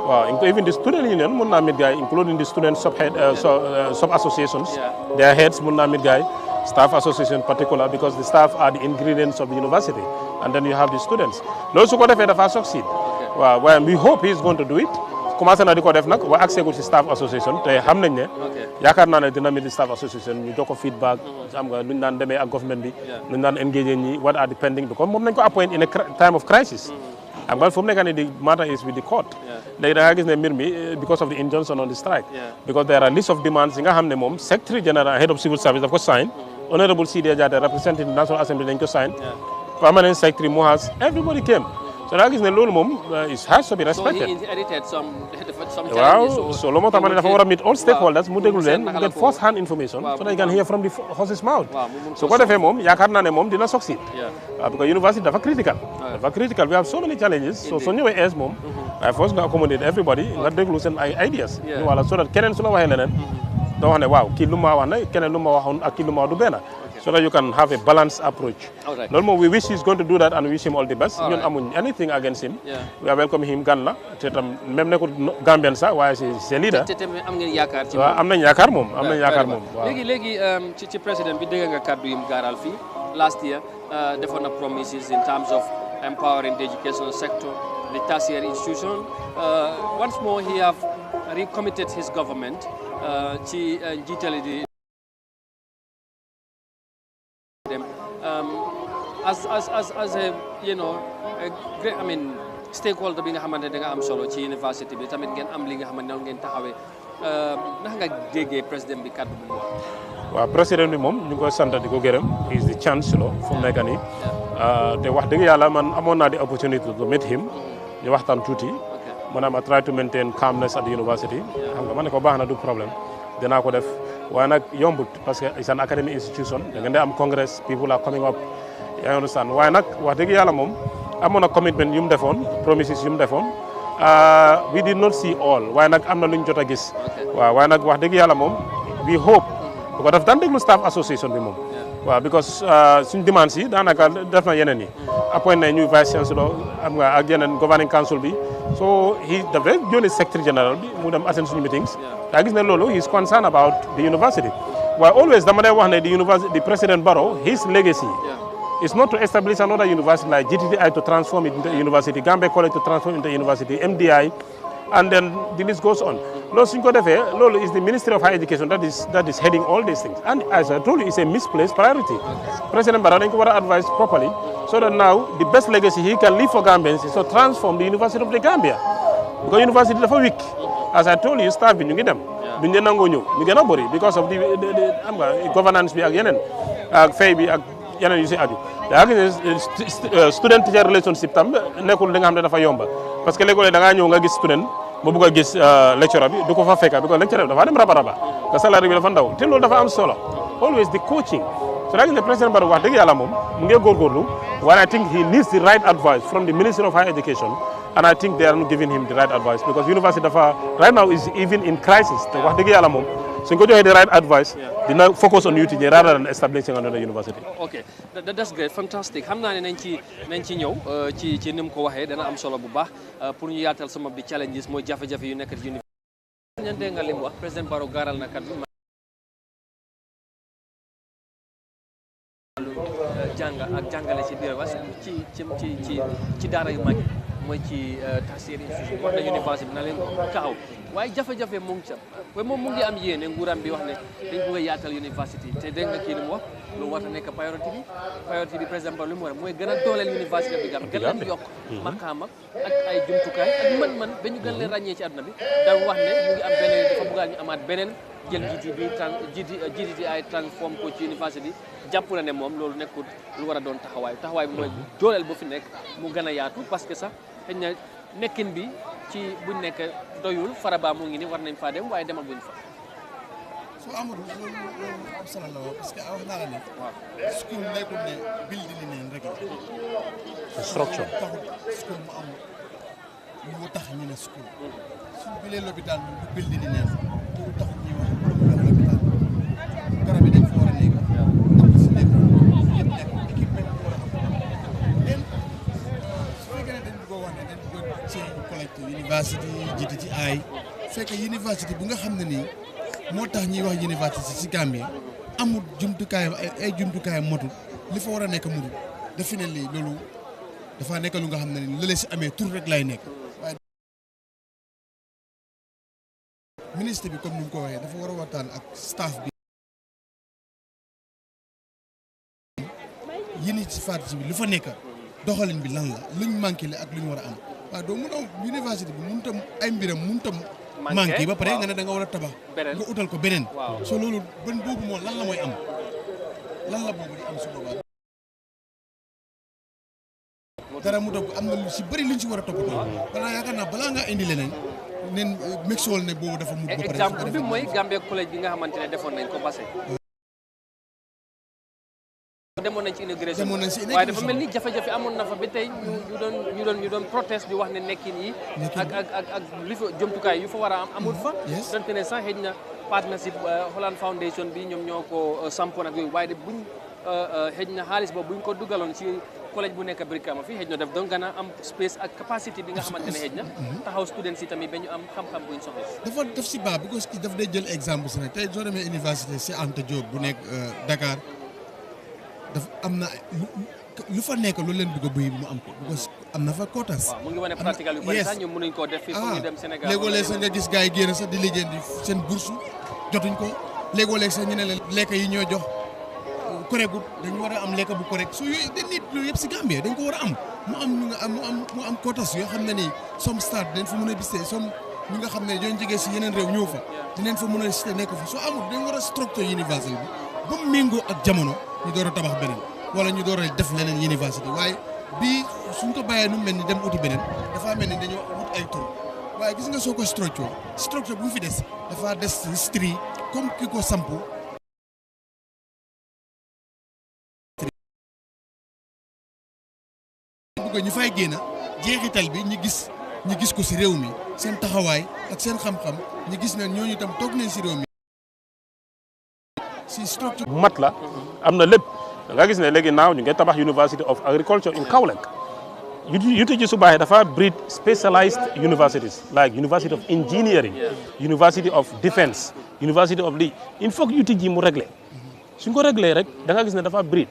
waaw even the student union mun naa mit gaay including the student sub associations their heads mun naa mit gaay staff association particular because the staff are the ingredients of the university and then you have the students loolu su ko defee dafa succeed waaw waaye we hope he is going to do it commencé na di ko def nag waa accès ko ci staff association te xam nañ ne yaakaar naa ne dina mit staff association ñu jox ko feedback xam nga nuñ daan demee ak government bi nuñ daan engagé ñi what are the pending because moom nañ ko appoint in a time of crisis xam nga fu mu nekk nii the matter is with the court léegi da nga gis ne mbir mi because of the injunction on the strike because there are list of demands yi nga xam ne moom secretary general head of civil service daf ko sign honorable Sidia Jatta representing the National Assembly dañ ko sign permanent secretary Mohas everybody came so da nga gis ne loolu moom it has to be respected.
So he inherited some
challenges. Waaw so loolu moo tax ma ne dafa war a meet all stakeholders mu déglu leen mu get first hand information so they can hear from the horse's mouth so ko defee moom yaakaar naa ne moom dina succeed because university dafa critical we have so many challenges so ñëwee ees moom waaye first nga accommodate everybody nga déglu seen ay ideas ñu wala so that keneen su la waxee leneen doo wax ne waaw kii lu ma wax ne keneen lu ma waxoon ak kii lu ma wax du benn so that you can have a balanced approach. Loolu moom we wish he's going to do that and we wish him all the best. ñun amuñ anything against him. We are welcome him gan la te tam même nekkul Gambian sax waaye c'est leader.
te am ngeen yaakaar ci
moom. am nañ yaakaar moom waaw.
léegi ci président bi dégg nga kàddu yi mu gaaral fii last year defoon na promises in terms of empowering the educational sector, the tertiary institution. Once more he have recommitted his government ci njiitali di as a great stakeholder bi nga xamante ne da nga am solo ci university bi tamit ngeen am li nga xamante ne ngeen taxawee naka nga déggee président bi kàddu bu mu wax.
waaw président bi moom ñu ngi koy sant di ko gërëm he is the chancellor fu mu nekk nii te wax dëgg yàlla man amoon naa di opportunity to meet him ñu waxtaan tuuti maanaam I try to maintain calmness at the university xam nga ma ne ko baax na du problème dinaa ko def waaye nag yombut parce que it's an academic institution da ngeen di am congress people are coming up yaa understand waaye nag wax dëgg yàlla moom amoon na commitment yu mu defoon promises yu mu defoon we did not see all waaye nag am na lu ñu jot a gis waaw waaye nag wax dëgg yàlla moom we hope bu ko def daan déglu staff association bi moom waaw because suñ demandes yi daanaka def na yeneen yi appoint na ñu vice chancellor am nga ak yeneen governing council bi so he dafa jóone secretary general bi mu dem attend suñu meetings daa gis ne loolu he is concerned about the university waaye always dama day wax ne the president Barrow his legacy is not to establish another university like GTTI to transform it into a university, Gambia College to transform it into a university, MDI, and then the list goes on. Lolo is the Ministry of Higher Education that is heading all these things. And as I told you, it's a misplaced priority. President Barrow didn't advise properly so that now the best legacy he can leave for Gambians is to transform the University of the Gambia. Because university is for weak. As I told you, staff you get them. Because of the governance yeneen yu si aju daa gis ne student teacher relationship tam nekkul li nga xam ne dafa yomba parce que léeg-léeg da ngaa ñëw nga gis student mu bëgg a gis lecturer bi du ko fa fekka because lecturer bi dafa dem raba te salaire bi dafa ndaw te loolu dafa am solo always the coaching so daa gis ne président Barrow wax dëgg yàlla moom mu ngi góorgóorlu waaye I think he needs the right advice from the Ministry of Higher Education and I think they are not giving him the right advice because university dafa right now is even in crisis te wax dëgg yàlla moom suñ ko joxee the right advice dina focus on UTJ rather than establishing another university.
Okay, that's great, fantastic. xam naa ne nañ ci ñëw ci ni mu ko waxee dana am solo bu baax pour ñu yaatal some of the challenges mooy jafe-jafe yu nekk ci université. ñante nga li mu wax président Barrow gaaral na kat jàng ak jàngale ci biir was ci daara yu mag mooy ci tertiary institution wax na université bi na leen taxaw waaye jafe-jafe mu ngi ca moom mu ngi am yéene nguuram bi wax ne dañ bëgg a yaatal université te dégg nga kii li mu wax lu war a nekk priorité bi président Barrow li mu war mooy gën a dooleel université bi gam gën leen yokk maqaam ak ay jumtukaay ak mën-mën ba ñu gën leen ràññee ci àdduna bi da wax ne mu ngi am beneen dafa bëgg ñu amaat beneen jël GTTI transform ko ci université bi jàpp na ne moom loolu nekkul lu war a doon taxawaay bi mooy dooleel bu fi nekk mu gën a yaatu parce que sax xëy na nekkin bi ci buñ nekk doyul faraba mu ngi ni war nañ faa dem waaye demal buñ fa.
so Amadou loolu am solo la parce que wax naa la ne. waaw school nekkul ne building ni neen rek la.
structure
taxul school mu am lu tax ñu ne school. suñ bilee l'hôpital du building ni neen taxul ñuy wax lopitaan garab yi dañ fa war a nekk university jiite ci ay fekk university bu nga xam ne nii moo tax ñuy wax university ci Gambie amul jumtukaayam ay jumtukaayam motul li fa war a nekk mutul defe ne lii loolu dafa nekk lu nga xam ne nii lële si amee tur rek lay nekk waaye ministre bi comme ni mu ko waxee dafa war a waxtaan ak staff bi yéen ci faat bi lu fa nekk doxalin bi lan la luñ manqué le ak luñ war a am waaw doo mën a université bi mënut a ay mbiram mënut a manqué ba pare nga ne da nga war a tabax nga utal ko beneen so loolu ban boobu moo lan la mooy am lan la boobu di am su boobaa dara mu topp am na lu si bëri luñ si war a toppatoo balaa yaakaar naa balaa ngaa indi leneen nen mexool ne boobu dafa mut ba pare
exemple bi mooy Gambia collège bi nga xamante ne defoon nañ ko passé demoon nañ ci inauguration waaye dafa mel ni jafe-jafe amoon na fa ba tey ñu doon protest di wax ne nekkin yi ak li fa jumtukaay yu fa war a am amul fa donte ne sax xëy na partnership Holland Foundation bi ñoom ñoo ko sampoon ak yooyu waaye de buñ xëy na xaalis boobu buñ ko dugaloon ci collège bu nekk Brikama fii xëy na daf doon gën a am space ak capacity bi nga xamante ne xëy na taxaw students yi tamit ba ñu am xam-xam buñ soxla
dafa def si baax because ki daf day jël exemple si nag tey soo demee université si Anta Diop bu nekk Dakar daf am na lu fa nekk lu leen bëgg a bëy mu am ko because am na fa quotas
mu ngi wane pratical yu bëri sax ñoom mënuñ koo def fii foog ñu dem Sénégal
léegoo-léeg sax nga gis gars yi génn sax di liggéey di seen bourse jotuñ ko léegoo-léeg sax ñu ne la lekk yi ñoo jox correctul dañu war a am lekk bu correct su yooyu de nit loolu yëpp si Gambie dañ ko war a am mu am quotas yoo xam ne nii some stade dañ fa mën a bisee some ñi nga xam ne ñoo jógee si yeneen réew ñëw fa dinañ fa mën a cité nekk fa soo amul dañ war a structure université bi ba mu méngoo ak jamono ñu door a tabax beneen wala ñu door a def leneen université waaye bii suñ ko bàyyee nu mel ni dem uti beneen dafa mel ni dañoo wut ay tur waaye gis nga soo ko structure bu fi des dafa des stri comme ki ko sampu bëgg ñu fay génn jeexital bi ñu gis ko si réew mi seen taxawaay ak seen xam-xam ñu gis na ñooñu tam toog nañ si réew mi si structure
mat la am na lépp da nga gis ne léegi naaw ñu ngi tabax University of Agriculture in Kaolack UTG su baaxee dafa breed specialized universities like University of Engineering University of Defence University of lii il faut que UTG mu réglé suñ ko réglé rek da nga gis ne dafa breed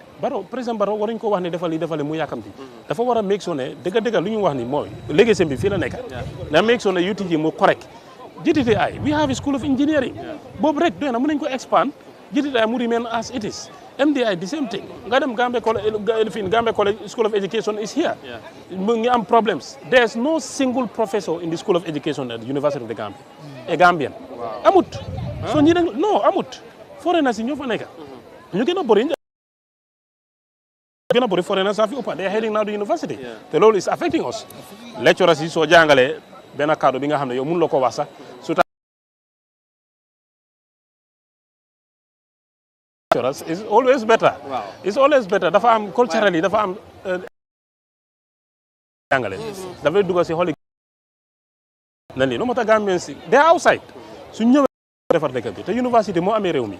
président Barrow waruñ ko wax ne defal mu yàkkamti dafa war a make sure ne dëgg-dëgg lu ñu wax ni mooy léegi bi fii la nekk na make sure ne UTG mu correct GTTI we have a school of engineering boobu rek doy na mën nañ ko expand GTTI mu remain as it is MDI the same thing nga dem Gambia College School of Education is here mu ngi am problems there is no single professor in the School of Education at the University of the Gambia a Gambian amut so ñi non amut foreigners yi ñoo fa nekk ñu gën a bëri foreigners are fi ëppa they are heading now to university te loolu is affecting us lecturers yi soo jàngalee benn kaddu bi nga xam ne yow mënuloo ko wax sax lecturers is always better it's always better dafa am culturally dafa am jàngale dafay dugg si xooli na lii no moo tax Gambien si they are outside su ñëwee defar dëkk bi te université moo amee réew mi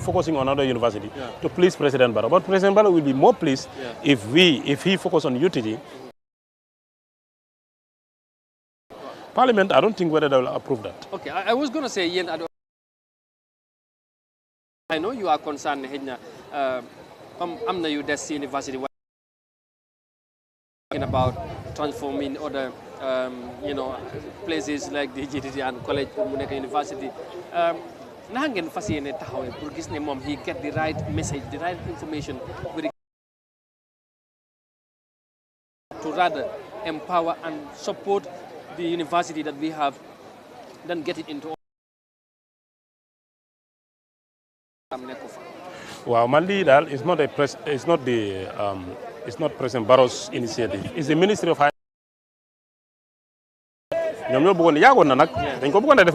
focusing on another university to please President Barrow. But President Barrow will be more pleased if he focus on UTG. Parliament, I don't think whether they will approve that.
Okay, I was going to say, I know you are concerned, you this university about transforming other, places like the GTT and College Muneka University. Now ngeen fas yéene taxawee pour gis ne moom he get the right message the right information to rather empower and support the university that we have then get it into
waaw man lii daal it's not President Barrow's initiative it's the Ministry of Higher ñoom ñoo bëggoon yaagoon na nag dañ ko bëggoon a def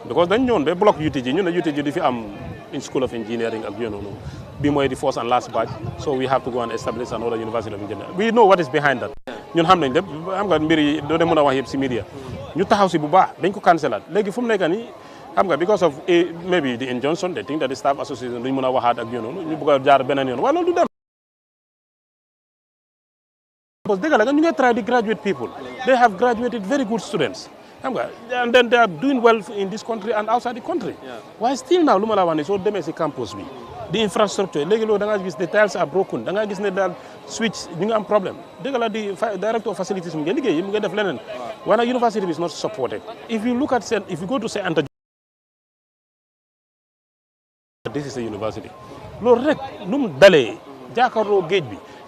because dañ ñëwoon ba block UTG ñu ne UTG di fi am in School of Engineering ak noonu bi mooy the first and last batch so we have to go and establish another University of Engineering we know what is behind that ñun xam nañ lépp xam nga mbir yi doo de mën a wax yëpp si media ñu taxaw si bu baax dañ ko cancelaat léegi fu mu nekk nii xam nga because of maybe the injunction they think that the staff association duñ mën a waxaat ak noonu ñu bëgg a jaar beneen yoon waaye loolu du dem Because they try to graduate people. They have graduated very good students. And then they are doing well in this country and outside the country.
Yeah.
Why still now, so the campus, the infrastructure, the tiles are broken, the switch, you problem. The director of facilities, when a university is not supported, if you look at, if you go to say, this is a university.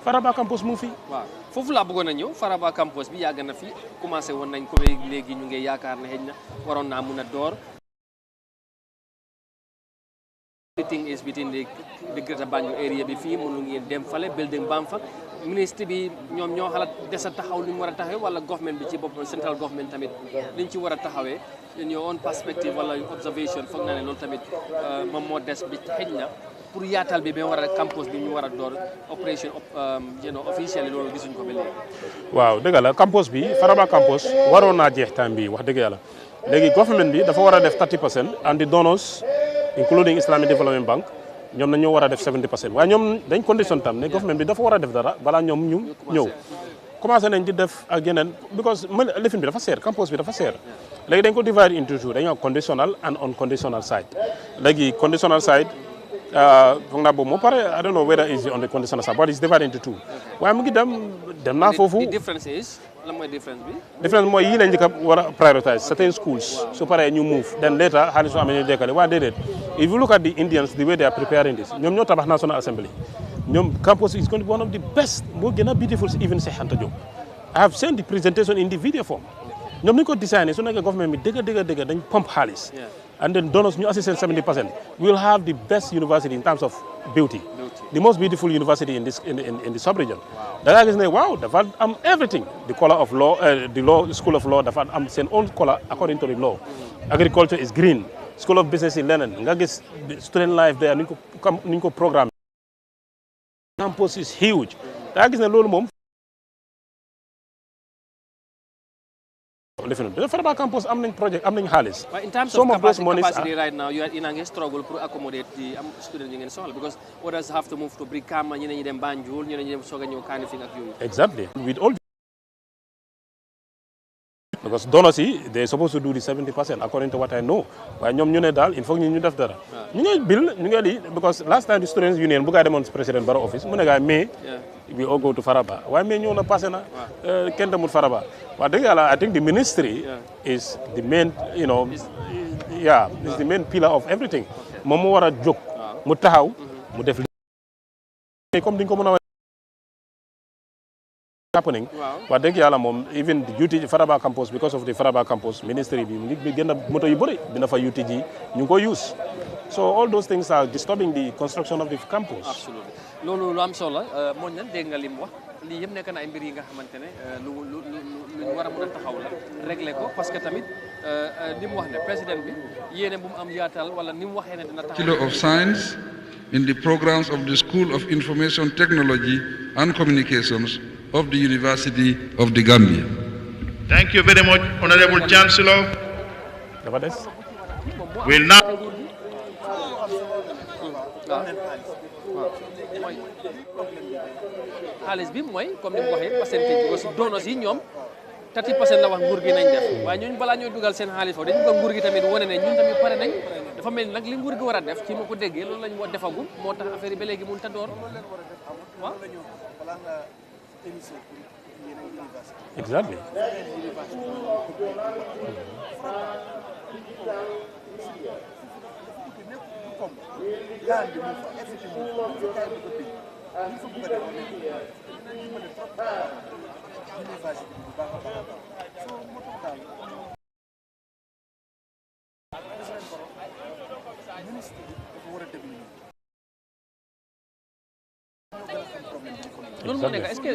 Faraba campus mu fi
fofu la bëggoon a ñëw Faraba campus bi yàgg na fi commencé woon nañ ko léegi ñu ngi yaakaar ne xëy na waroon naa mun a door. Everything is within the Greater Banjul area bi fii mënu ngeen dem fale building bam fa ministre bi ñoom ñoo xalaat desa taxaw li mu war a taxawee wala government bi ci boppam central government tamit liñ ci war a taxawee in your own perspective wala observation foog naa ne loolu tamit moom moo des bi xëy na pour yaatal bi war a campus bi ñu war a door opération officiel loolu gisuñ ko ba léegi.
waaw dëgg la campus bi Faraba campus waroon naa jeex time bi wax dëgg yàlla léegi government bi dafa war a def 30% and the donors including Islamic Development Bank ñoom nañoo war a def 70% waaye ñoom dañ condition tam ne government bi dafa war a def dara balaa ñoom ñu ñëw commencé nañ di def ak yeneen because lifin bi dafa seer campus bi dafa seer léegi dañ ko divide into two dañoo conditional and unconditional side léegi conditional side foog naa boobu moo pare I don't know whether it's on the conditional side but it's divided into two waaye mu ngi dem naa foofu.
The difference is lan mooy difference bi.
Difference mooy yii lañ njëkk a war a prioritize certain schools su paree ñu move then later xaalis su amee ñu dekkale waaye déedéet if you look at the Indians the way they are preparing this ñoom ñoo tabax National Assembly ñoom campus is going to be one of the best moo gën a beautiful even Cheikh Anta Diop I have seen the presentation in the video form ñoom ni ñu ko designé su nekkee government bi dëgg dañ pump xaalis and then donors ñu assist 70% we will have the best university in terms of beauty. The most beautiful university in the sub-region. Da nga gis ne waaw dafa am everything the color of law the law school of law dafa am seen own color according to the law. Agriculture is green. School of business is leneen nga gis student life there ni ñu ko programme. Campus is huge. Da nga gis ne loolu moom. The Faraba campus am nañ project am nañ xaalis.
But in terms of capacity right now, you are in a struggle to accommodate the students in Sohal because others have to move to Brikama, ñeneen ñi dem Banjul, ñeneen ñi dem soog a ñëw Kanifing ak yooyu.
Exactly. With all because donors they're supposed to do the 70% according to what I know. Waaye ñoom ñu ne daal il faut ñu def dara. ñu ngi bill ñu ngi lii because last time the students union bu gaa demoon President Barrow office mu ne gaa mais we all go to Faraba waaye mais ñëw na passé na kenn demul Faraba wax dëgg yàlla I think the ministry is the main is the main pillar of everything moom mu war a jóg mu taxaw mu def li comme diñ ko mën a happening wax dëgg yàlla moom even the UTG Faraba campus because of the Faraba campus ministry bi mu ngi gën a moto yu bëri dina fa UTG ñu ngi ko use so all those things are disturbing the construction of the campus.
Absolutely loolu lu am solo moo ñan dégg nga lim wax lii yëpp nekk na ay mbir yi nga xamante ne lu ñu war a mën a taxaw la régler ko parce que tamit li mu wax ne président bi yéene bu mu am yaatal wala ni mu waxee ne dina taxaw.
Bachelor of Science in the programs of the School of Information Technology and Communications of the University of the Gambia.
Thank you very much, Honorable Chancellor. We'll now.
xaalis bi mooy comme ni mu waxee percentage bi parce que donors yi ñoom 30% la wax nguur gi nañ def waaye ñun balaa ñoo dugal seen xaalis foofu dañu bëgg nguur gi tamit wane ne ñun tamit pare nañ dafa mel ni nag li nguur gi war a def ci ma ko déggee loolu lañ moo defagul moo tax affaire yi ba léegi mënut a door waaw.
Exactly.
loolu moo nekk est-ce que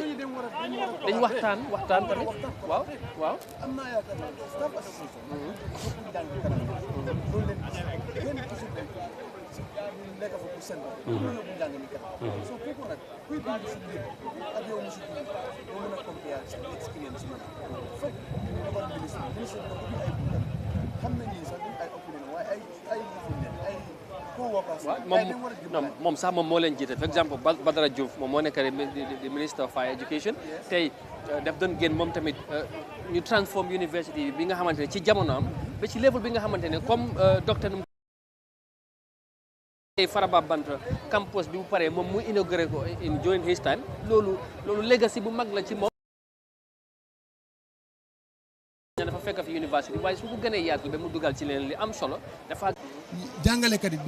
dañ waxtaan tamit waaw waaw.
am naa yaakaar ne staff association ñëpp jàng kanam loolu leen benn toujours nekk fa pour seen bopp loolu yóbbu njàng mi kanam soo kooku nag kuy dund si biir ak yow mosu dund doo mën a compare sa expérience man foog ñu demal ministre bi ko ay dundal xam nañ ni sax duñ ay opinion waaye ay yëfu leen ay
moom sax moom moo leen jiite for exemple Badara Diouf moom moo nekk di Minister of Higher Education tey daf doon génn moom tamit ñu transform university bi nga xamante ne ci jamono am ba ci level bi nga xamante ne comme docteur Faraba Banta campus bi bu paree moom mu inauguré ko during his time loolu legacy bu mag la ci moom dafa fekk fi university waaye su ko gënee yaatu ba mu dugal ci leen li am solo dafa
jàngalekat yi